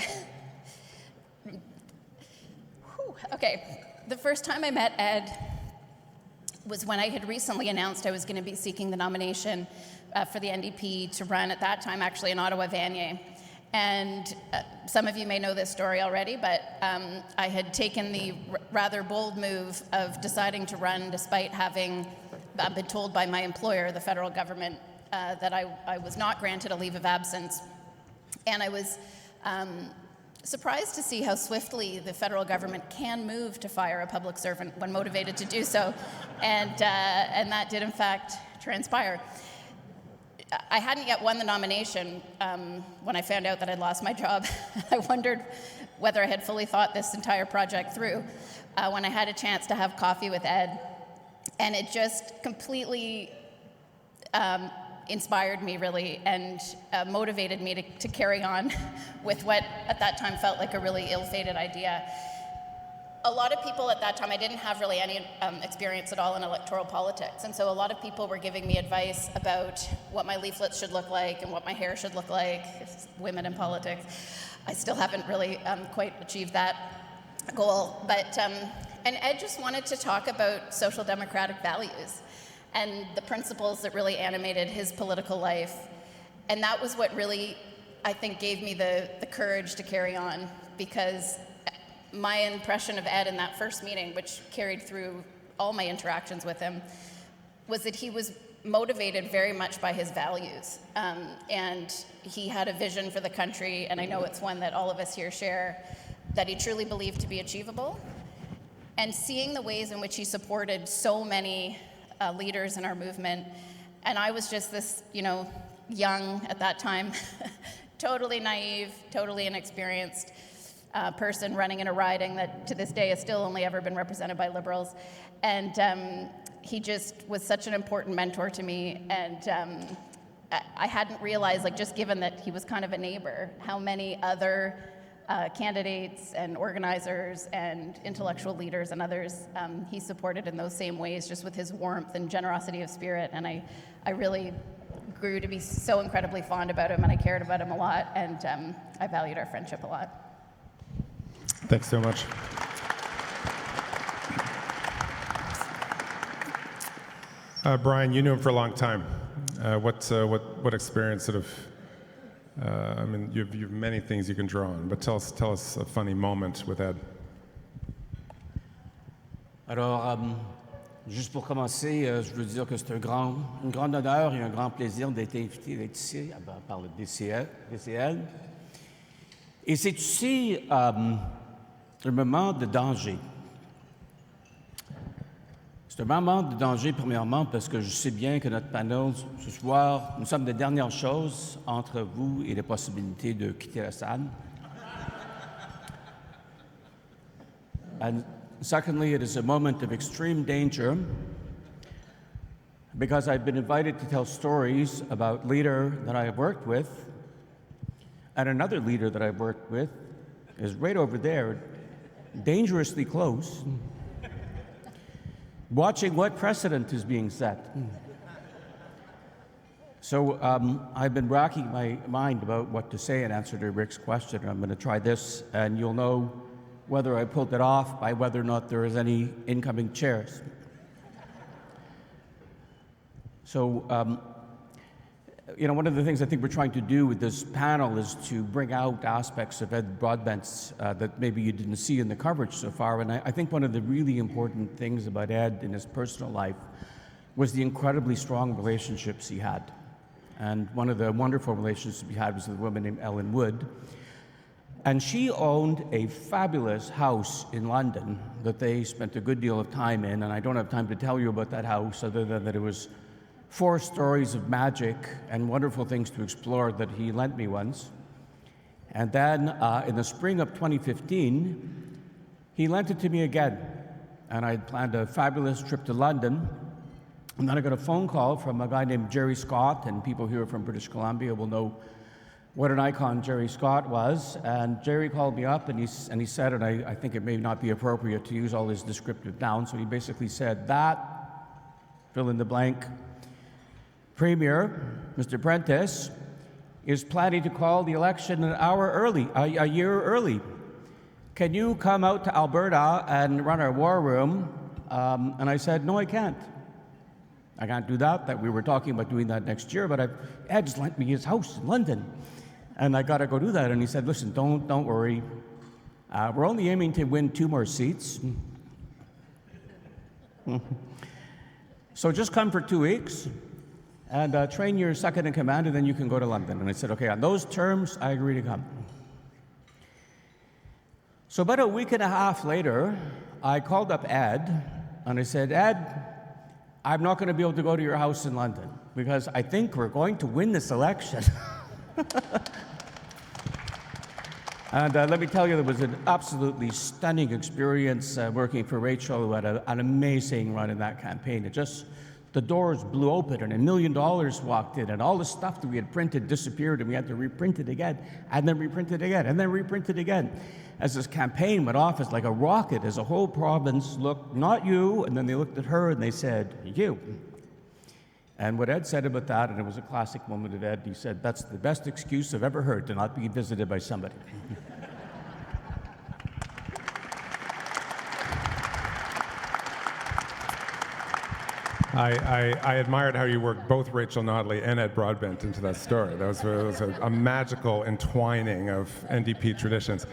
Okay, the first time I met Ed was when I had recently announced I was going to be seeking the nomination for the NDP to run, at that time actually in Ottawa-Vanier. And some of you may know this story already, but I had taken the rather bold move of deciding to run despite having been told by my employer, the federal government, that I was not granted a leave of absence. And I was surprised to see how swiftly the federal government can move to fire a public servant when motivated to do so. And that did in fact transpire. I hadn't yet won the nomination when I found out that I'd lost my job. I wondered whether I had fully thought this entire project through when I had a chance to have coffee with Ed. And it just completely inspired me, really, and motivated me to carry on with what at that time felt like a really ill-fated idea. A lot of people at that time, I didn't have really any experience at all in electoral politics, and so a lot of people were giving me advice about what my leaflets should look like and what my hair should look like. Women in politics. I still haven't really quite achieved that goal, but and Ed just wanted to talk about social democratic values and the principles that really animated his political life, and that was what really, I think, gave me the courage to carry on, because my impression of Ed in that first meeting, which carried through all my interactions with him, was that he was motivated very much by his values. And he had a vision for the country, and I know it's one that all of us here share, that he truly believed to be achievable. And seeing the ways in which he supported so many leaders in our movement, and I was just this, young at that time, totally naive, totally inexperienced person running in a riding that to this day has still only ever been represented by Liberals. And he just was such an important mentor to me. And I hadn't realized, just given that he was kind of a neighbor, how many other candidates and organizers and intellectual leaders and others he supported in those same ways, just with his warmth and generosity of spirit. And I really grew to be so incredibly fond about him, and I cared about him a lot, and I valued our friendship a lot. Thanks so much. Brian, you knew him for a long time. What experience sort of, you have many things you can draw on, but tell us a funny moment with Ed. Alors, Juste pour commencer, je veux dire que c'est un grand honneur et un grand plaisir d'être invité d'être ici par le DCL. Et c'est aussi un moment de danger. C'est un moment de danger, premièrement, parce que je sais bien que notre panel ce soir, nous sommes des dernières choses entre vous et la possibilité de quitter la salle. And secondly, it is a moment of extreme danger because I've been invited to tell stories about a leader that I have worked with, and another leader that I've worked with is right over there, dangerously close, watching what precedent is being set. So I've been racking my mind about what to say in answer to Rick's question. I'm going to try this, and you'll know whether I pulled it off by whether or not there is any incoming chairs. So, one of the things I think we're trying to do with this panel is to bring out aspects of Ed Broadbent's that maybe you didn't see in the coverage so far. And I think one of the really important things about Ed in his personal life was the incredibly strong relationships he had. And one of the wonderful relationships he had was with a woman named Ellen Wood. And she owned a fabulous house in London that they spent a good deal of time in. And I don't have time to tell you about that house other than that it was 4 stories of magic and wonderful things to explore that he lent me once. And then in the spring of 2015, he lent it to me again. And I had planned a fabulous trip to London. And then I got a phone call from a guy named Jerry Scott, and people here from British Columbia will know what an icon Jerry Scott was. And Jerry called me up and he said, and I think it may not be appropriate to use all his descriptive nouns, so he basically said, that, fill in the blank, Premier, Mr. Prentice, is planning to call the election a year early. Can you come out to Alberta and run our war room? And I said, no, I can't. I can't do that. We were talking about doing that next year, but Ed's lent me his house in London. And I got to go do that. And he said, listen, don't worry. We're only aiming to win 2 more seats. So just come for 2 weeks and train your second in command, and then you can go to London. And I said, okay, on those terms, I agree to come. So about a week and a half later, I called up Ed, and I said, Ed, I'm not going to be able to go to your house in London because I think we're going to win this election. And let me tell you, it was an absolutely stunning experience working for Rachel, who had an amazing run in that campaign. The doors blew open and $1 million walked in and all the stuff that we had printed disappeared and we had to reprint it again and then reprint it again and then reprint it again. As this campaign went off as like a rocket, as a whole province looked, not you, and then they looked at her and they said, you. And what Ed said about that, and it was a classic moment of Ed, he said, that's the best excuse I've ever heard to not be visited by somebody. I admired how you worked both Rachel Notley and Ed Broadbent into that story. That was a magical entwining of NDP traditions.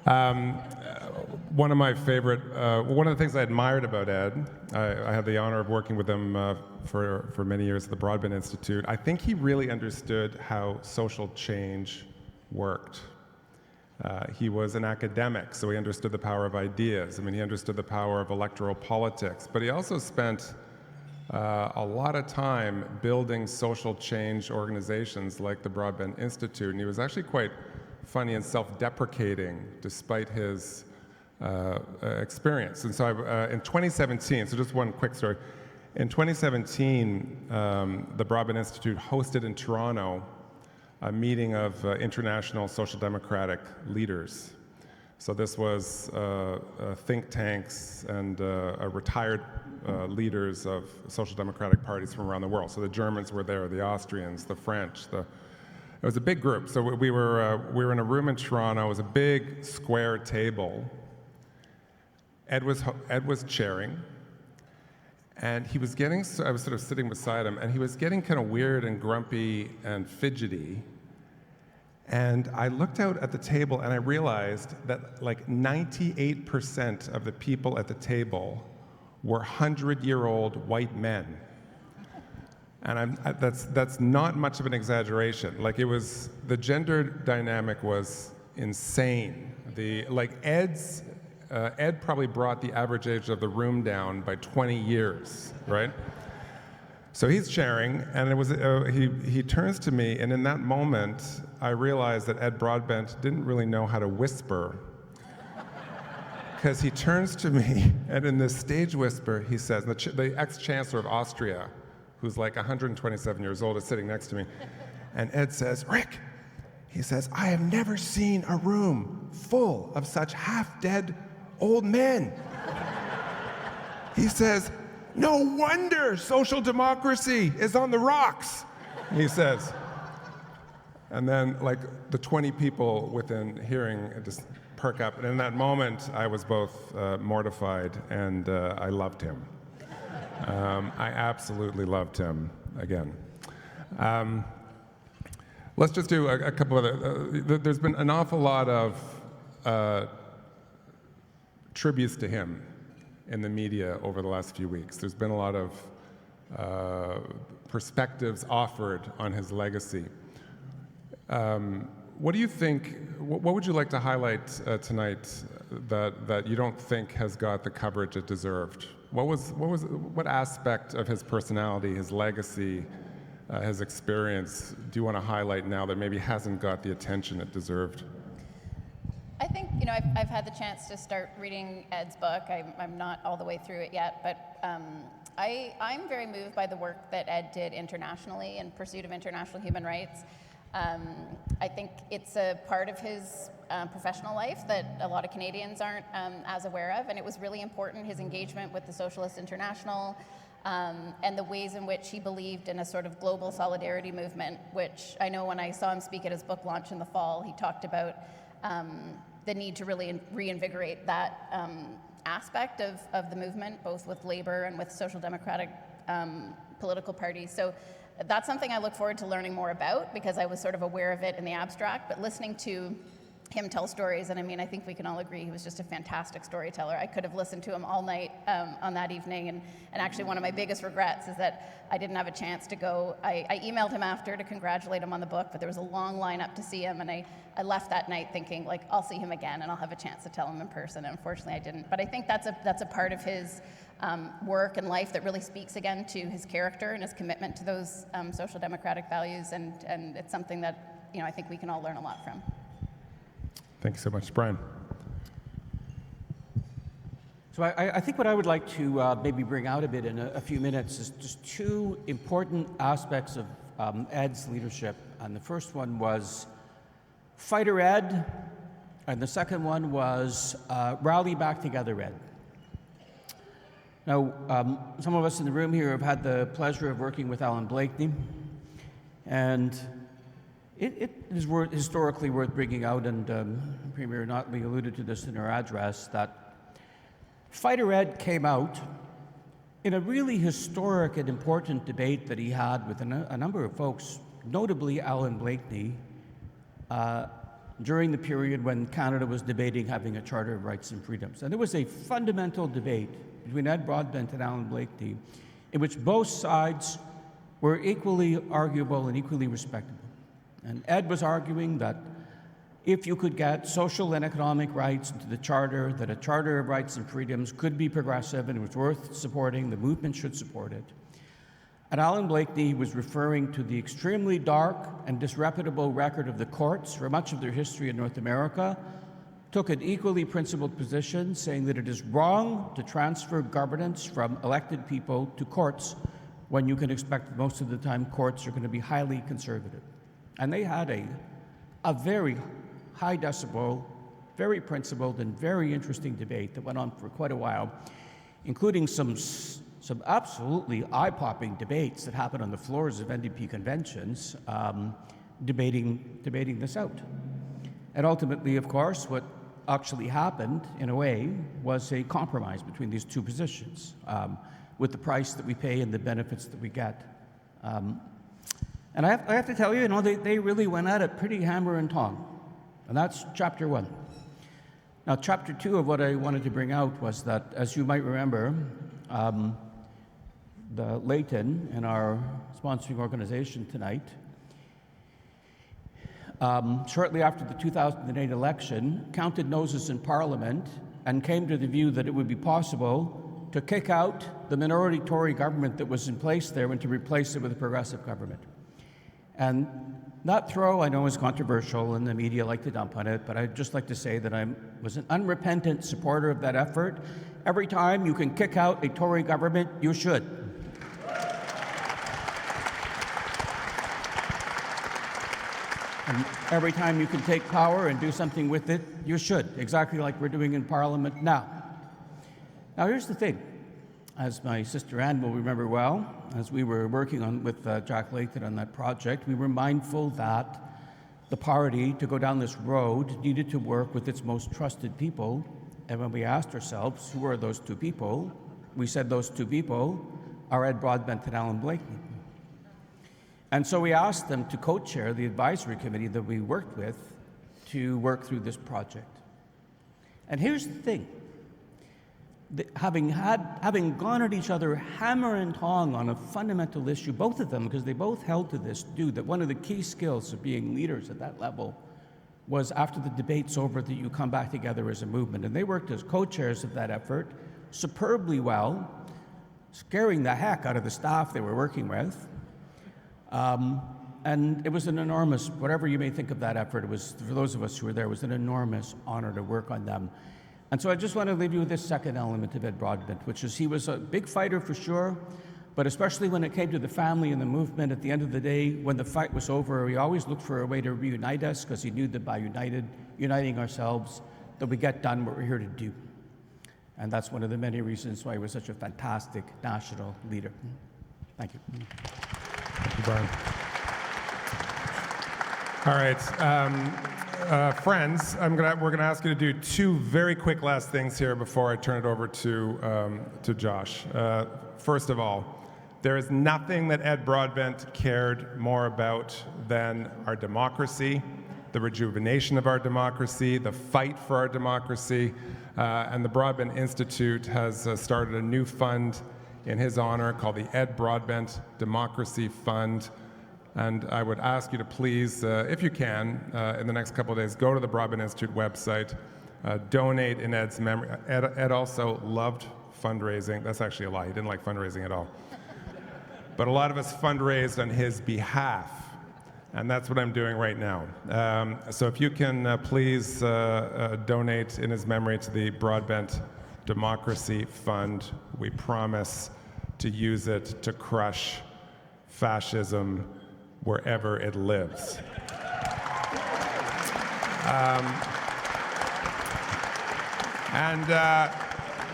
One of the things I admired about Ed, I had the honor of working with him for many years at the Broadbent Institute. I think he really understood how social change worked. He was an academic, so he understood the power of ideas. I mean, he understood the power of electoral politics, but he also spent a lot of time building social change organizations like the Broadbent Institute, and he was actually quite funny and self-deprecating despite his experience. And so in 2017, so just one quick story, in 2017, the Broadbent Institute hosted in Toronto a meeting of international social democratic leaders. So this was think tanks and retired leaders of social democratic parties from around the world. So the Germans were there, the Austrians, the French. It was a big group. So we were in a room in Toronto. It was a big square table. Ed was chairing, and he was getting. I was sort of sitting beside him, and he was getting kind of weird and grumpy and fidgety. And I looked out at the table, and I realized that like 98% of the people at the table were 100-year-old white men. And that's not much of an exaggeration. Like, it was, the gender dynamic was insane. Ed probably brought the average age of the room down by 20 years, right? So he's sharing, and it was he turns to me, and in that moment, I realized that Ed Broadbent didn't really know how to whisper, because he turns to me, and in this stage whisper, he says, the ex-chancellor of Austria, who's like 127 years old, is sitting next to me, and Ed says, "Rick," he says, "I have never seen a room full of such half-dead old men." He says, "No wonder social democracy is on the rocks," he says. And then, like, the 20 people within hearing just perk up. And in that moment, I was both mortified and I loved him. I absolutely loved him again. Let's just do a couple of there's been an awful lot of tributes to him in the media over the last few weeks. There's been a lot of perspectives offered on his legacy. What do you think, what would you like to highlight tonight that you don't think has got the coverage it deserved? What aspect of his personality, his legacy, his experience do you want to highlight now that maybe hasn't got the attention it deserved? I think, I've had the chance to start reading Ed's book. I'm not all the way through it yet, but I'm very moved by the work that Ed did internationally in pursuit of international human rights. I think it's a part of his professional life that a lot of Canadians aren't as aware of, and it was really important, his engagement with the Socialist International, and the ways in which he believed in a sort of global solidarity movement, which I know when I saw him speak at his book launch in the fall, he talked about the need to really reinvigorate that aspect of the movement, both with Labour and with social democratic political parties. So that's something I look forward to learning more about, because I was sort of aware of it in the abstract, but listening to him tell stories, and I think we can all agree he was just a fantastic storyteller. I could have listened to him all night on that evening, and actually one of my biggest regrets is that I didn't have a chance to go. I emailed him after to congratulate him on the book, but there was a long line up to see him, and I left that night thinking, like, I'll see him again and I'll have a chance to tell him in person. Unfortunately, I didn't. But I think that's a part of his work and life that really speaks again to his character and his commitment to those social democratic values, and it's something that I think we can all learn a lot from. Thank you so much, Brian. So I think what I would like to maybe bring out a bit in a few minutes is just two important aspects of Ed's leadership. And the first one was Fighter Ed, and the second one was Rally Back Together Ed. Now, some of us in the room here have had the pleasure of working with Alan Blakeney, and it is historically worth bringing out, and Premier Notley alluded to this in her address, that Fighter Ed came out in a really historic and important debate that he had with a number of folks, notably Alan Blakeney, during the period when Canada was debating having a Charter of Rights and Freedoms. And there was a fundamental debate between Ed Broadbent and Alan Blakeney in which both sides were equally arguable and equally respectable. And Ed was arguing that if you could get social and economic rights into the Charter, that a Charter of Rights and Freedoms could be progressive and it was worth supporting, the movement should support it. And Alan Blakeney was referring to the extremely dark and disreputable record of the courts for much of their history in North America, took an equally principled position, saying that it is wrong to transfer governance from elected people to courts when you can expect that most of the time courts are going to be highly conservative. And they had a very high decibel, very principled, and very interesting debate that went on for quite a while, including some absolutely eye-popping debates that happened on the floors of NDP conventions, debating this out. And ultimately, of course, what actually happened, in a way, was a compromise between these two positions, with the price that we pay and the benefits that we get. And I have to tell you, they really went at it pretty hammer and tong. And that's chapter 1. Now, chapter 2 of what I wanted to bring out was that, as you might remember, the Layton and our sponsoring organization tonight. Shortly after the 2008 election, counted noses in Parliament and came to the view that it would be possible to kick out the minority Tory government that was in place there and to replace it with a progressive government. And that throw, I know, is controversial and the media like to dump on it, but I'd just like to say that I was an unrepentant supporter of that effort. Every time you can kick out a Tory government, you should. And every time you can take power and do something with it, you should, exactly like we're doing in Parliament now. Now, here's the thing. As my sister Anne will remember well, as we were working with Jack Layton on that project, we were mindful that the party, to go down this road, needed to work with its most trusted people. And when we asked ourselves, who are those two people? We said those two people are Ed Broadbent and Alan Blakey. And so we asked them to co-chair the advisory committee that we worked with to work through this project. And here's the thing. Having gone at each other hammer and tong on a fundamental issue, both of them, because they both held to this, that one of the key skills of being leaders at that level was after the debate's over that you come back together as a movement. And they worked as co-chairs of that effort superbly well, scaring the heck out of the staff they were working with. And it was an enormous, whatever you may think of that effort, it was, for those of us who were there, it was an enormous honor to work on them. And so I just want to leave you with this second element of Ed Broadbent, which is he was a big fighter for sure, but especially when it came to the family and the movement, at the end of the day, when the fight was over, he always looked for a way to reunite us because he knew that by uniting ourselves, that we get done what we're here to do. And that's one of the many reasons why he was such a fantastic national leader. Thank you. Thank you, Brian. All right, friends, we're going to ask you to do two very quick last things here before I turn it over to Josh. First of all, there is nothing that Ed Broadbent cared more about than our democracy, the rejuvenation of our democracy, the fight for our democracy, and the Broadbent Institute has started a new fund in his honor called the Ed Broadbent Democracy Fund. And I would ask you to please, if you can, in the next couple of days, go to the Broadbent Institute website, donate in Ed's memory. Ed also loved fundraising. That's actually a lie. He didn't like fundraising at all. But a lot of us fundraised on his behalf, and that's what I'm doing right now. So if you can please donate in his memory to the Broadbent Democracy Fund, we promise to use it to crush fascism wherever it lives.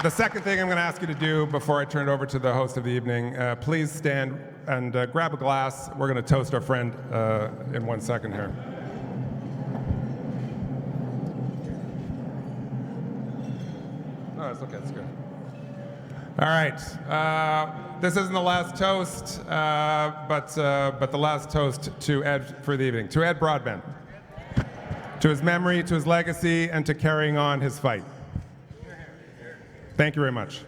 The second thing I'm going to ask you to do before I turn it over to the host of the evening, please stand and grab a glass. We're going to toast our friend in 1 second here. No, it's okay, it's good. All right, this isn't the last toast, but the last toast to Ed for the evening, to Ed Broadbent, to his memory, to his legacy, and to carrying on his fight. Thank you very much.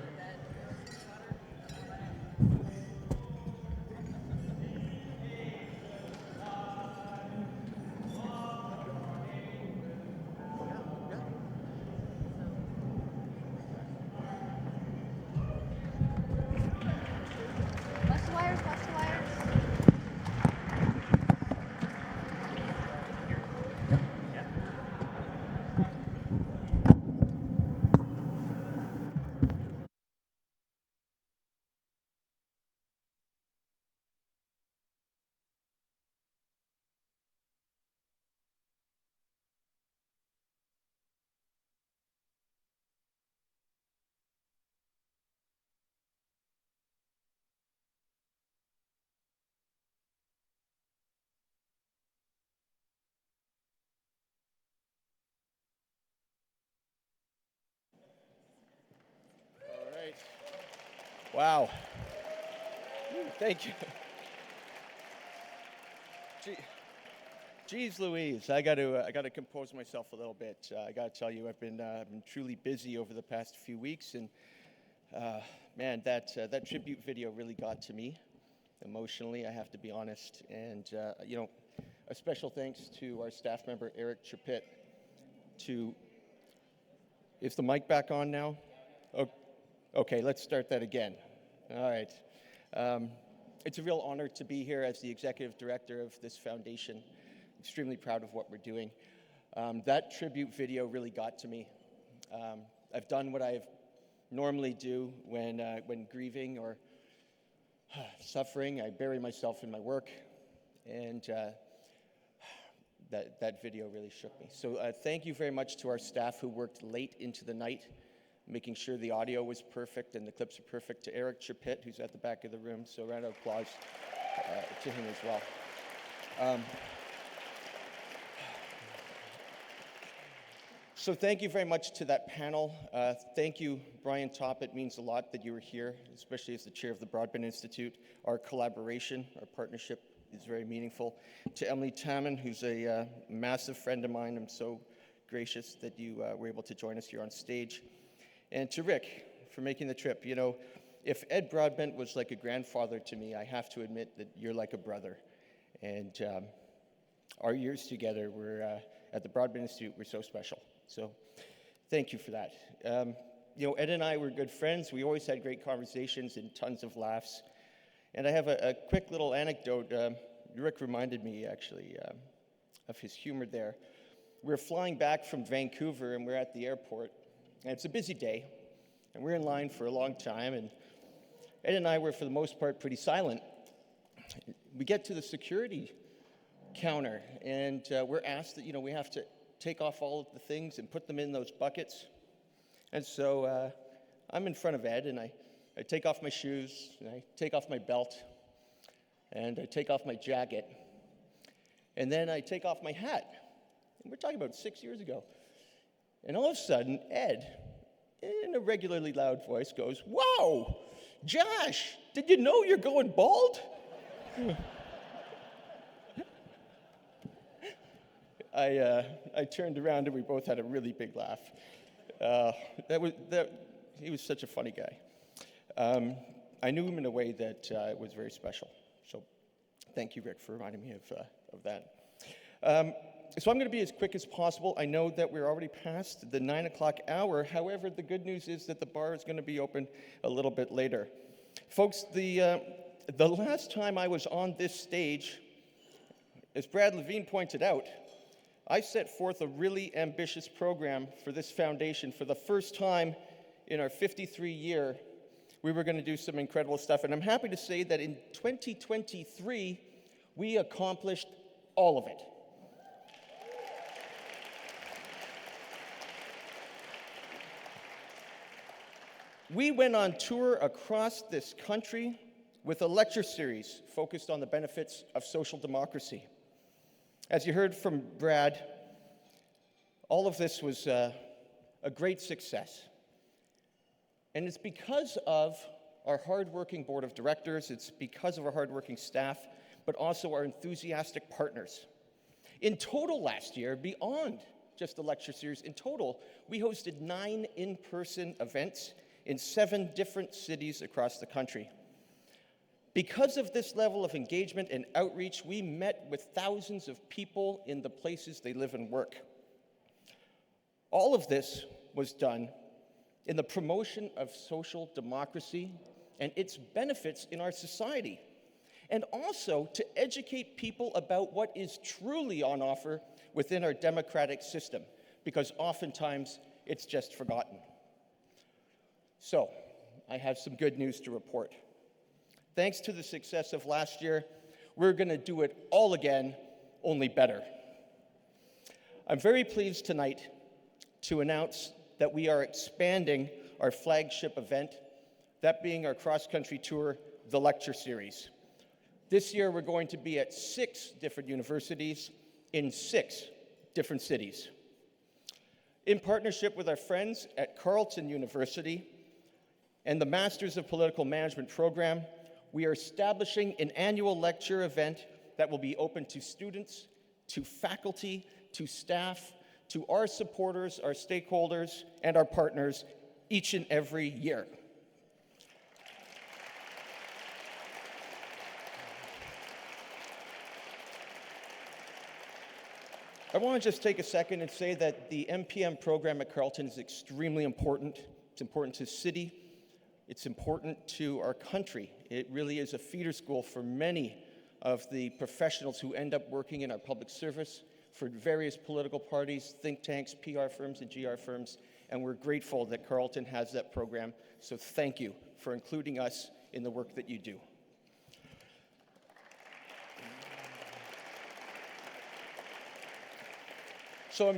Wow. Thank you. Geez Louise, I got to compose myself a little bit. I got to tell you, I've been truly busy over the past few weeks, and Man, that tribute video really got to me emotionally, I have to be honest. And, a special thanks to our staff member, Eric Chapit, is the mic back on now? Okay, let's start that again. All right. It's a real honor to be here as the executive director of this foundation. Extremely proud of what we're doing. That tribute video really got to me. I've done what I normally do when grieving or suffering. I bury myself in my work, and that video really shook me. So thank you very much to our staff who worked late into the night, making sure the audio was perfect and the clips are perfect. To Eric Chapit, who's at the back of the room, so round of applause to him as well. So thank you very much to that panel. Thank you, Brian Topp. It means a lot that you were here, especially as the chair of the Broadbent Institute. Our collaboration, our partnership is very meaningful. To Emily Tamman, who's a massive friend of mine, I'm so gracious that you were able to join us here on stage. And to Rick, for making the trip. You know, if Ed Broadbent was like a grandfather to me, I have to admit that you're like a brother. And our years together were, at the Broadbent Institute, were so special. So thank you for that. Ed and I were good friends. We always had great conversations and tons of laughs. And I have a quick little anecdote. Rick reminded me, actually, of his humor there. We were flying back from Vancouver, and we're at the airport. And it's a busy day, and we're in line for a long time. And Ed and I were, for the most part, pretty silent. We get to the security counter, and we're asked that, we have to take off all of the things and put them in those buckets. And so I'm in front of Ed, and I take off my shoes, and I take off my belt, and I take off my jacket, and then I take off my hat. And we're talking about 6 years ago. And all of a sudden, Ed, in a regularly loud voice, goes, "Whoa, Josh, did you know you're going bald?" I turned around and we both had a really big laugh. He was such a funny guy. I knew him in a way that was very special. So thank you, Rick, for reminding me of that. So I'm going to be as quick as possible. I know that we're already past the 9 o'clock hour. However, the good news is that the bar is going to be open a little bit later. Folks, the last time I was on this stage, as Brad Levine pointed out, I set forth a really ambitious program for this foundation. For the first time in our 53-year, we were going to do some incredible stuff. And I'm happy to say that in 2023, we accomplished all of it. We went on tour across this country with a lecture series focused on the benefits of social democracy. As you heard from Brad, all of this was a great success. And it's because of our hardworking board of directors, it's because of our hardworking staff, but also our enthusiastic partners. In total last year, beyond just the lecture series, in total, we hosted 9 in-person events in 7 different cities across the country. Because of this level of engagement and outreach, we met with thousands of people in the places they live and work. All of this was done in the promotion of social democracy and its benefits in our society, and also to educate people about what is truly on offer within our democratic system, because oftentimes it's just forgotten. So, I have some good news to report. Thanks to the success of last year, we're going to do it all again, only better. I'm very pleased tonight to announce that we are expanding our flagship event, that being our cross-country tour, the Lecture Series. This year, we're going to be at 6 different universities in 6 different cities. In partnership with our friends at Carleton University and the Masters of Political Management program, we are establishing an annual lecture event that will be open to students, to faculty, to staff, to our supporters, our stakeholders, and our partners each and every year. I want to just take a second and say that the MPM program at Carleton is extremely important. It's important to the city. It's important to our country. It really is a feeder school for many of the professionals who end up working in our public service for various political parties, think tanks, PR firms, and GR firms. And we're grateful that Carleton has that program. So thank you for including us in the work that you do. So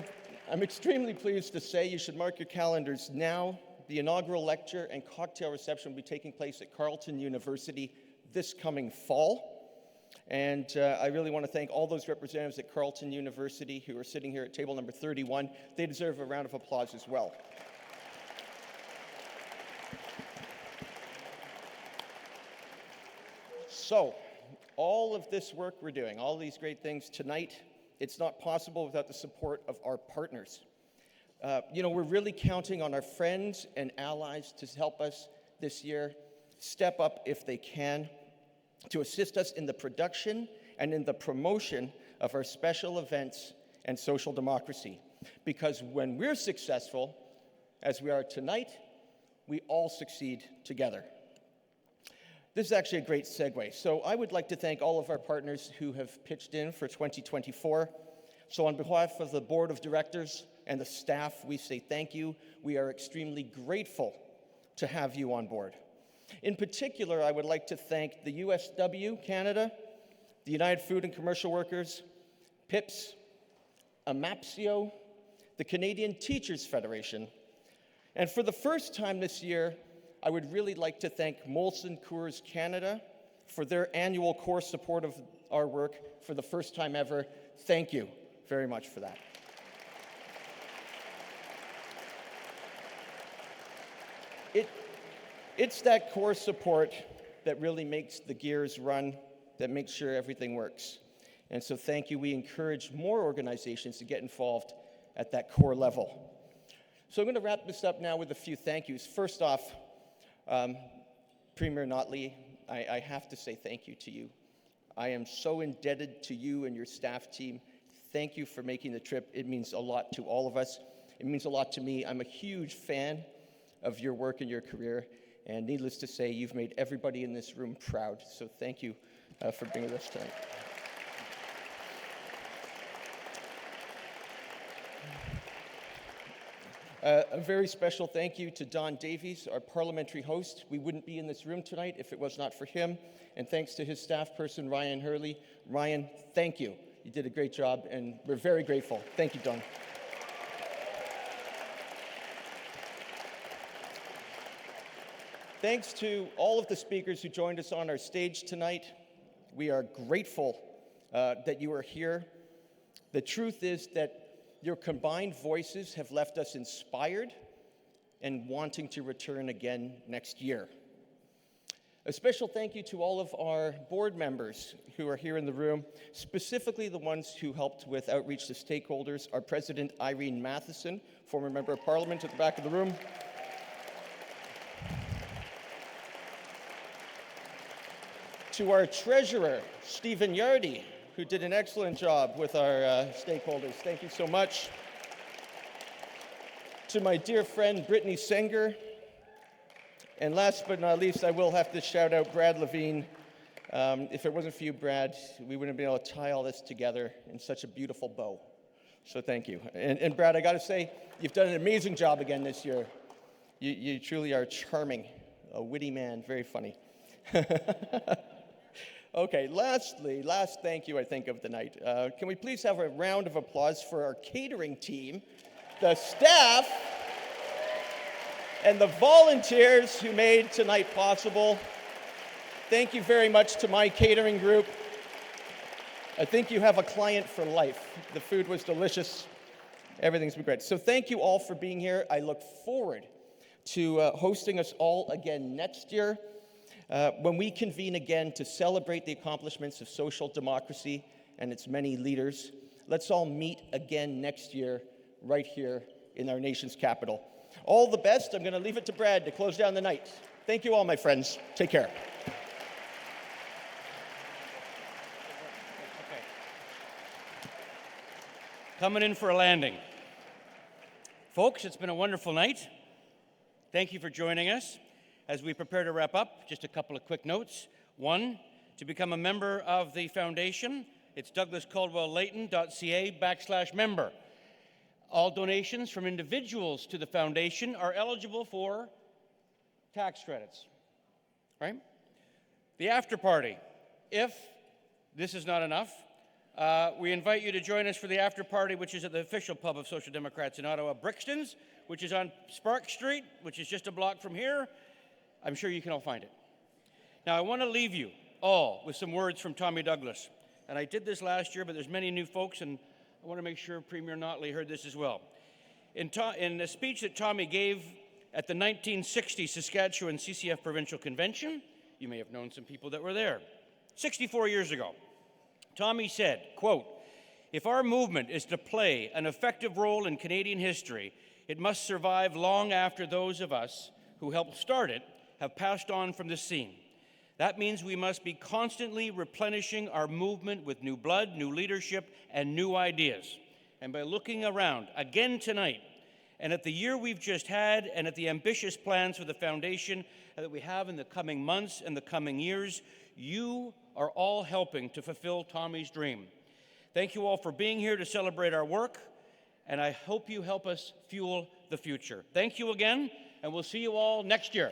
I'm extremely pleased to say you should mark your calendars now. The inaugural lecture and cocktail reception will be taking place at Carleton University this coming fall. And I really want to thank all those representatives at Carleton University who are sitting here at table number 31. They deserve a round of applause as well. So, all of this work we're doing, all these great things tonight, it's not possible without the support of our partners. We're really counting on our friends and allies to help us this year step up if they can, to assist us in the production and in the promotion of our special events and social democracy. Because when we're successful, as we are tonight, we all succeed together. This is actually a great segue. So I would like to thank all of our partners who have pitched in for 2024. So on behalf of the board of directors and the staff, we say thank you. We are extremely grateful to have you on board. In particular, I would like to thank the USW Canada, the United Food and Commercial Workers, PIPS, AMAPSIO, the Canadian Teachers Federation, and for the first time this year, I would really like to thank Molson Coors Canada for their annual core support of our work for the first time ever. Thank you very much for that. It's that core support that really makes the gears run, that makes sure everything works. And so thank you. We encourage more organizations to get involved at that core level. So I'm going to wrap this up now with a few thank yous. First off, Premier Notley, I have to say thank you to you. I am so indebted to you and your staff team. Thank you for making the trip. It means a lot to all of us. It means a lot to me. I'm a huge fan of your work and your career. And needless to say, you've made everybody in this room proud. So thank you for being with us tonight. A very special thank you to Don Davies, our parliamentary host. We wouldn't be in this room tonight if it was not for him. And thanks to his staff person, Ryan Hurley. Ryan, thank you. You did a great job, and we're very grateful. Thank you, Don. Thanks to all of the speakers who joined us on our stage tonight. We are grateful that you are here. The truth is that your combined voices have left us inspired and wanting to return again next year. A special thank you to all of our board members who are here in the room, specifically the ones who helped with outreach to stakeholders. Our President, Irene Matheson, former Member of Parliament at the back of the room. To our Treasurer, Stephen Yardy, who did an excellent job with our stakeholders. Thank you so much. To my dear friend, Brittany Senger. And last but not least, I will have to shout out Brad Levine. If it wasn't for you, Brad, we wouldn't have been able to tie all this together in such a beautiful bow. So thank you. And Brad, I got to say, you've done an amazing job again this year. You truly are charming, a witty man, very funny. Okay, last thank you, I think, of the night. Can we please have a round of applause for our catering team, the staff, and the volunteers who made tonight possible. Thank you very much to my catering group. I think you have a client for life. The food was delicious. Everything's been great. So thank you all for being here. I look forward to hosting us all again next year. When we convene again to celebrate the accomplishments of social democracy and its many leaders, let's all meet again next year right here in our nation's capital. All the best. I'm going to leave it to Brad to close down the night. Thank you all, my friends. Take care. coming in for a landing. Folks, it's been a wonderful night. Thank you for joining us. As we prepare to wrap up, just a couple of quick notes. One, to become a member of the foundation, it's douglascaldwelllayton.ca/member. All donations from individuals to the foundation are eligible for tax credits, right? The after party. If this is not enough, we invite you to join us for the after party, which is at the official pub of Social Democrats in Ottawa, Brixton's, which is on Spark Street, which is just a block from here. I'm sure you can all find it. Now, I want to leave you all with some words from Tommy Douglas. And I did this last year, but there's many new folks, and I want to make sure Premier Notley heard this as well. In a speech that Tommy gave at the 1960 Saskatchewan CCF Provincial Convention, you may have known some people that were there, 64 years ago, Tommy said, quote, "If our movement is to play an effective role in Canadian history, it must survive long after those of us who helped start it have passed on from the scene. That means we must be constantly replenishing our movement with new blood, new leadership, and new ideas. And by looking around again tonight, and at the year we've just had, and at the ambitious plans for the foundation that we have in the coming months and the coming years, you are all helping to fulfill Tommy's dream. Thank you all for being here to celebrate our work, and I hope you help us fuel the future. Thank you again, and we'll see you all next year."